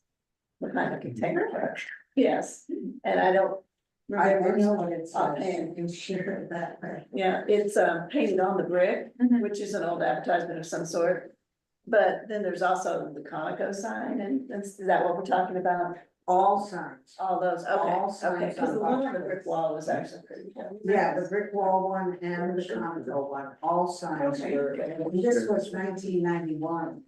Behind the container. Yes, and I don't. I remember know what it's, offhand. you can share it that way. Yeah, it's painted on the brick, which is an old advertisement of some sort. But then there's also the Conoco sign, and is that what we're talking about? All signs. All those, All okay, signs because the on one on the brick wall was actually pretty good. Yeah, the brick wall one and the condo one, all signs were, this was 1991.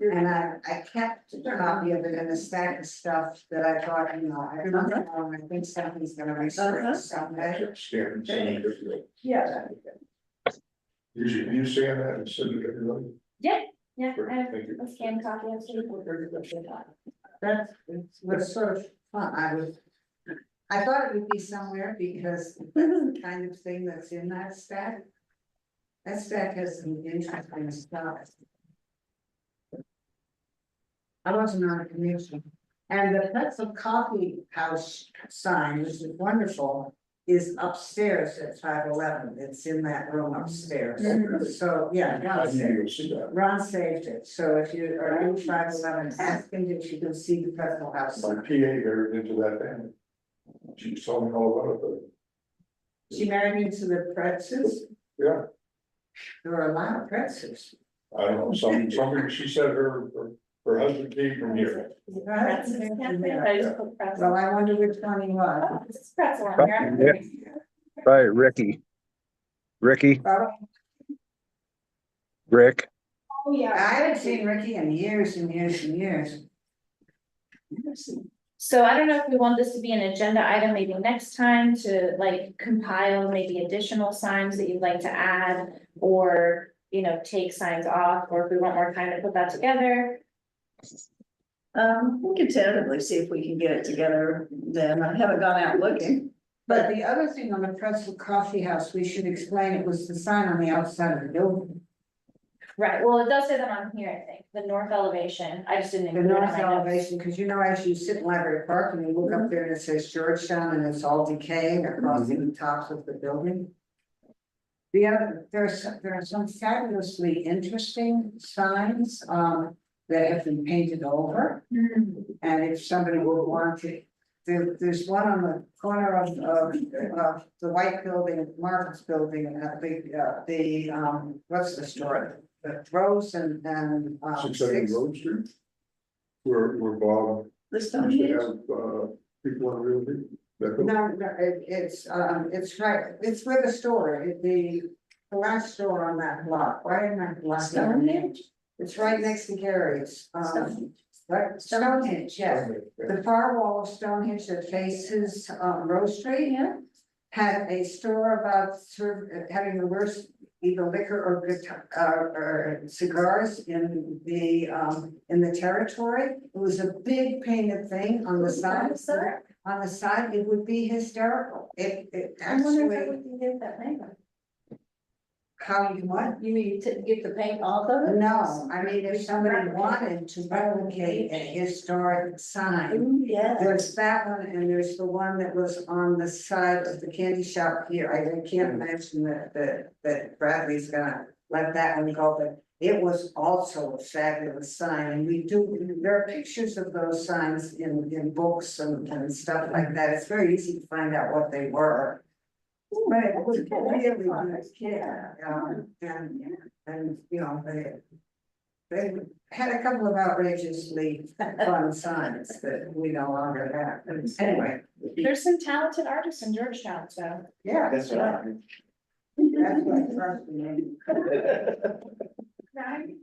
And I kept a copy of it in a stack of stuff that I thought, you know, I think something's gonna restrict someday. Scan and send it to Yeah. you scan that and send it to everybody? Yeah, I have Thank you. a scanned copy of it. That was sort of fun, I thought it would be somewhere because that's the kind of thing that's in that stack. That stack has some interesting stuff. I wasn't on a commission, and the Pretzel Coffee House sign, which is wonderful, is upstairs at 511. It's in that room upstairs. So, yeah, I didn't even see that. Ron saved it, so if you are in 511, ask him if you can see the Pretzel House. My PA married into that family. She was telling me all about it, She married into the Pretzels. but yeah, There were a lot of Pretzels. I don't know, something, she said her husband came from here. I just put pretzel. Well, I wonder which one he was. Oh, this is pretzel on here. Right, Ricky. Ricky, Oh, Rick. Oh, yeah. I haven't seen Ricky in years and years and years. So I don't know if we want this to be an agenda item, maybe next time to like compile maybe additional signs that you'd like to add. Or, you know, take signs off, or if we want more time to put that together. We can tentatively see if we can get it together, then I haven't gone out looking. But the other thing on the Pretzel Coffee House, we should explain, it was the sign on the outside of the building. Right, well, it does say that on here, I think, the north elevation, I just didn't The include it in north my notes. elevation, because you know, as you sit in Library Park and you look up there and it says Georgetown and it's all decaying across the tops of the building. The other, there are some fabulously interesting signs, that have been painted over. And if somebody would want to, there's one on the corner of the white building, Marcus building, what's the store? The Rose and 670 Road Street. Where Bob This used time, to have, people on real estate. No, it's right, it's where the store, the last store on that block, right in that block. Stonehenge? It's right next to Gary's, Stonehenge. right, Stonehenge, yes. The far wall of Stonehenge that faces, Rose Street. Yeah. Had a store about having the worst either liquor or or cigars in the territory. It was a big painted thing on the side. On the side, it would be hysterical. It I wonder if actually, we can get that paint. how you want. You mean to get the paint off of it? No, I mean, if somebody wanted to replicate a historic sign. Ooh, yeah. There's that one, and there's the one that was on the side of the candy shop here. I can't imagine that Bradley's gonna let that one go, but it was also a fabulous sign, and there are pictures of those signs in books and stuff like that. It's very easy to find out what they were. But it was really good, yeah, and you know, they had a couple of outrageously fun signs that we no longer have, but anyway. There's some talented artists in Georgetown, so. Yeah. That's right. That's what trust me.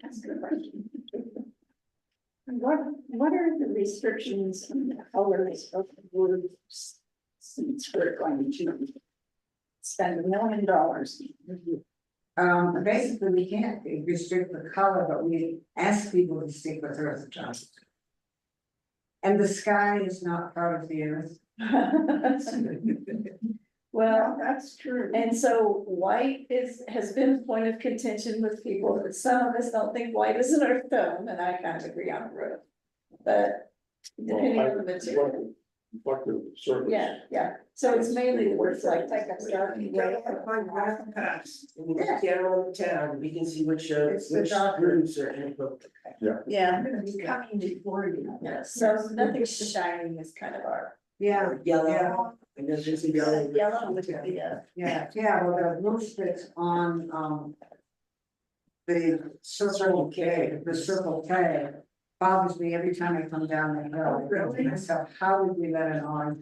That's a good question. What are the restrictions on the colors of the words? Since we're going to spend $1 million. Basically, we can't restrict the color, but we ask people to stick with earth tones. And the sky is not part of the earth. Well, That's true. and so white has been a point of contention with people, but some of us don't think white is an earth tone, and I kind of agree on the roof. But depending on the material, Reflective surface. yeah, so it's mainly the words like. Find graph packs, and we look down on the town, we can see which groups are input. Yeah, I'm gonna be coming before you. yeah, so nothing shining is kind of our. Yeah, Yellow, and there's just a yellow. Yellow with the, yeah, well, the roof that's on, the Circle K, bothers me every time I come down the hill. Really? So how would we let an orange?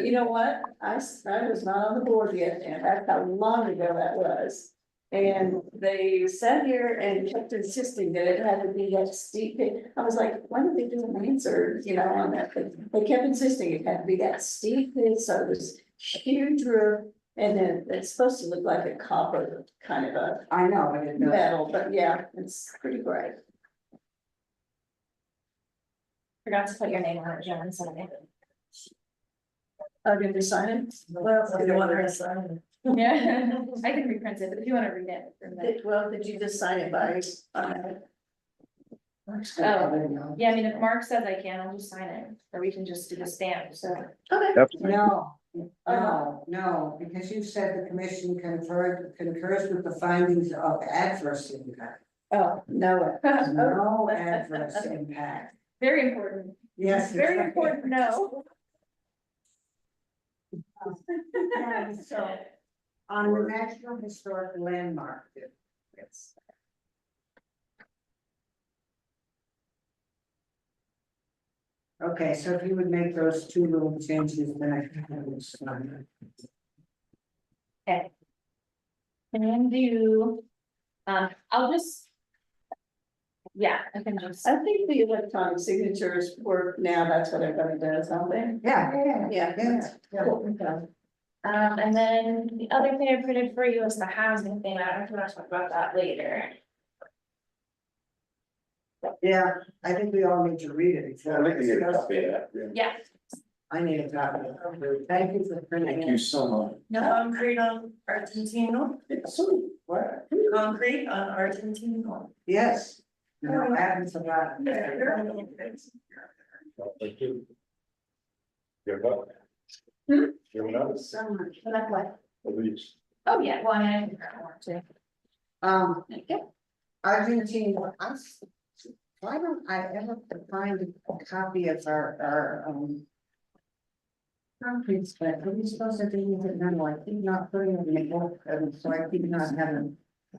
you know what, I was not on the board yet, and that's how long ago that was. And they sat here and kept insisting that it had to be that steep pit. I was like, why did they do an answer, you know, on that? But they kept insisting it had to be that steep pit, so it was huge roof. And then it's supposed to look like a copper kind of a I know, I didn't know. metal, but yeah, it's pretty bright. Forgot to put your name on it, Jen, so. Are you sign it? Well, I don't want her to sign it. Yeah, I can reprint it, but if you wanna read it. Well, did you just sign it by? Oh, yeah, I mean, if Mark says I can, I'll just sign it, or we can just do the stamp, so. Okay. No, because you said the commission concurs with the findings of adverse impact. Oh, No. No adverse impact. very important, Yes. very important, no. Yeah, so, on the National Historic Landmark. Yes. Okay, so if you would make those two little changes, then I think that was fine. Okay. Can do, I'll just. Yeah, I can just. I think the electronic signatures work now, that's what everybody does, don't they? Yeah. Yeah. Cool. And then the other thing I printed for you is the housing thing, I don't know if you want to talk about that later. Yeah, I think we all need to read it. before we discuss it. Yeah. I need a copy. Thank you for printing. Thank you so much. No concrete on Argentino, What? concrete on Argentino. Yes. No, I haven't forgotten. Thank you. Give up. Give it up, So much. So that's what, at least. oh, yeah, well, I didn't want to. Okay. Argentina, why don't I ever find a copy of our concrete spec? Are we supposed to do it now? I keep not putting it in the book, and so I keep not having.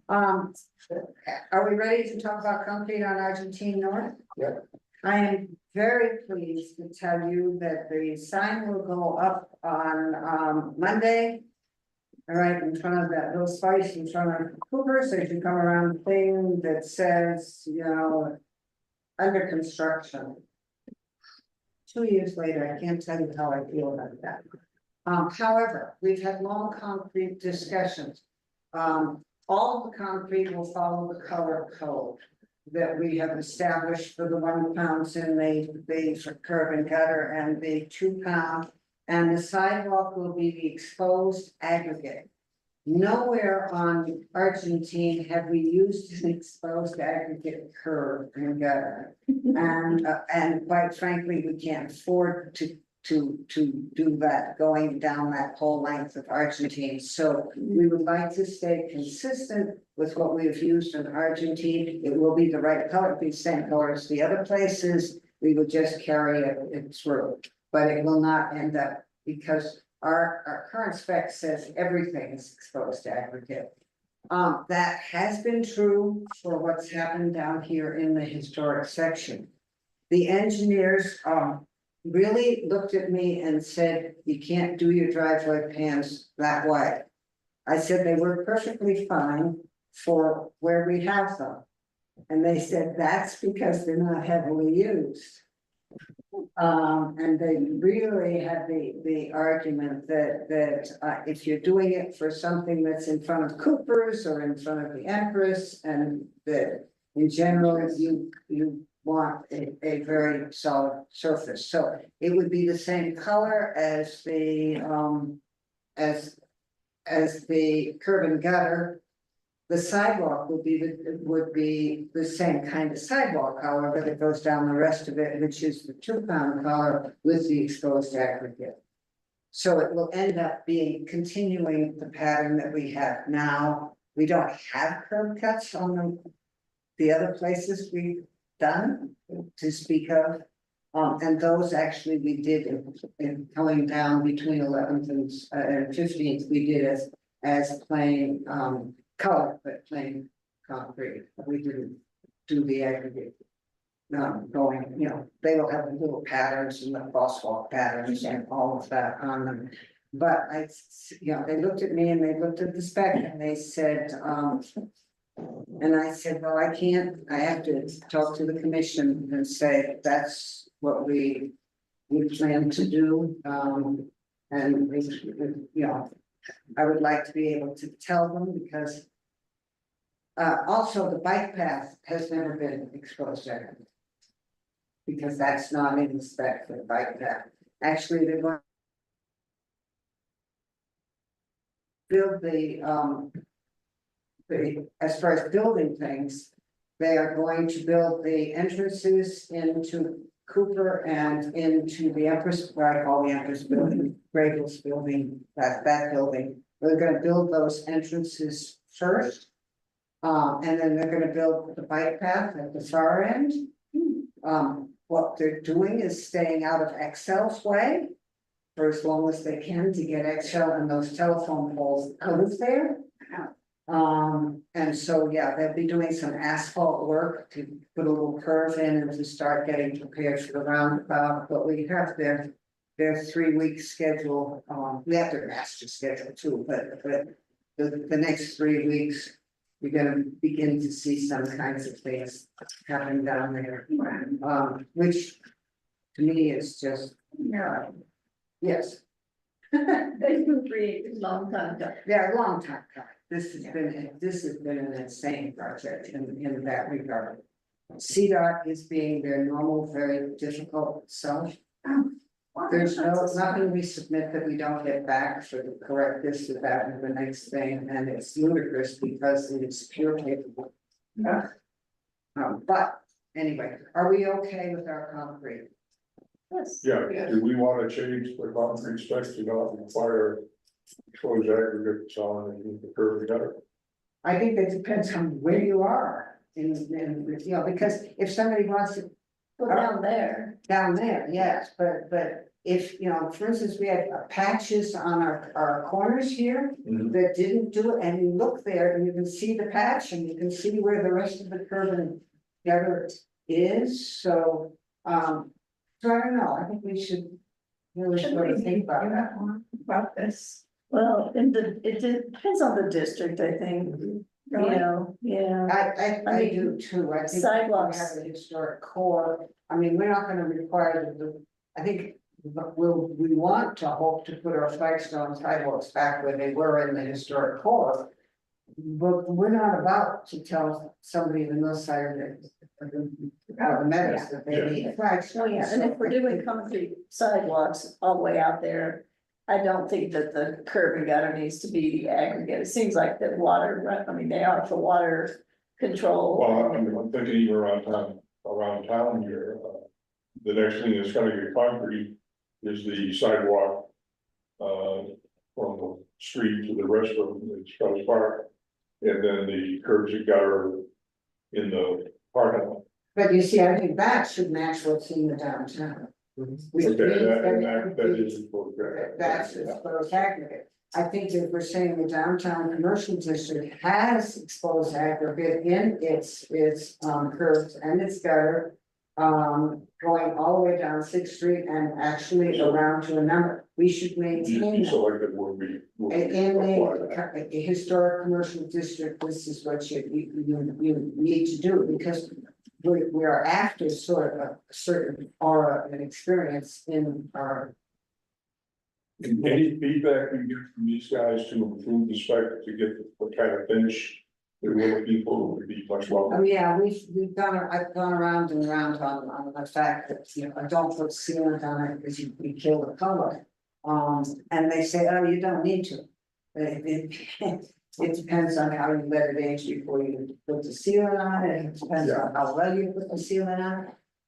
Are we ready to talk about concrete on Argentine North? Yeah. I am very pleased to tell you that the sign will go up on Monday. All right, in front of that little spice in front of Cooper's, as you come around the thing that says, you know, under construction. 2 years later, I can't tell you how I feel about that. However, we've had long concrete discussions. All of the concrete will follow the color code that we have established for the 1 pounds in the curb and gutter and the 2 pound. And the sidewalk will be the exposed aggregate. Nowhere on Argentine have we used an exposed aggregate curb and gutter. And quite frankly, we can't afford to do that, going down that whole length of Argentine. So we would like to stay consistent with what we have used in Argentine. It will be the right color, be the same color as the other places. We will just carry it through, but it will not end up, because our current spec says everything is exposed to aggregate. That has been true for what's happened down here in the historic section. The engineers, really looked at me and said, you can't do your driveway pans that way. I said they work perfectly fine for where we have them. And they said, that's because they're not heavily used. And they really had the argument that if you're doing it for something that's in front of Cooper's or in front of the Empress, and that in general, you want a very solid surface. So it would be the same color as the as the curb and gutter. The sidewalk would be the same kind of sidewalk, however, it goes down the rest of it, which is the 2-pound color with the exposed aggregate. So it will end up being continuing the pattern that we have now. We don't have curb cuts on the other places we've done to speak of. And those actually we did in going down between 11th and 15th, we did as plain color, but plain concrete. We didn't do the aggregate. Going, you know, they will have the little patterns and the crosswalk patterns and all of that on them. But you know, they looked at me and they looked at the spec and they said, and I said, well, I have to talk to the commission and say that's what we plan to do. And we, you know, I would like to be able to tell them because also the bike path has never been exposed to because that's not in the spec for the bike path. Actually, they're going to build as far as building things, they are going to build the entrances into Cooper and into the Empress, what I call the Empress building, Gravel's building, that building. They're gonna build those entrances first. And then they're gonna build the bike path at the far end. What they're doing is staying out of Excel's way for as long as they can to get Excel and those telephone poles out of there. And so, yeah, they'll be doing some asphalt work to put a little curve in and to start getting prepared for the roundabout, but we have their 3-week schedule, we have their master schedule too, but the next 3 weeks. You're gonna begin to see some kinds of things happening down there, which to me is just, yes. They can create a long time ago. Yeah, a long time coming. This has been an insane project in that regard. CDOT is being their normal, very difficult self. There's nothing we submit that we don't get back for the correct this or that and the next thing, and it's ludicrous because it's pure capable. But anyway, are we okay with our concrete? Yes. Yeah, do we wanna change the concrete specs to not require exposed aggregates on the curb and gutter? I think that depends on where you are in, you know, because if somebody wants to. Well, down there. Down there, yes, but if, you know, for instance, we had patches on our corners here. That didn't do it, and you look there and you can see the patch and you can see where the rest of the curb and gutter is, so. So I don't know, I think we should really sort of think about that. About this. Well, it depends on the district, I think, you know, yeah. I do too, I think. Sidewalks. We have a historic core, I mean, we're not gonna require I think. We want to hope to put our flagstone sidewalks back where they were in the historic core. But we're not about to tell somebody in the north side of the meadows that they need flagstone. Oh, yeah, and if we're doing concrete sidewalks all the way out there, I don't think that the curb and gutter needs to be aggregate. It seems like that water, I mean, they are for water control. Well, I mean, I'm thinking even around town here, the next thing that's gonna get concrete is the sidewalk. From the street to the restaurant in Scotts Park. And then the curbs and gutter in the parking lot. But you see, I think that should match what's in the downtown. Which Okay, means that is. That's exposed aggregate. I think if we're saying the downtown commercial district has exposed aggregate in its curbs and its gutter. Going all the way down 6th Street and actually around to a number, we should maintain that. So like that would be. In the historic commercial district, this is what you need to do, because we are after sort of a certain aura and experience in our. Any feedback we get from these guys to improve the spec to get the kind of finish that we're looking for would be much welcome. Oh, yeah, I've gone around and around on the fact that, you know, I don't put sealant on it because you kill the color. And they say, oh, you don't need to. It depends on how you let it age before you put the ceiling on it, it depends on how well you put the ceiling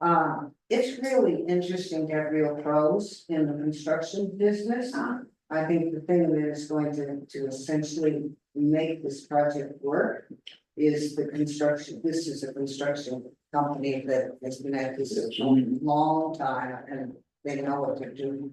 on. It's really interesting to have real pros in the construction business. I think the thing that is going to essentially make this project work is the construction. This is a construction company that has been at this a long time and they know what they're doing.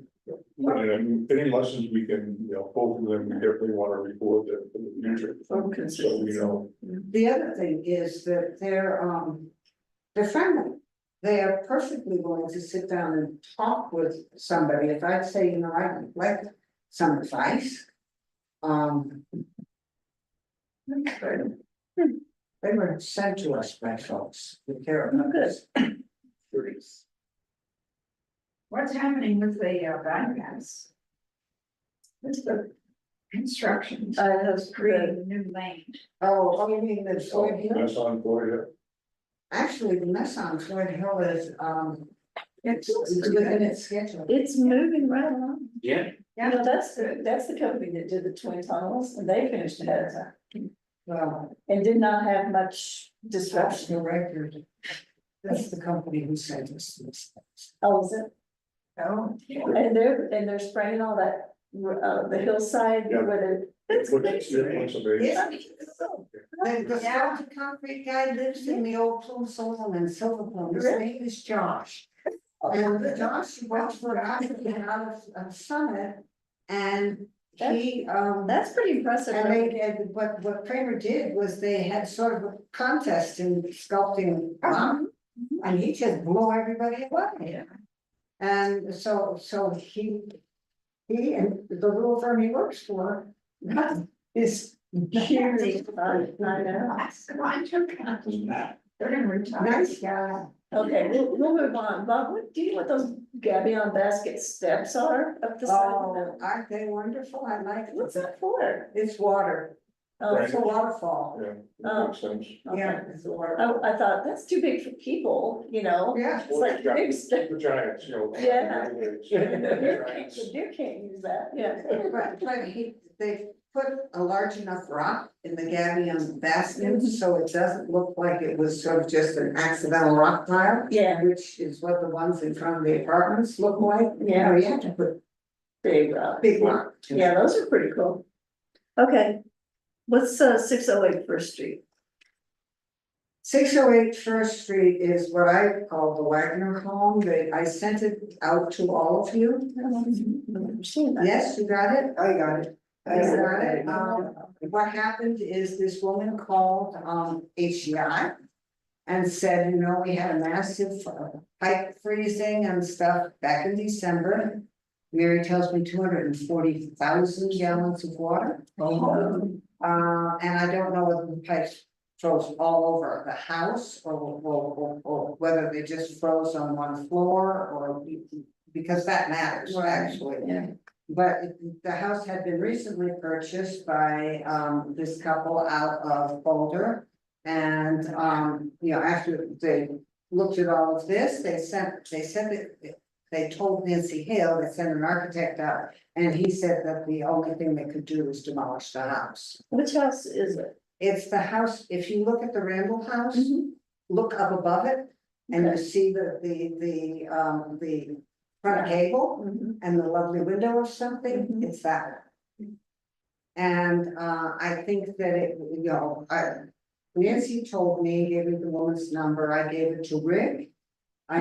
And any lessons we can, pull from them, we definitely want to record them for the future. So, The other thing is that they're friendly. They are perfectly willing to sit down and talk with somebody. If I'd say, I'd like some advice. They were sent to us by folks who care about this. What's happening with the bypass? What's the construction? Those Creating new lane. Oh, you mean the Floyd Hill? That's on Florida. Actually, the mess on Floyd Hill is, It's within its schedule. It's moving right along. Yeah. You know, that's the company that did the twin tunnels and they finished ahead of time Well, and did not have much that's disruption. the record. That's the company who sent us this. Oh, is it? Oh. And they're spraying all that, the hillside Yeah. where It looks amazing. Yeah. The Salted concrete guy lives in the old Plum Solon and Silver Plum, his name is Josh. And Josh works for Oxygen out of Summit. And he, that's pretty impressive. and they did, what Kramer did was they had sort of a contest in sculpting rock. And he just blew everybody away. And so he and the little firm he works for is Huge. I know. I took that. They're gonna retire. nice guy. Okay, we'll move on. Bob, do you know what those gabion basket steps are up the side? of Oh, aren't they wonderful? I like it. What's that for? It's water. Oh, It's a waterfall. Yeah, Oh. makes sense. Yeah, it's a water. I thought that's too big for people, Yeah. It's like big step. The Giants, Yeah. Giants. The deer can't use that, yeah. But they put a large enough rock in the gabion basket, so it doesn't look like it was sort of just an accidental rock pile. Yeah. Which is what the ones in front of the apartments look like. Yeah. You have to put Big big rock. Yeah, those are pretty cool. Okay, what's 608 First Street? 608 First Street is what I call the Wagner home. I sent it out to all of you. I've never seen that. Yes, you got it? I got it. I got it. What happened is this woman called, HCI. And said, we had a massive pipe freezing and stuff back in December. Mary tells me 240,000 gallons of water. And I don't know whether the pipes froze all over the house or whether they just froze on one floor or because that matters actually. Yeah. But the house had been recently purchased by this couple out of Boulder. And after they looked at all of this, they said that they told Nancy Hale, they sent an architect out, and he said that the only thing they could do was demolish the house. Which house is it? It's the house, if you look at the Randall house, look up above it, and you see the front gable and the lovely window or something, it's that one. And I think that Nancy told me, gave me the woman's number, I gave it to Rick.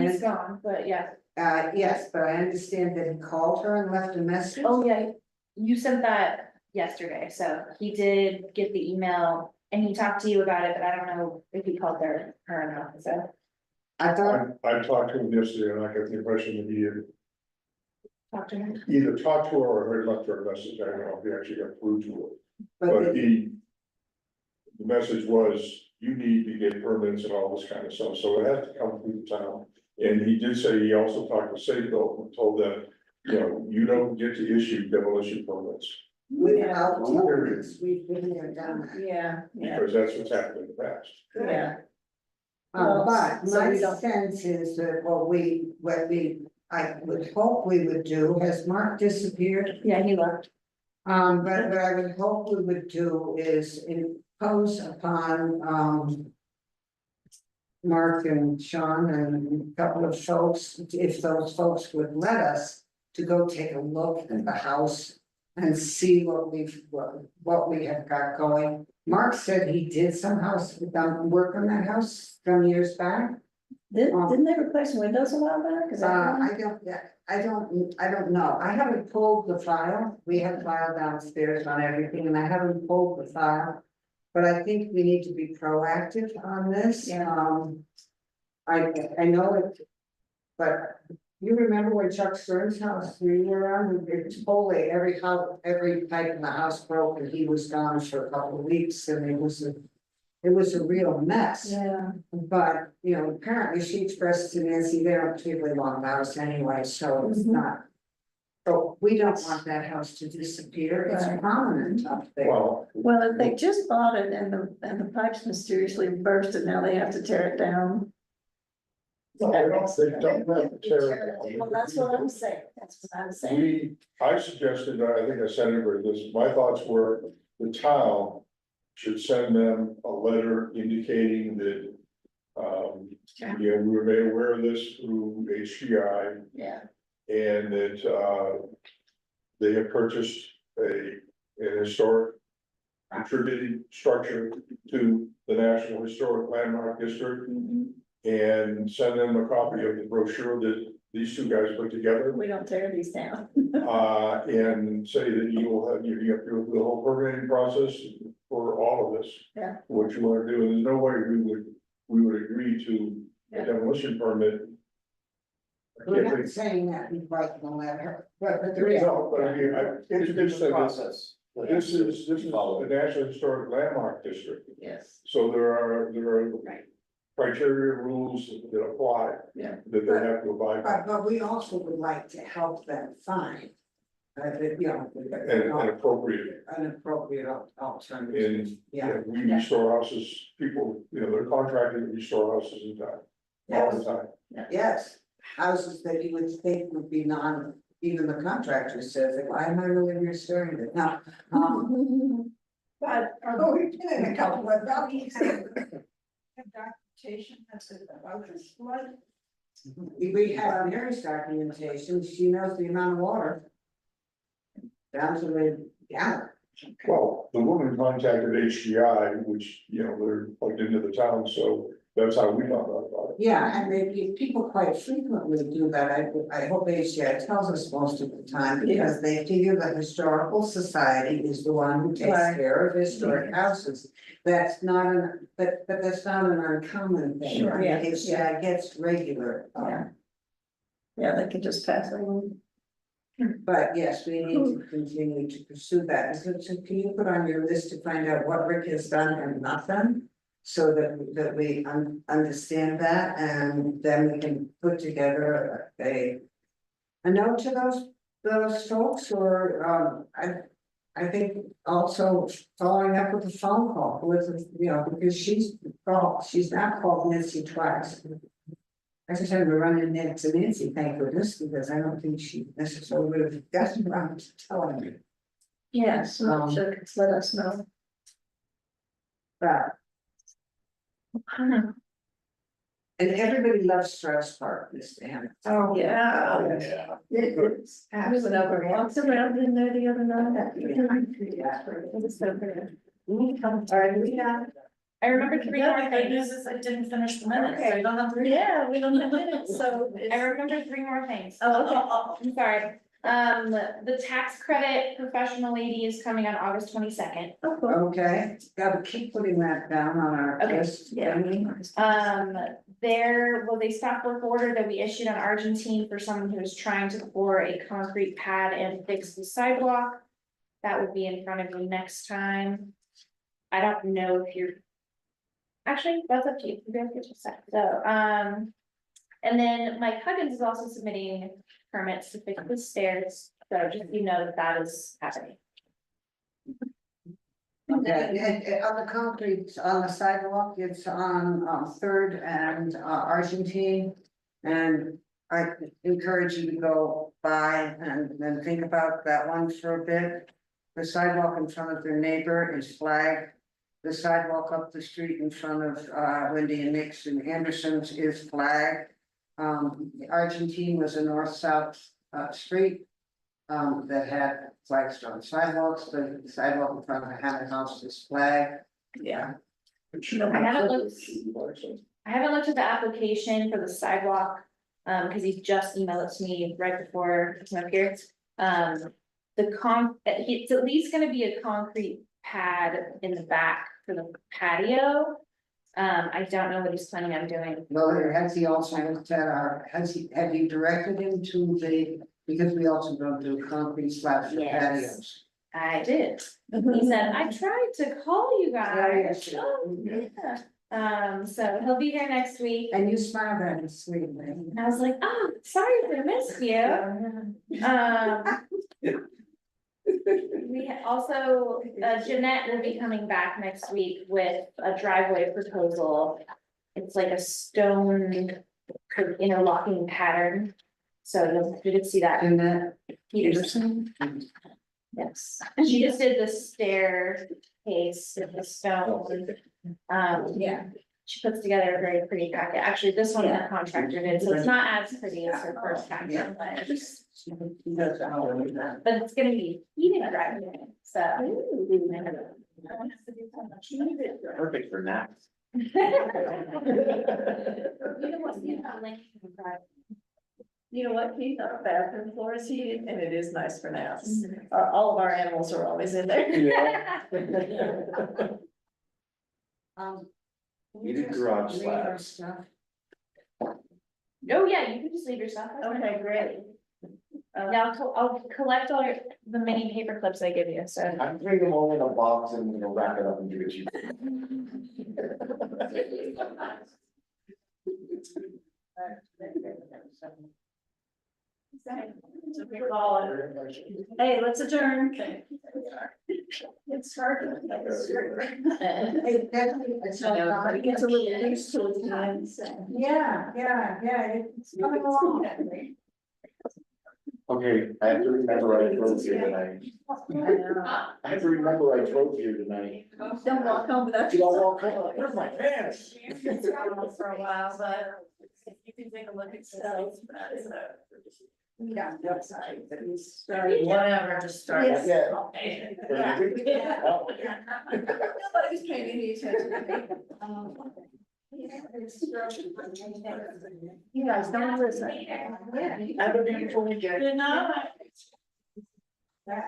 He's gone, but yeah. Yes, but I understand that he called her and left a message. Oh, yeah, you sent that yesterday, so he did get the email and he talked to you about it, but I don't know if he called her or not, so. I thought, I talked to him yesterday and I got the impression that he had Talk to her. either talked to her or had left her a message. I don't know if he actually got through to her. but But the message was, you need to get permits and all this kind of stuff, so it has to come through the town. And he did say he also talked to Safeco and told them, you don't get to issue demolition permits. without permits, we've been there, done that. Yeah, Because that's what's happened in the past. yeah. But So my we don't- sense is that, what we I would hope we would do, has Mark disappeared? Yeah, he left. But what I would hope we would do is impose upon, Mark and Sean and a couple of folks, if those folks would let us, to go take a look at the house and see what we have got going. Mark said he did some work on that house some years back. Didn't they replace windows a while back? Is that right? I don't know. I haven't pulled the file. We have a file downstairs on everything and I haven't pulled the file. But I think we need to be proactive on this. Yeah. I know it, but you remember when Chuck Stern's house, we were on, it's totally every pipe in the house broke and he was gone for a couple of weeks and it was a real mess. Yeah. But, you know, apparently she expressed to Nancy, they don't particularly long house anyway, so it's not. But we don't want that house to disappear, it's Right. prominent up there. Well, if they just bought it and the pipes mysteriously burst and now they have to tear it down. No, they don't have to tear it Well, down. that's what I'm saying, that's what I'm saying. I suggested, I think I sent everybody this, my thoughts were, the town should send them a letter indicating that. You know, we were made aware of this through HCI Yeah. and that, they have purchased an historic contributing structure to the National Historic Landmark District. And send them a copy of the brochure that these two guys put together. We don't tear these down. And say that you will have, you have to go through the whole permitting process for all of this. Yeah. What you wanna do, and there's no way we would agree to a demolition permit. I We're can't not think- saying that we write the letter, but there is. No, but I mean, it's just that Process. this is the National Historic Landmark District, Yes. so there are Right. criteria, rules that apply. Yeah. That they have to abide by. But we also would like to help them find, you know. And appropriate. An appropriate alternative, And, yeah. we restore houses, people, you know, they're contracted to restore houses in town, all the time. Yes, houses that you would think would be even the contractor says, why am I really restoring it now? But Oh, we did it a couple of documents. documentation that's about this flood. We have Mary's documentation, she knows the amount of water. Down to the gallon. Well, the woman contacted HCI, which, you know, they're plugged into the town, so that's how we found out about it. Yeah, and people quite frequently do that, I hope HCI tells us most of the time, because they figure the historical society is the one who takes Right. care of historic houses. That's not but that's not an uncommon thing. Sure, yeah, HCI gets regular. Yeah. Yeah, they could just pass it on. But yes, we need to continue to pursue that. So can you put on your list to find out what Rick has done and not done? So that we understand that and then we can put together a note to those folks or I think also following up with a phone call with, you know, because she's not called Nancy twice. I just had to run in there to Nancy, thank goodness, because I don't think she necessarily would have gotten around to telling me. Yeah, so she'll let us know. But. And everybody loves Strauss Park, this damn. Oh, yeah. Yeah. It is. I was over, walked around in there the other night. It was so pretty. All right, we got. I remember three more things, I didn't finish the minutes, so I don't have three. Yeah, we don't have minutes, so. I remember three more things. Oh, I'm sorry. The tax credit professional lady is coming on August 22nd. okay. Okay, gotta keep putting that down on our Okay, list. Yeah. There was a stop work order that we issued on Argentine for someone who is trying to pour a concrete pad and fix the sidewalk. That would be in front of you next time. I don't know if you're. Actually, that's up to you. You guys get to decide. So, and then Mike Huggins is also submitting permits to fix the stairs. So just, you know, that is happening. Okay, and on the concrete, on the sidewalk, it's on Third and Argentine. And I encourage you to go by and then think about that one for a bit. The sidewalk in front of their neighbor is flagged. The sidewalk up the street in front of Wendy and Nick's and Anderson's is flagged. The Argentine was a north-south street that had flagstone sidewalks, the sidewalk in front of the Hannah House is flagged. Yeah. I haven't looked at the application for the sidewalk, cause he just emailed it to me right before he came up here. It's at least gonna be a concrete pad in the back for the patio. I don't know what he's planning on doing. Well, has he also looked at have you directed him to because we also don't do concrete slabs for Yes. patios. I did. He said, I tried to call you guys. Oh, yeah. So he'll be here next week. And you smiled at him sweetly. And I was like, oh, sorry to miss you. We also, Jeanette will be coming back next week with a driveway proposal. It's like a stone kind of interlocking pattern. So you can see that. Jeanette Peterson. Yes, she just did the staircase with the stone. Yeah, she puts together a very pretty packet. Actually, this one the contractor did, so it's not as pretty as her first packet, but it's gonna be heating driveway, so. Perfect for naps. You know what's the link to the drive? You know what, Keith, our bathroom floor is heated and it is nice for naps. All of our animals are always in there. Heated garage leave our slabs. stuff. Oh, yeah, you can just leave your stuff. That's fine. Okay, great. Yeah, I'll collect all the mini paper clips I give you, so. I'm bringing them all in a box and we'll wrap it up and give it to you. Hey, let's adjourn. It's hard. Hey, it's It gets a little loose to the time. Yeah, it's coming along. Okay, I have to remember I drove here tonight. I have to remember I drove here tonight. Don't walk home without. Did I walk home? Where's my pants? For a while, but you can take a look at stuff. Yeah. Whatever, just start. Yeah. Nobody's paying any attention to me. You guys don't listen. Have a beautiful weekend. Good night. Bye,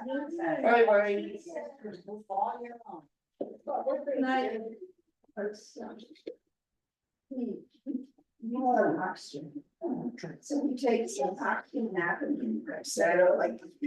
bye. Good night. More oxygen. So we take some oxygen nap and so like.